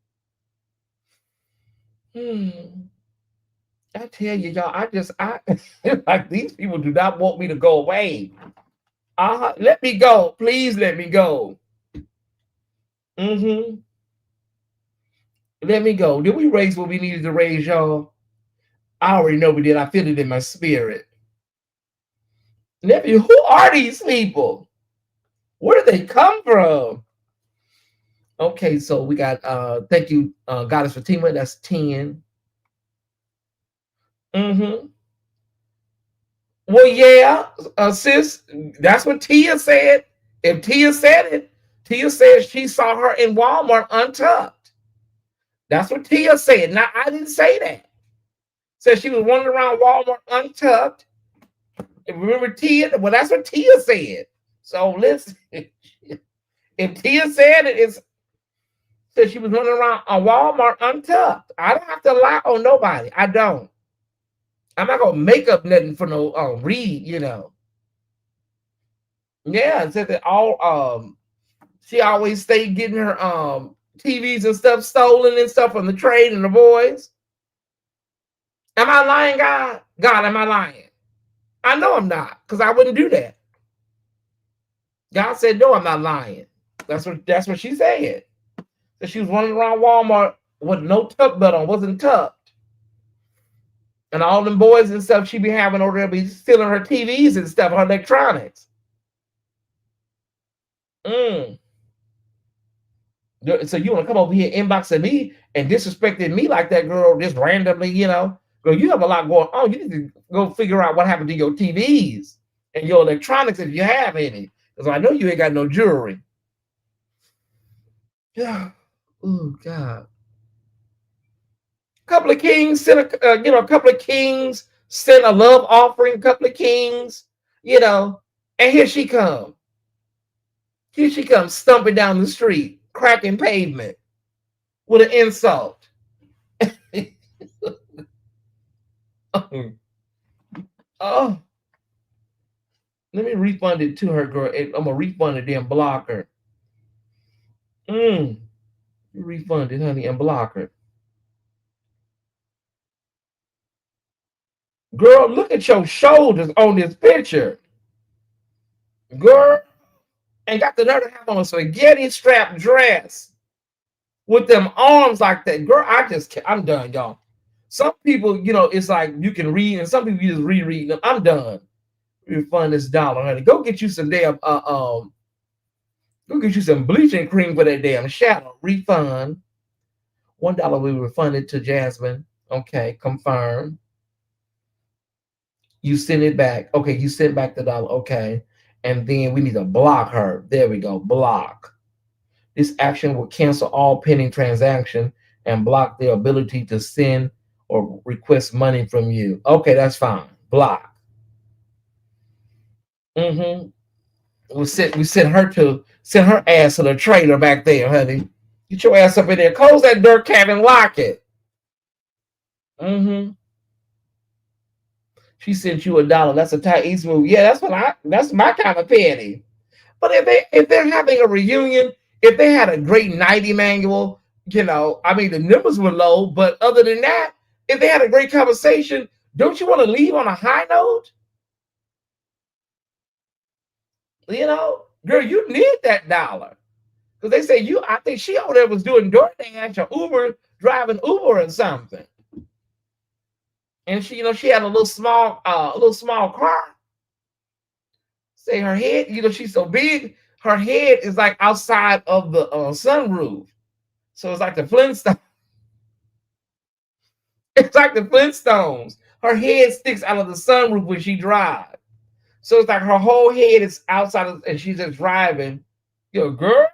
I tell you, y'all, I like these people do not want me to go away. Let me go. Please let me go. Let me go. Did we raise what we needed to raise, y'all? I already know we did. I feel it in my spirit. Nephew, who are these people? Where do they come from? Okay, so we got thank you, Goddess Fatima. That's 10. Well, yeah, sis, that's what Tia said. If Tia said it, Tia said she saw her in Walmart untucked. That's what Tia said. Now, I didn't say that. Said she was running around Walmart untucked. And remember Tia? Well, that's what Tia said. So listen, if Tia said it, said she was running around a Walmart untucked. I don't have to lie on nobody. I don't. I'm not gonna make up nothing for no read, Yeah, it said that all she always stayed getting her TVs and stuff stolen and stuff from the trade and the boys. Am I lying, God? God, am I lying? I know I'm not, because I wouldn't do that. God said, no, I'm not lying. That's what she said. That she was running around Walmart with no tuck belt on, wasn't tucked. And all them boys and stuff she be having over there be stealing her TVs and stuff, her electronics. So you want to come over here inboxing me and disrespecting me like that, girl, just randomly, Girl, you have a lot going on. You need to go figure out what happened to your TVs and your electronics if you have any. Because I know you ain't got no jewelry. Yeah. Oh, God. Couple of kings sent a couple of kings sent a love offering, a couple of kings, and here she come. Here she comes stumping down the street, cracking pavement with an insult. Oh, let me refund it to her, girl. I'm gonna refund it, then block her. Mm, refund it, honey, and block her. Girl, look at your shoulders on this picture. Girl, and got the nerve to have on a spaghetti strap dress with them arms like that. Girl, I'm done, y'all. Some people, it's like you can read, and some people you just reread them. I'm done. Refund this dollar, honey. Go get you some damn go get you some bleaching cream for that damn shadow. Refund. $1 we refunded to Jasmine. Okay, confirm. You send it back. Okay, you send back the dollar. Okay. And then we need to block her. There we go. Block. This action will cancel all pending transaction and block their ability to send or request money from you. Okay, that's fine. Block. Mm-hmm. We sent her ass to the trailer back there, honey. Get your ass up in there. Close that dirt cabin, lock it. Mm-hmm. She sent you $1. That's a Tyesse move. Yeah, that's my kind of petty. But if they're having a reunion, if they had a great night, Emmanuel, I mean the numbers were low, but other than that, if they had a great conversation, don't you want to leave on a high note? Girl, you need that dollar. Because they say I think she over there was doing DoorDash or Uber, driving Uber or something. And she had a little small car. Say her head, she's so big, her head is like outside of the sunroof. So it's like the Flintstones. It's like the Flintstones. Her head sticks out of the sunroof when she drives. So it's like her whole head is outside and she's just driving. Girl,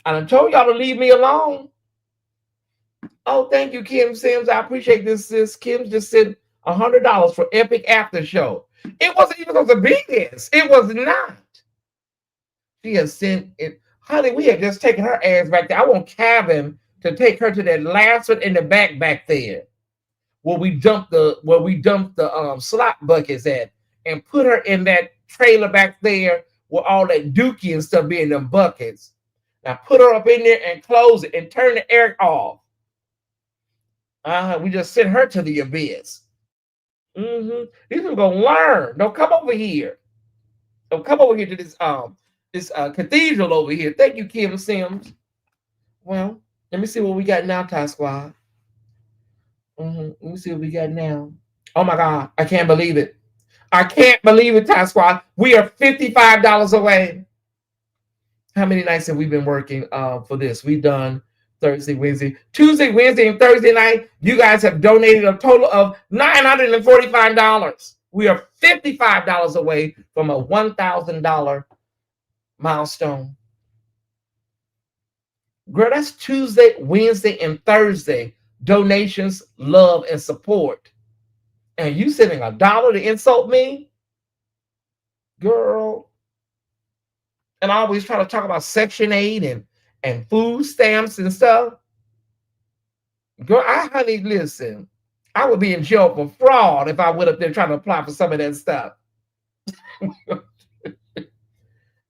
I done told y'all to leave me alone. Oh, thank you, Kim Sims. I appreciate this, sis. Kim just sent $100 for Epic After Show. It wasn't even supposed to be this. It was not. She has sent it. Honey, we had just taken her ass back there. I want Kevin to take her to that last one in the back there, where we dumped the slot buckets at, and put her in that trailer back there with all that dookie and stuff being in them buckets. Now put her up in there and close it and turn the air off. We just sent her to the abyss. Mm-hmm. These people gonna learn. Don't come over here. Don't come over here to this cathedral over here. Thank you, Kim Sims. Well, let me see what we got now, Ty Squad. Let me see what we got now. Oh my God, I can't believe it. I can't believe it, Ty Squad. We are $55 away. How many nights have we been working for this? We've done Thursday, Wednesday, Tuesday, Wednesday, and Thursday night. You guys have donated a total of $945. We are $55 away from a $1,000 milestone. Girl, that's Tuesday, Wednesday, and Thursday. Donations, love, and support. And you sending $1 to insult me? Girl. And I always try to talk about Section 8 and food stamps and stuff. Girl, honey, listen. I would be in jail for fraud if I went up there trying to apply for some of that stuff.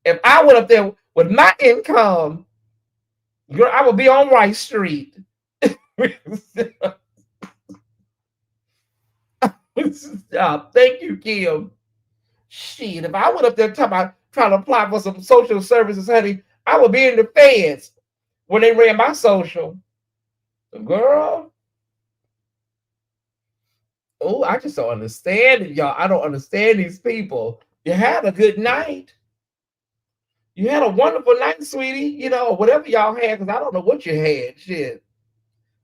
If I went up there with my income, girl, I would be on Rice Street. Thank you, Kim. Shit, if I went up there trying to apply for some social services, honey, I would be in the feds when they ran my social. Girl. Oh, I just don't understand it, y'all. I don't understand these people. You had a good night. You had a wonderful night, sweetie. Whatever y'all had, because I don't know what you had. Shit.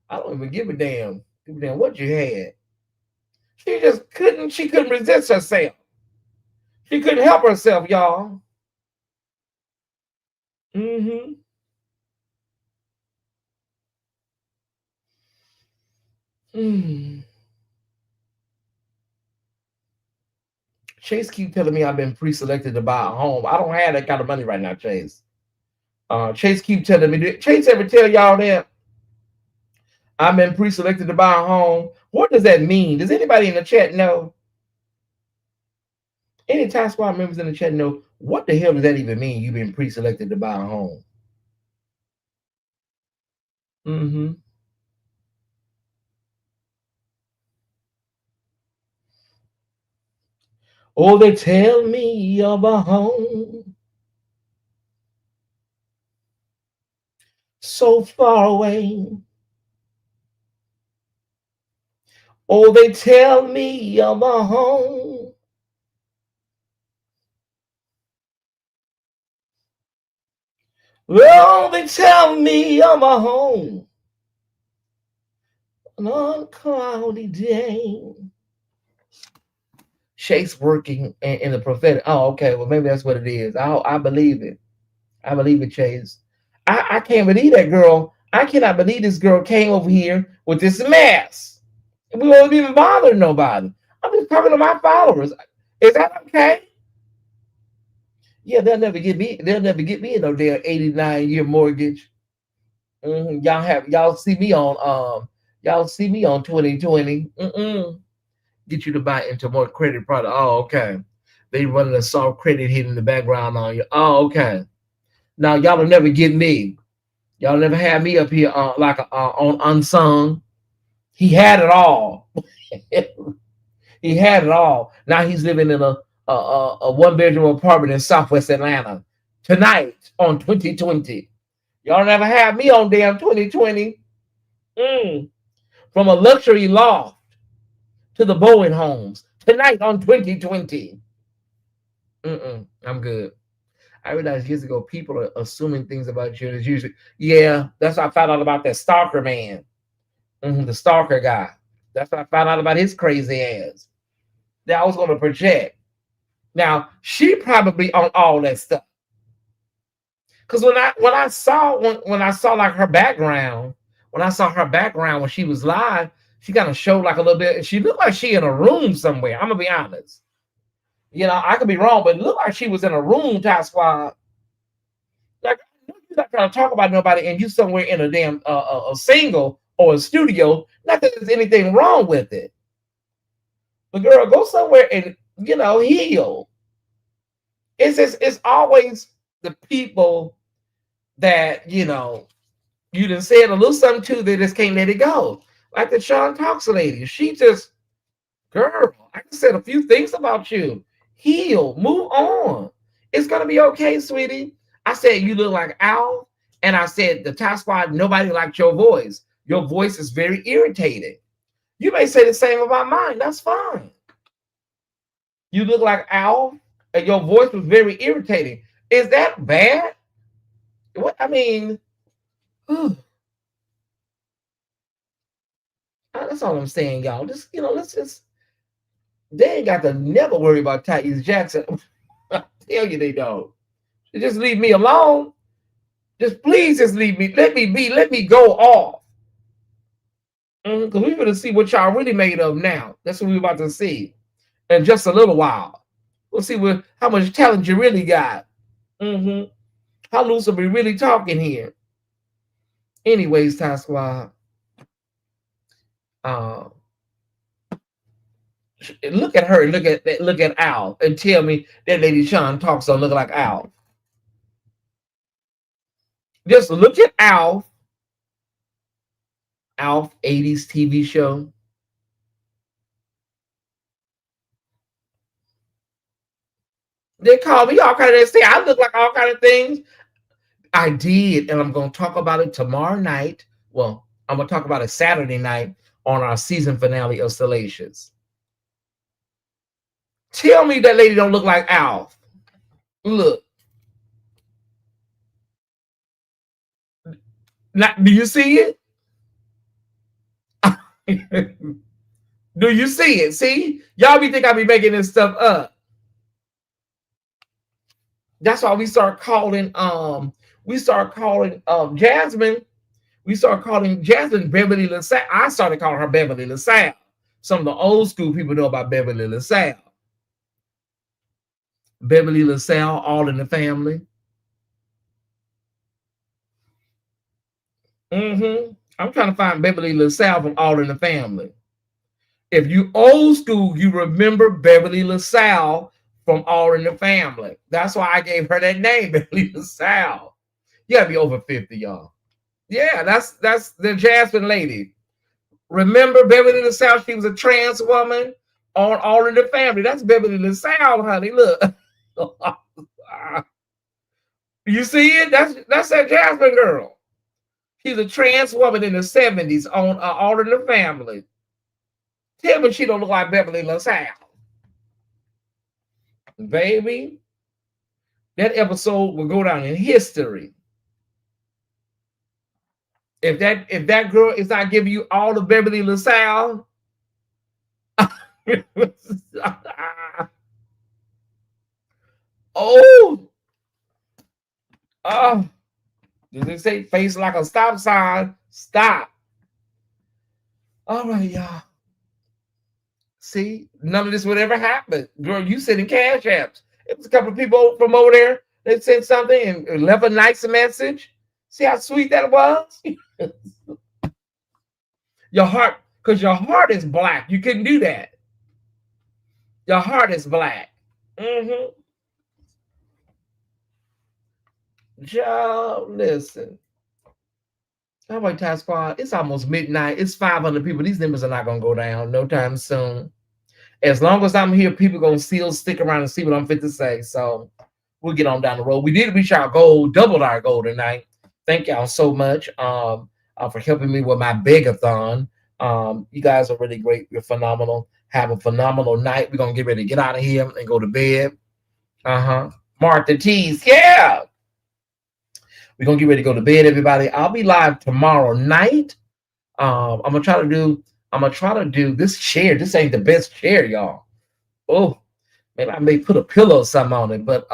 I don't even give a damn. Give a damn what you had. She couldn't resist herself. She couldn't help herself, y'all. Mm-hmm. Chase keep telling me I've been pre-selected to buy a home. I don't have that kind of money right now, Chase. Chase keep telling me. Did Chase ever tell y'all that I've been pre-selected to buy a home? What does that mean? Does anybody in the chat know? Any Tyesse Squad members in the chat know what the hell does that even mean? You've been pre-selected to buy a home. Mm-hmm. Oh, they tell me of a home so far away. Oh, they tell me of a home. Well, they tell me of a home on a cloudy day. Chase working in the prophetic. Oh, okay. Well, maybe that's what it is. I believe it. I believe it, Chase. I can't believe that girl. I cannot believe this girl came over here with this mess. We won't even bother nobody. I'm just talking to my followers. Is that okay? Yeah, they'll never get me. They'll never get me in no damn 89-year mortgage. Y'all see me on 2020. Get you to buy into more credit product. Oh, okay. They running a soft credit hit in the background on you. Oh, okay. Now y'all will never get me. Y'all never have me up here on Unsung. He had it all. He had it all. Now he's living in a one-bedroom apartment in Southwest Atlanta. Tonight on 2020. Y'all never had me on damn 2020. From a luxury loft to the Bowen homes. Tonight on 2020. I'm good. I realized years ago people are assuming things about you. And it's usually, yeah, that's how I found out about that stalker man. The stalker guy. That's what I found out about his crazy ass. That I was going to project. Now, she probably on all that stuff. Because when I saw like her background, when she was live, she kind of showed like a little bit. She looked like she in a room somewhere. I'm gonna be honest. You know, I could be wrong, but it looked like she was in a room, Tyesse Squad. Like, you're not trying to talk about nobody, and you somewhere in a damn a single or a studio. Not that there's anything wrong with it. But girl, go somewhere and heal. It's always the people that you done said a little something to, they just can't let it go. Like the Sean Talks lady. She just, girl, I just said a few things about you. Heal, move on. It's gonna be okay, sweetie. I said you look like Al, and I said the Tyesse Squad, nobody liked your voice. Your voice is very irritating. You may say the same about mine. That's fine. You look like Al, and your voice was very irritating. Is that bad? What I mean, that's all I'm saying, y'all. Just let's just. They ain't got to never worry about Tyesse Jackson. I tell you they don't. Just leave me alone. Please leave me. Let me be. Let me go off. Because we're going to see what y'all really made of now. That's what we're about to see in just a little while. We'll see how much talent you really got. How loose are we really talking here? Anyways, Tyesse Squad. Look at her. Look at Al, and tell me that Lady Sean talks so look like Al. Just look at Alf 80s TV show. They call me all kind of things. I look like all kind of things. I did, and I'm going to talk about it tomorrow night. Well, I'm going to talk about it Saturday night on our season finale of Salacious. Tell me that lady don't look like Alf. Look. Now, do you see it? Do you see it? See? Y'all be think I be making this stuff up. That's why we start calling Jasmine. We start calling Jasmine Beverly LaSalle. I started calling her Beverly LaSalle. Some of the old school people know about Beverly LaSalle. Beverly LaSalle, All in the Family. I'm trying to find Beverly LaSalle from All in the Family. If you old school, you remember Beverly LaSalle from All in the Family. That's why I gave her that name, Beverly LaSalle. You gotta be over 50, y'all. Yeah, that's the Jasmine lady. Remember Beverly LaSalle? She was a trans woman on All in the Family. That's Beverly LaSalle, honey. Look. You see it? That's that Jasmine girl. She's a trans woman in the 70s on All in the Family. Tell me she don't look like Beverly LaSalle. Baby, that episode will go down in history. If that girl is not giving you all of Beverly LaSalle, oh, did they say face like a stop sign? Stop. All right, y'all. See, none of this would ever happen. Girl, you sending cash apps. It was a couple of people from over there. They sent something and left a nice message. See how sweet that was? Your heart, because your heart is black. You couldn't do that. Your heart is black. Joe, listen. All right, Ty Squad. It's almost midnight. It's 500 people. These numbers are not going to go down no time soon. As long as I'm here, people are going to still stick around and see what I'm fit to say. So we'll get on down the road. We did reach our goal, doubled our goal tonight. Thank y'all so much for helping me with my begathon. You guys are really great. You're phenomenal. Have a phenomenal night. We're going to get ready to get out of here and go to bed. Martha Tees. Yeah. We're going to get ready to go to bed, everybody. I'll be live tomorrow night. I'm going to try to do this chair. This ain't the best chair, y'all. Oh, maybe I may put a pillow or something on it. But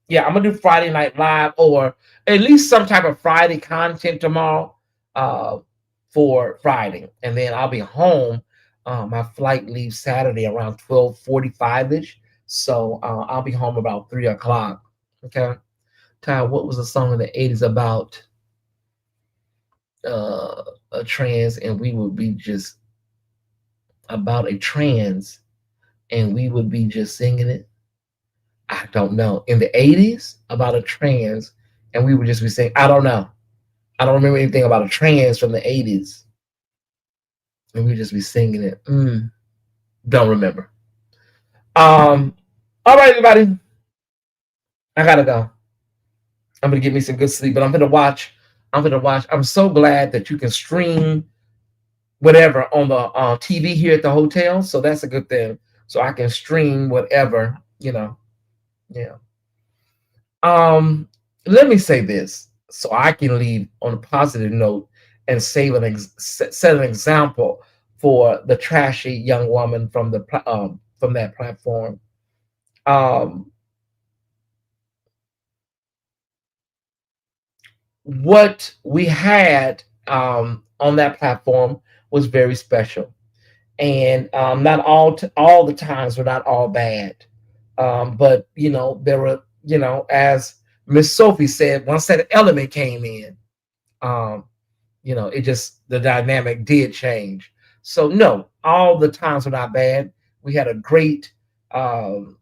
yeah, I'm going to do Friday Night Live or at least some type of Friday content tomorrow for Friday. And then I'll be home. My flight leaves Saturday around 12:45-ish. So I'll be home about 3 o'clock. Okay. Ty, what was the song in the 80s about a trans and we would be just about a trans and we would be just singing it? I don't know. In the 80s about a trans and we would just be saying, I don't know. I don't remember anything about a trans from the 80s. And we'd just be singing it. Don't remember. All right, everybody. I gotta go. I'm gonna get me some good sleep, but I'm gonna watch. I'm so glad that you can stream whatever on the TV here at the hotel. So that's a good thing. So I can stream whatever, Yeah. Let me say this so I can leave on a positive note and set an example for the trashy young woman from that platform. What we had on that platform was very special, and not all the times were not all bad, but there were, as Miss Sophie said, once that element came in, it just, the dynamic did change. So no, all the times were not bad. We had a great time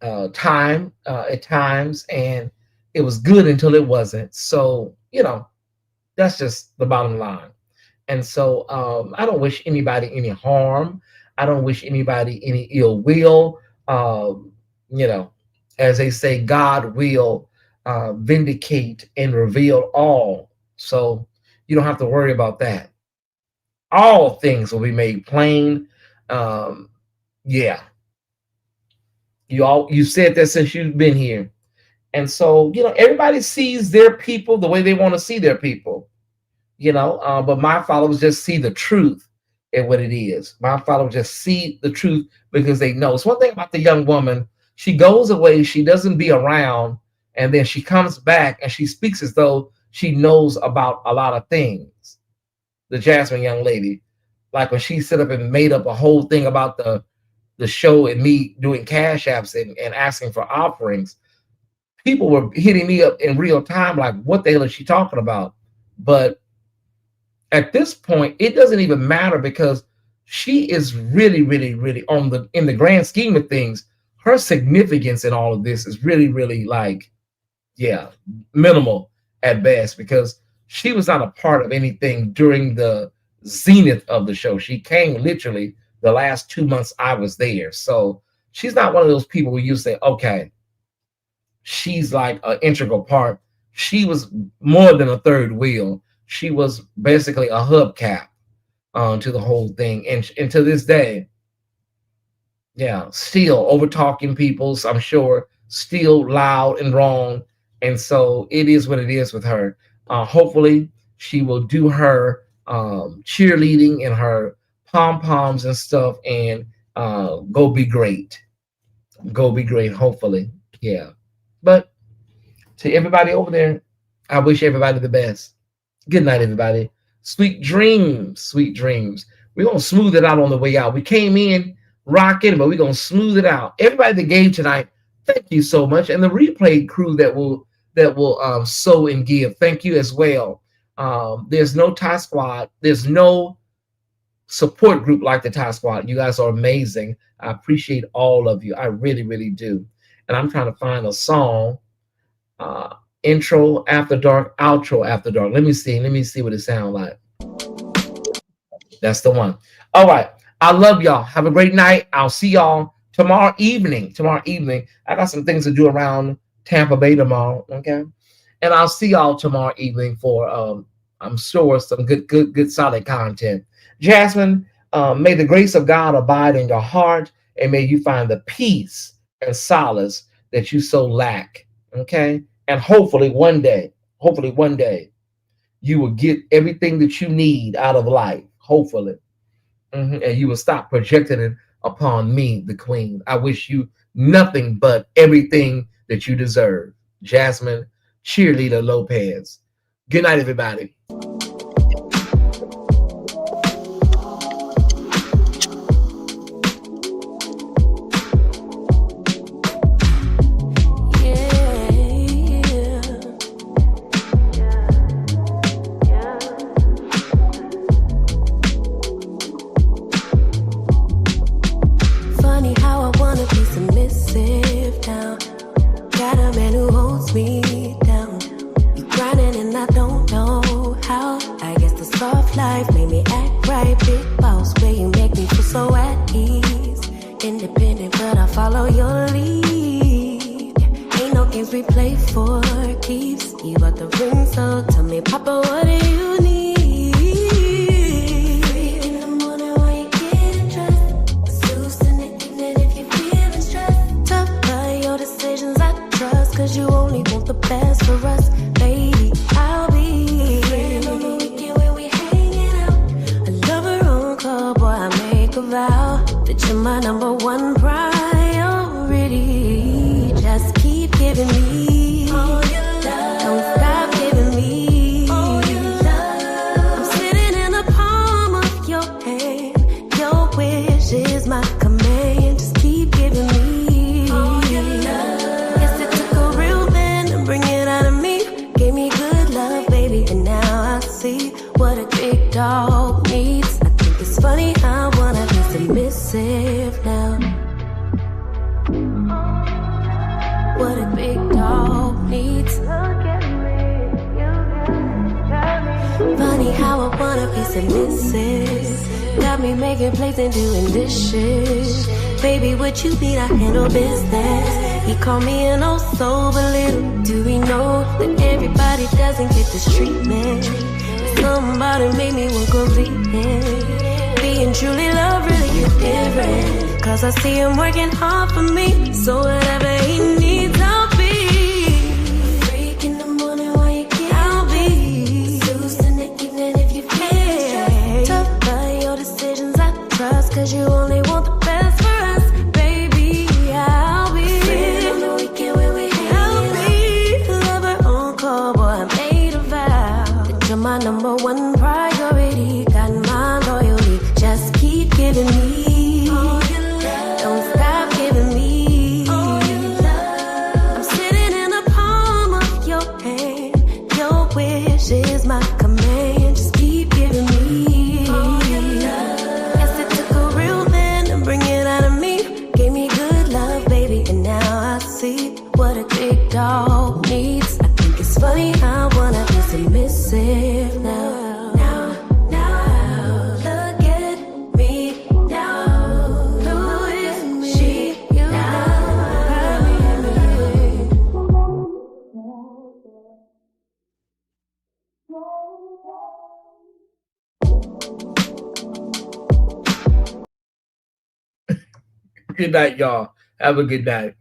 at times, and it was good until it wasn't. So, that's just the bottom line. And so I don't wish anybody any harm. I don't wish anybody any ill will. As they say, God will vindicate and reveal all. So you don't have to worry about that. All things will be made plain. Yeah. You said that since you've been here. And so, everybody sees their people the way they want to see their people, but my followers just see the truth and what it is. My followers just see the truth because they know. It's one thing about the young woman. She goes away, she doesn't be around, and then she comes back and she speaks as though she knows about a lot of things. The Jasmine young lady, like when she set up and made up a whole thing about the the show and me doing cash apps and asking for offerings, people were hitting me up in real time like, what the hell is she talking about? But at this point, it doesn't even matter, because she is really, really, really in the grand scheme of things, her significance in all of this is really, really like, yeah, minimal at best, because she was not a part of anything during the zenith of the show. She came literally the last 2 months I was there. So she's not one of those people where you say, okay, she's like an integral part. She was more than a third wheel. She was basically a hubcap to the whole thing. And to this day, yeah, still over talking people, so I'm sure, still loud and wrong. And so it is what it is with her. Hopefully she will do her cheerleading and her pom-poms and stuff and go be great. Go be great, hopefully. Yeah. But to everybody over there, I wish everybody the best. Good night, everybody. Sweet dreams, sweet dreams. We're going to smooth it out on the way out. We came in rocking, but we're going to smooth it out. Everybody that gave tonight, thank you so much. And the replay crew that will sow and give, thank you as well. There's no Tie Squad. There's no support group like the Tie Squad. You guys are amazing. I appreciate all of you. I really, really do. And I'm trying to find a song. Intro after dark, outro after dark. Let me see what it sounds like. That's the one. All right. I love y'all. Have a great night. I'll see y'all tomorrow evening. I got some things to do around Tampa Bay tomorrow. Okay. And I'll see y'all tomorrow evening for I'm sure some good solid content. Jasmine, may the grace of God abide in your heart, and may you find the peace and solace that you so lack. Okay. And hopefully one day, you will get everything that you need out of life. Hopefully. And you will stop projecting it upon me, the queen. I wish you nothing but everything that you deserve. Jasmine Cheerleader Lopez. Good night, everybody. Cause I see him working hard for me. So whatever he needs, I'll be. Freak in the morning while you get I'll be. Zeus in the evening if you feel tough by your decisions, I trust. Cause you only want the best for us, baby. I'll be. Free on the weekend when we hang I'll be. Lover on call, boy, I made a vow that you're my number one priority. Got my loyalty, just keep giving me. Don't She's my command, just keep giving me all your love. Guess it took a real man to bring it out of me. Gave me good love, baby, and now I see what a big dog needs. I think it's funny how one of us is missing now. Look at me now. Who is she now? Good night, y'all. Have a good night.